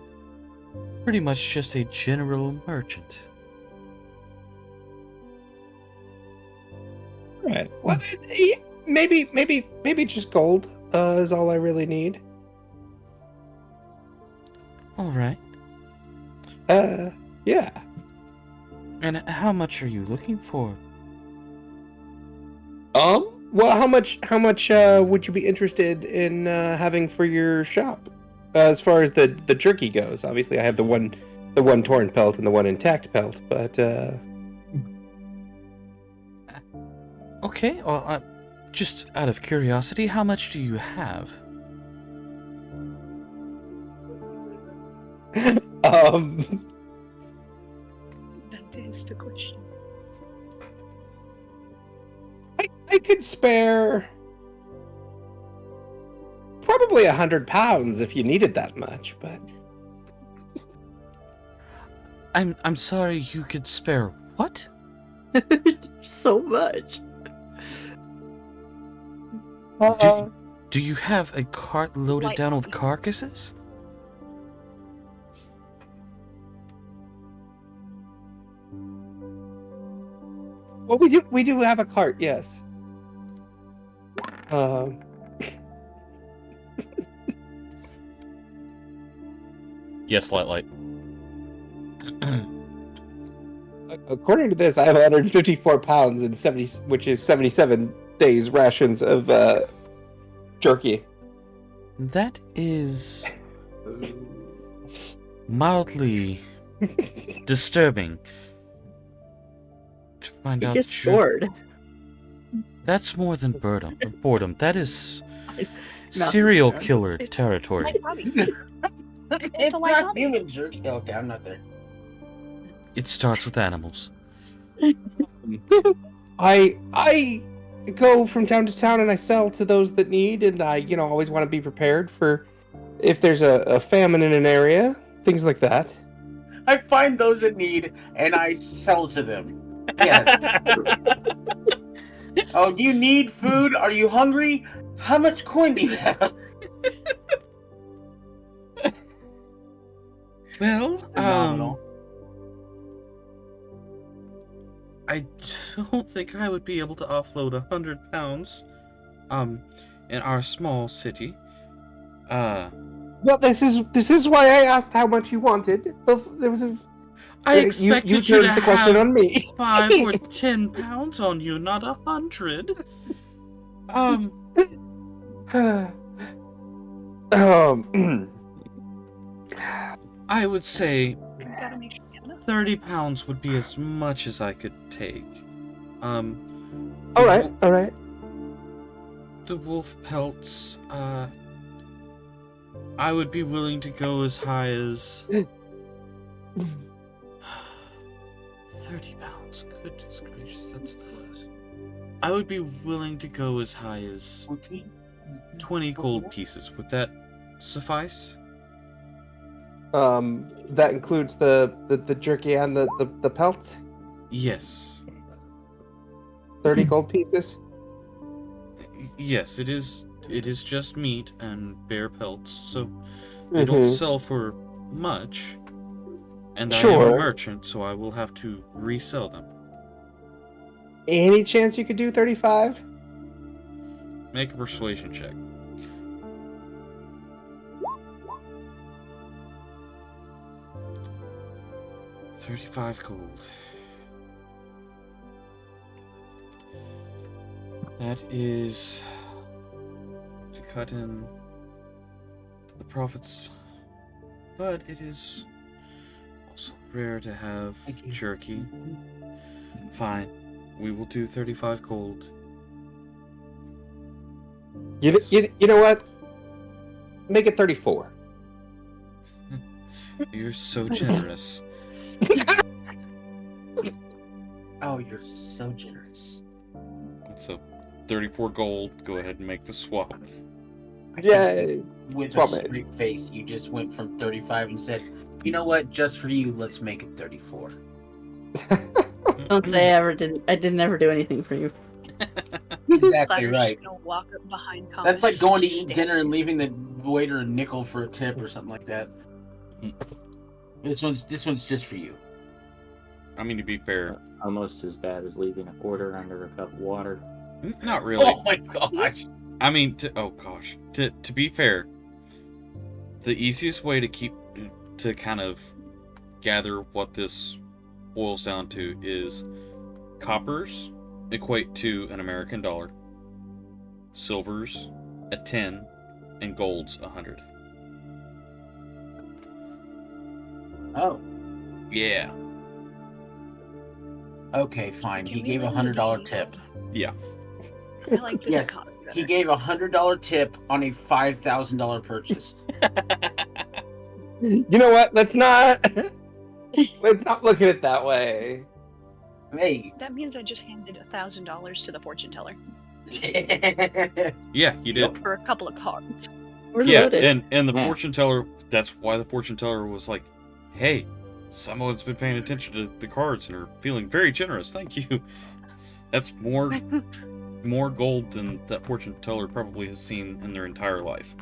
pretty much just a general merchant.
Right. Well, maybe just gold is all I really need.
All right.
Yeah.
And how much are you looking for?
Well, how much would you be interested in having for your shop? As far as the jerky goes, obviously I have the one torn pelt and the one intact pelt, but
Okay, well, just out of curiosity, how much do you have?
That is the question.
I could spare probably 100 pounds if you needed that much, but
I'm sorry, you could spare what?
So much.
Do you have a cart loaded
Light
down with
copy.
carcasses?
well, we do have a cart, yes.
Yes, Light.
According to this, I have 154 pounds and 70, which is 77 days rations of jerky.
That is mildly disturbing to find
He
out
gets
that you're...
bored.
That's more than boredom. That is
Mouse
serial
is
killer territory.
Light hobby.
It's
a light
not
hobby.
human jerky. Okay, I'm not there.
It starts with animals.
I go from town to town and I sell to those that need, and I always want to be prepared for if there's a famine in an area, things like that.
I find those in need and I sell to them. Yes. Oh, do you need food? Are you hungry? How much coin do you have?
Well,
Phenomenal. I don't think I would be able to offload 100 pounds, in our small city.
Well, this is why I asked how much you wanted. There was
I expected you
turned
to
the question
have
on me.
5 or 10 pounds on you, not 100. I would say
You gotta make sure you have enough.
30 pounds would be as much as I could take.
all right.
The wolf pelts, I would be willing to go as high as 30 pounds. Goodness gracious, that's... I would be willing to go as high as 20 gold pieces. Would that suffice?
That includes the jerky and the pelt.
Yes.
30 gold pieces.
Yes, it is just meat and bear pelts, so they don't sell for much. And I am a merchant, so I will have to resell them.
Any chance you could do 35?
Make a persuasion check. $35 gold. That is to cut in the profits, but it is also rare to have jerky. Fine, we will do 35 gold.
You know what? Make it 34.
You're so generous.
Oh, you're so generous.
So, 34 gold. Go ahead and make the swap.
Yay!
With
Swap
a
it.
straight face, you just went from 35 and said, "You know what? Just for you, let's make it 34."
Don't say I didn't ever do anything for you.
Exactly
Clatter's
right.
just gonna walk up behind Thomas.
That's like going to
just
eat
stand
dinner and leaving the waiter a nickel for a tip or something like that. This one's just for you.
I mean, to be fair,
Almost as bad as leaving a quarter under a cup of water.
not really.
Oh my gosh!
I mean, to be fair, the easiest way to kind of gather what this boils down to is coppers equate to an American dollar, silvers a 10, and golds 100.
Oh,
Yeah.
okay, fine.
Do
He
we
gave a
really
$100
need-
tip.
Yeah.
I like this
Yes,
economy better.
he gave a $100 tip on a $5,000 purchase.
You know what? Let's not look at it that way.
Hey.
That means I just handed $1,000 to the fortune teller
Yeah, you did.
for a couple of cards.
We're
Yeah,
loaded.
and the
Yeah.
fortune teller, that's why the fortune teller was like, hey, someone's been paying attention to the cards and are feeling very generous. Thank you. That's more gold than that fortune teller probably has seen in their entire life.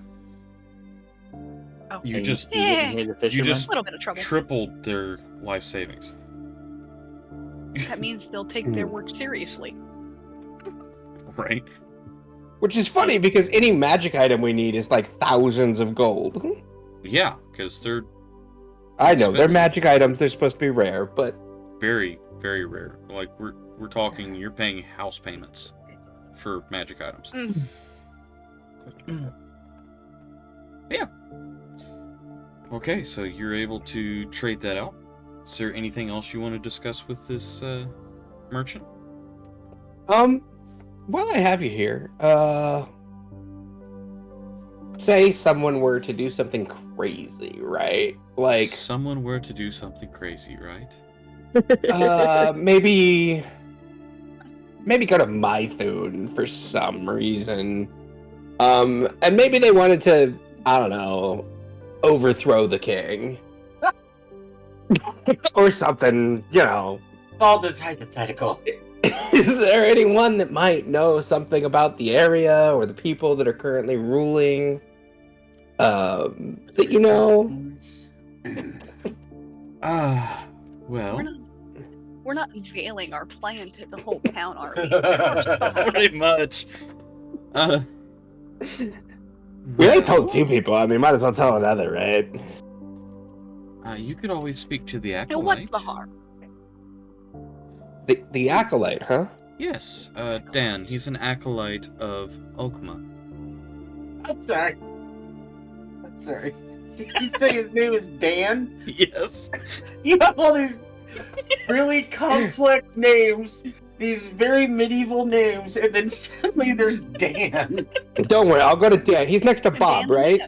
Oh,
You just
You didn't hear the fisherman?
just-
a little bit of trouble.
tripled their life savings.
That means they'll take their work seriously.
Right?
Which is funny because any magic item we need is like thousands of gold.
Yeah, because they're
I know they're
Expensive.
magic items; they're supposed to be rare, but
very, very rare. Like we're talking, you're paying house payments for magic items. Yeah. Okay, so you're able to trade that out. Is there anything else you want to discuss with this merchant?
while I have you here, say someone were to do something crazy, right? Like,
Someone were to do something crazy, right?
maybe go to Maithune for some reason. And maybe they wanted to, I don't know, overthrow the king. Or something, you know.
It's all just hypothetical.
Is there anyone that might know something about the area or the people that are currently ruling? That you know?
Well,
We're not unveiling our plan to the whole town, are we? We're spies.
Pretty much.
We only told 2 people. I mean, might as well tell another, right?
You could always speak to the
And
acolyte.
what's the harm?
The acolyte, huh?
Yes, Dan. He's an acolyte of Okma.
I'm sorry. Did you say his name is Dan?
Yes.
You have all these really complex names, these very medieval names, and then suddenly there's Dan.
Don't worry, I'll go to Dan. He's next to Bob,
Dan?
right?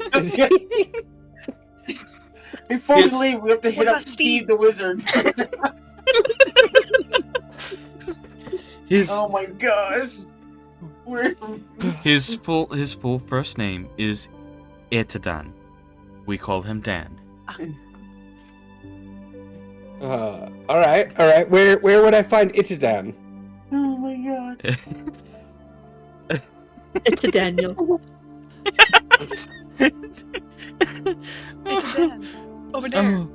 Before
His-
we leave, we have to hit
What
up
about
Steve the Wizard.
His
Oh my gosh.
his full first name is Etadan. We call him Dan.
All right. Where would I find Itadan?
Oh my god.
It's a Daniel.
It's Dan. Over there.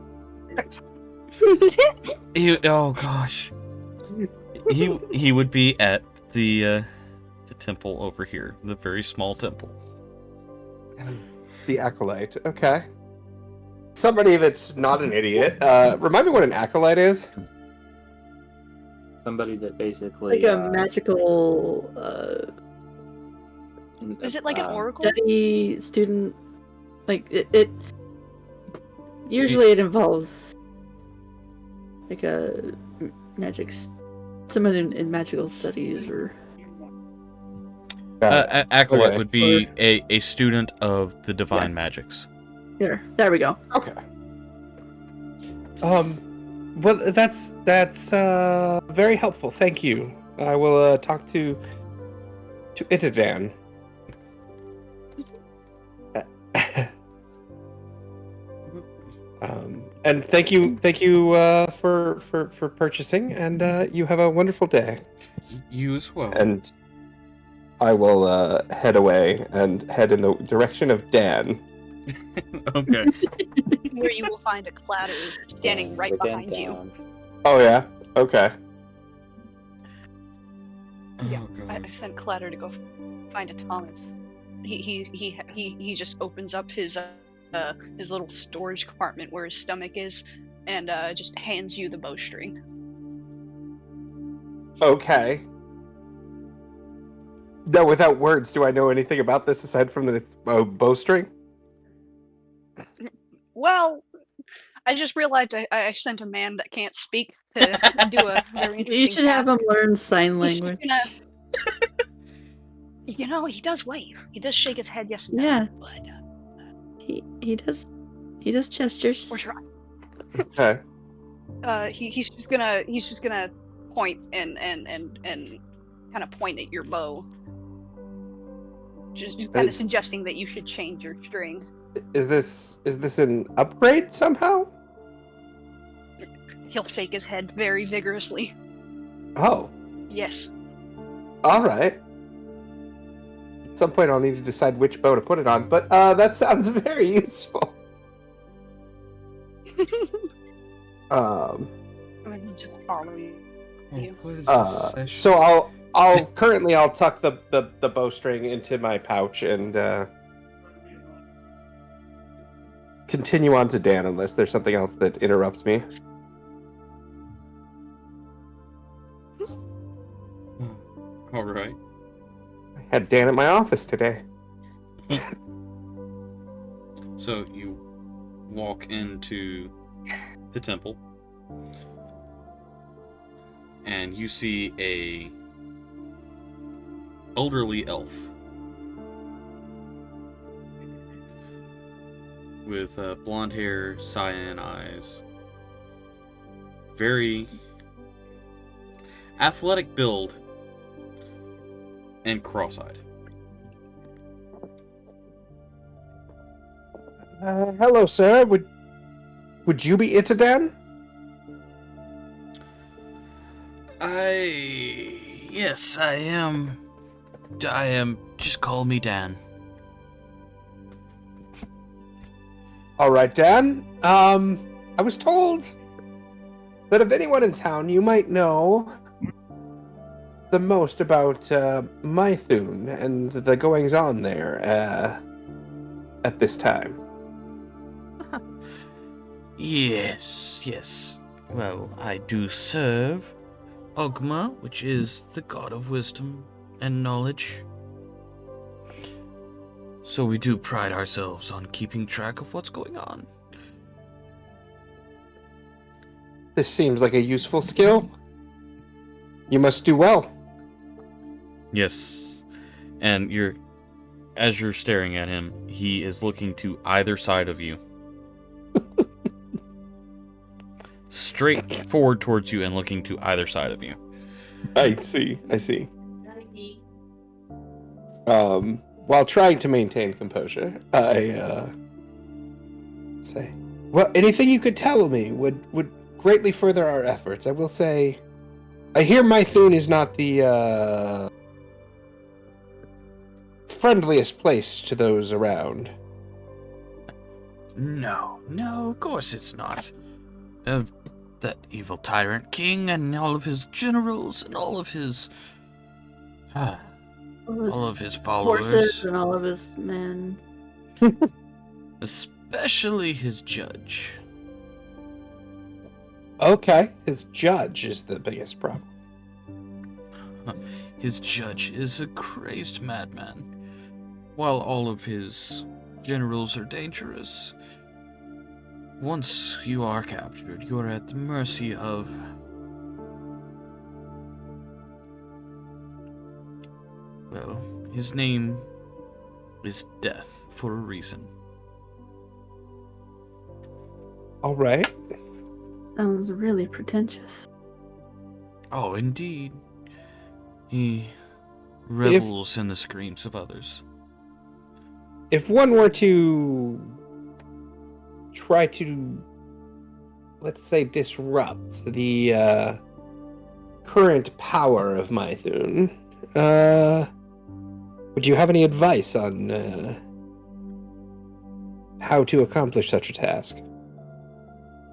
Oh gosh. He would be at the temple over here, the very small temple.
The acolyte. Okay. Somebody that's not an idiot. Remind me what an acolyte is.
Somebody that basically
Like a magical
Is it like an oracle?
study student. Like it usually it involves like a someone in magical studies or
Acolyte
Okay.
would be a student of the divine magics.
there we go.
Okay. Well, that's very helpful. Thank you. I will talk to Itadan. And thank you for purchasing, and you have a wonderful day.
You as well.
And I will head away and head in the direction of Dan.
Okay.
Where you will find a clatter standing right behind you.
Oh yeah. Okay.
Yeah,
Oh
I
gosh.
sent Clatter to go find a Thomas. He just opens up his little storage compartment where his stomach is, and just hands you the bowstring.
Okay. Now, without words, do I know anything about this aside from the bowstring?
Well, I just realized I sent a man that can't speak to do a very interesting
You should have him
task.
learn sign
He's just
language.
gonna- he does wave. He does shake his head yes and no,
Yeah.
but
He does gestures.
we're trying.
Okay.
He's just gonna point and kind of point at your bow, just kind of
Is-
suggesting that you should change your string.
Is this an upgrade somehow?
He'll shake his head very vigorously.
Oh,
Yes.
all right. At some point, I'll need to decide which bow to put it on, but that sounds very useful.
I'm gonna just follow you.
What is this session?
So I'll currently tuck the bowstring into my pouch and continue on to Dan unless there's something else that interrupts me.
All right.
I had Dan at my office today.
So you walk into the temple, and you see a elderly elf with blonde hair, cyan eyes, very athletic build, and cross-eyed.
Hello, sir. Would you be Itadan?
Yes, I am. Just call me Dan.
All right, Dan. I was told but of anyone in town, you might know the most about Maithune and the goings-on there at this time.
Yes. Well, I do serve Ogma, which is the god of wisdom and knowledge. So we do pride ourselves on keeping track of what's going on.
This seems like a useful skill. You must do well.
Yes. And as you're staring at him, he is looking to either side of you. Straight forward towards you and looking to either side of you.
I see. While trying to maintain composure, I say, well, anything you could tell me would greatly further our efforts. I will say, I hear Maithune is not the friendliest place to those around.
No, of course it's not. That evil tyrant king and all of his generals and all of his followers.
Horses and all of his men.
Especially his judge.
Okay, his judge is the biggest problem.
His judge is a crazed madman. While all of his generals are dangerous, once you are captured, you are at the mercy of... Well, his name is Death for a reason.
All right.
Sounds really pretentious.
Oh, indeed. He revels in the screams of others.
If one were to try to, let's say, disrupt the current power of Maithune, would you have any advice on how to accomplish such a task?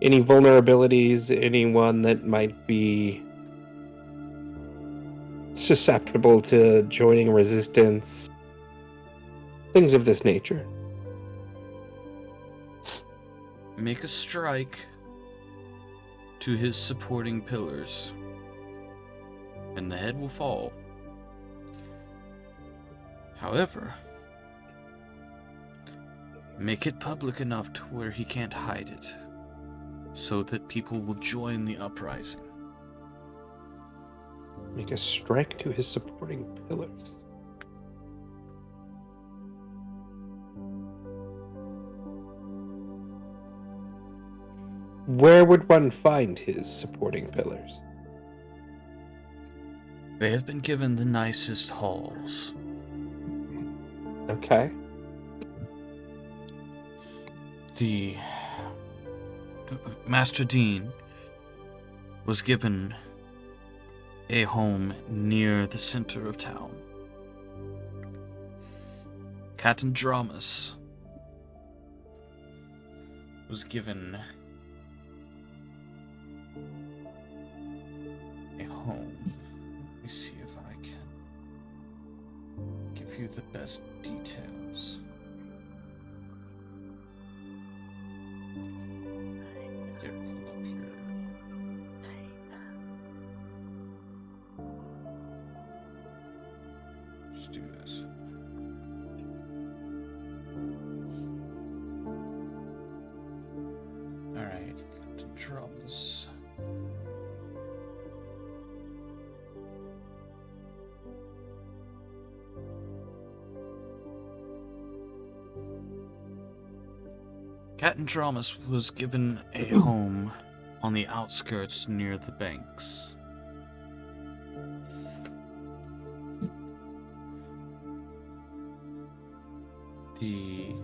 Any vulnerabilities, anyone that might be susceptible to joining resistance, things of this nature?
Make a strike to his supporting pillars, and the head will fall. However, make it public enough to where he can't hide it, so that people will join the uprising.
Make a strike to his supporting pillars. Where would one find his supporting pillars?
They have been given the nicest halls.
Okay.
The Master Dean was given a home near the center of town. Captain Dramas was given a home. Let me see if I can give you the best details. Get pulled up here. Let's do this. Alright, Captain Dramas. Captain Dramas was given a home on the outskirts near the banks. The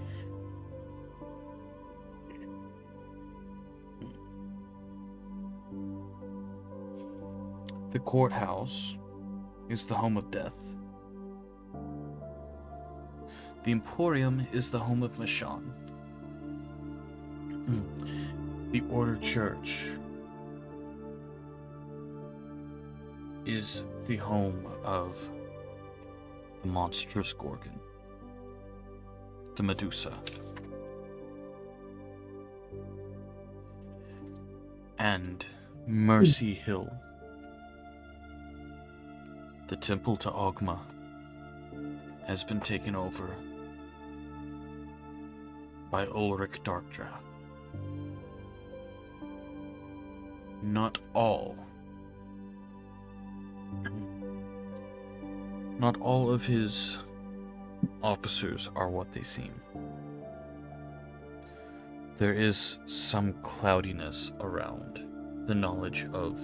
courthouse is the home of death. The Emporium is the home of Mashon. The Order Church is the home of the monstrous Gorgon, the Medusa. And Mercy Hill, the temple to Ogma, has been taken over by Ulrich Darkdraft. Not all of his officers are what they seem. There is some cloudiness around the knowledge of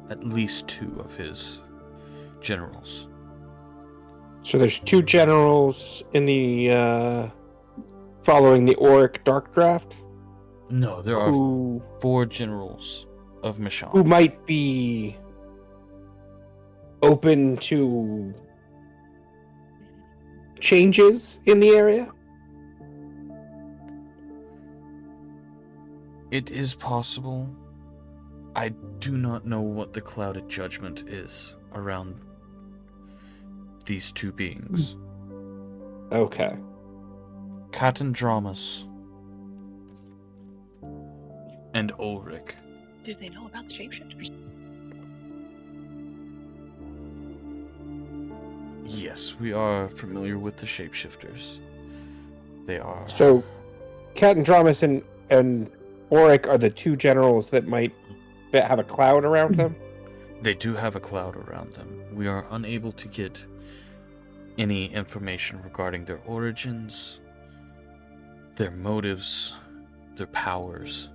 at least 2 of his generals.
So there's 2 generals in the following the Auric Darkdraft.
No, there are
who
4 generals of Mishan.
who might be open to changes in the area.
It is possible. I do not know what the clouded judgment is around these 2 beings.
Okay.
Katandramas and Ulrich.
Do they know about the shapeshifters?
Yes, we are familiar with the shapeshifters. They are...
So, Katandramas and Auric are the 2 generals that have a cloud around them?
They do have a cloud around them. We are unable to get any information regarding their origins, their motives, their powers.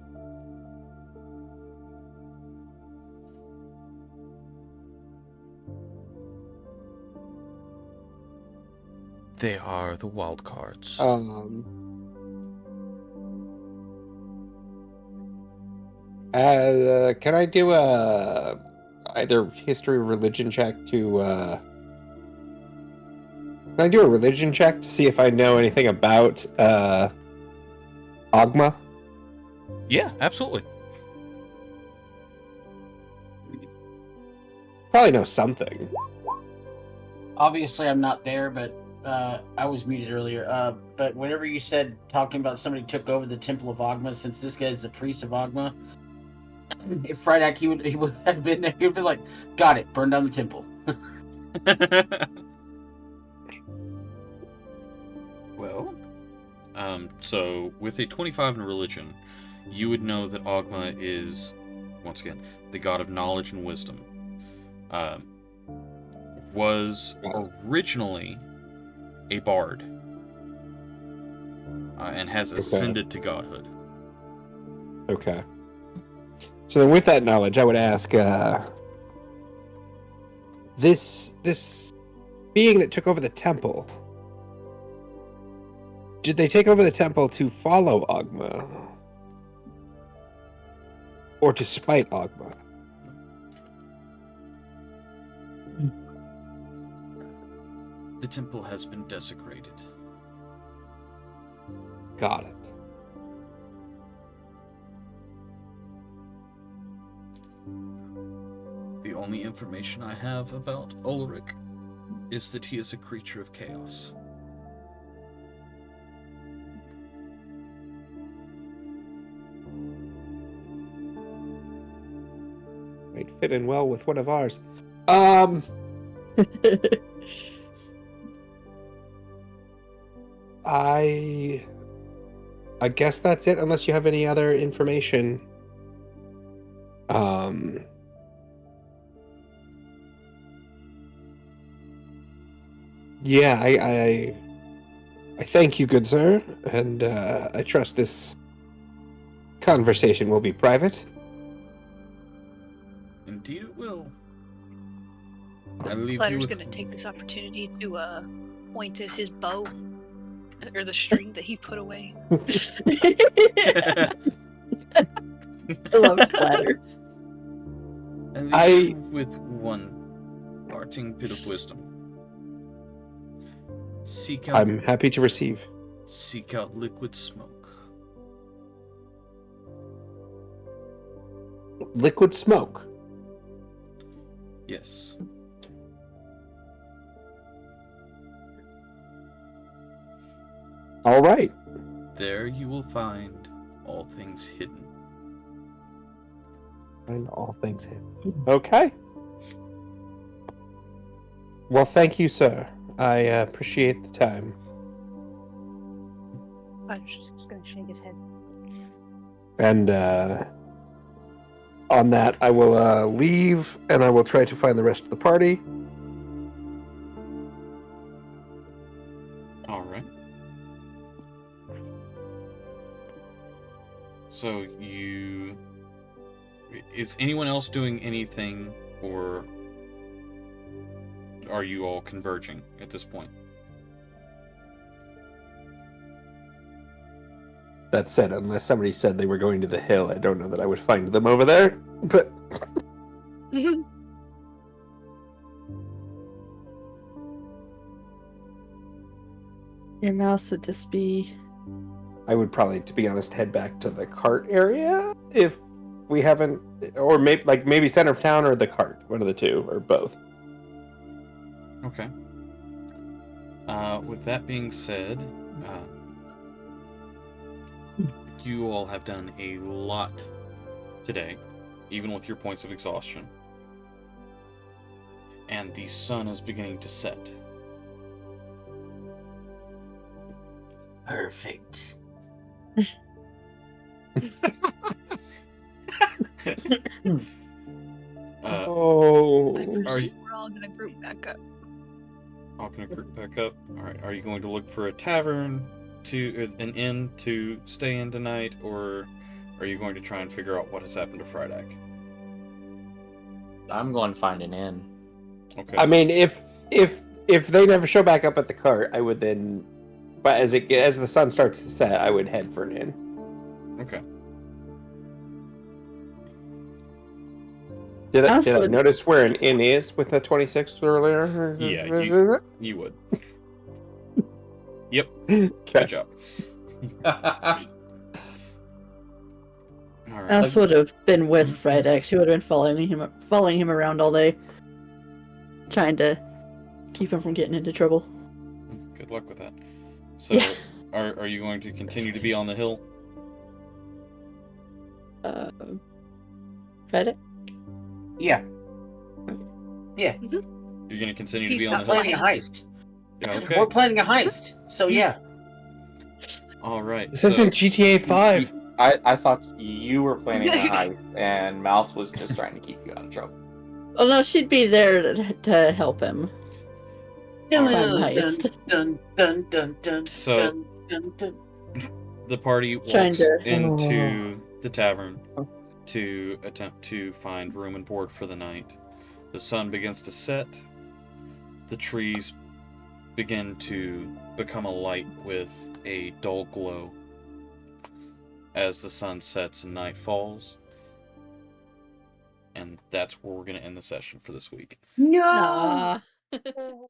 They are the wild cards.
Can I do either history or religion check to Can I do a religion check to see if I know anything about Ogma?
Yeah, absolutely.
Probably know something.
Obviously, I'm not there, but I was muted earlier. But whenever you said talking about somebody took over the Temple of Ogma, since this guy's the priest of Ogma, if Frydak he would have been there, he would be like, "Got it, burn down the temple."
Well, so with a 25 in religion, you would know that Ogma is, once again, the god of knowledge and wisdom. Was originally a bard, and has ascended to godhood.
Okay. So then with that knowledge, I would ask, this being that took over the temple, did they take over the temple to follow Ogma? Or to spite Ogma?
The temple has been desecrated.
Got it.
The only information I have about Ulrich is that he is a creature of chaos.
Might fit in well with one of ours. I guess that's it, unless you have any other information. Yeah, I thank you, good sir, and I trust this conversation will be private.
Indeed it will. I leave you
Clatter's
with...
gonna take this opportunity to point at his bow, or the string that he put away.
I love Clatter.
I leave you with one parting bit of wisdom.
I'm happy to receive.
Seek out liquid smoke.
Liquid smoke?
Yes.
All right.
There you will find all things hidden.
And all things hidden. Okay. Well, thank you, sir. I appreciate the time.
I was just gonna shake his head.
And on that, I will leave, and I will try to find the rest of the party.
All right. So is anyone else doing anything, or are you all converging at this point?
That said, unless somebody said they were going to the hill, I don't know that I would find them over there. But
Your mouse would just be.
I would probably, to be honest, head back to the cart area if we haven't, or maybe center of town or the cart, one of the two, or both.
Okay. With that being said, you all have done a lot today, even with your points of exhaustion. And the sun is beginning to set.
Perfect.
Oh.
Are you
We're all gonna group back up.
all going to group back up? All right. Are you going to look for a tavern, an inn to stay in tonight, or are you going to try and figure out what has happened to Frydak?
I'm going to find an inn.
Okay.
I mean, if they never show back up at the cart, I would then. But as the sun starts to set, I would head for an inn.
Okay.
Did I
Also-
notice where an inn is with the 26th earlier?
Yeah, you would. Yep.
Okay.
Good job. All
I
right.
also would have been with Frydex. She would have been following him around all day, trying to keep him from getting into trouble.
Good luck with that. So,
Yeah.
are you going to continue to be on the hill?
Frydex?
Yeah.
You're going to continue to
He's
be on
not
the hill?
Planning a heist.
Yeah, okay.
We're planning a heist. So yeah.
All right.
This isn't GTA 5.
I thought you were planning a heist, and Mouse was just trying to keep you out of trouble.
Oh no, she'd be there to help him.
Dun,
Plan
dun,
heist.
dun, dun, dun, dun,
So-
dun, dun, dun.
The party
Trying
walks
to-
into the tavern to attempt to find room and board for the night. The sun begins to set. The trees begin to become alight with a dull glow as the sun sets and night falls. And that's where we're going to end the session for this week.
No.
Nah.
Heist.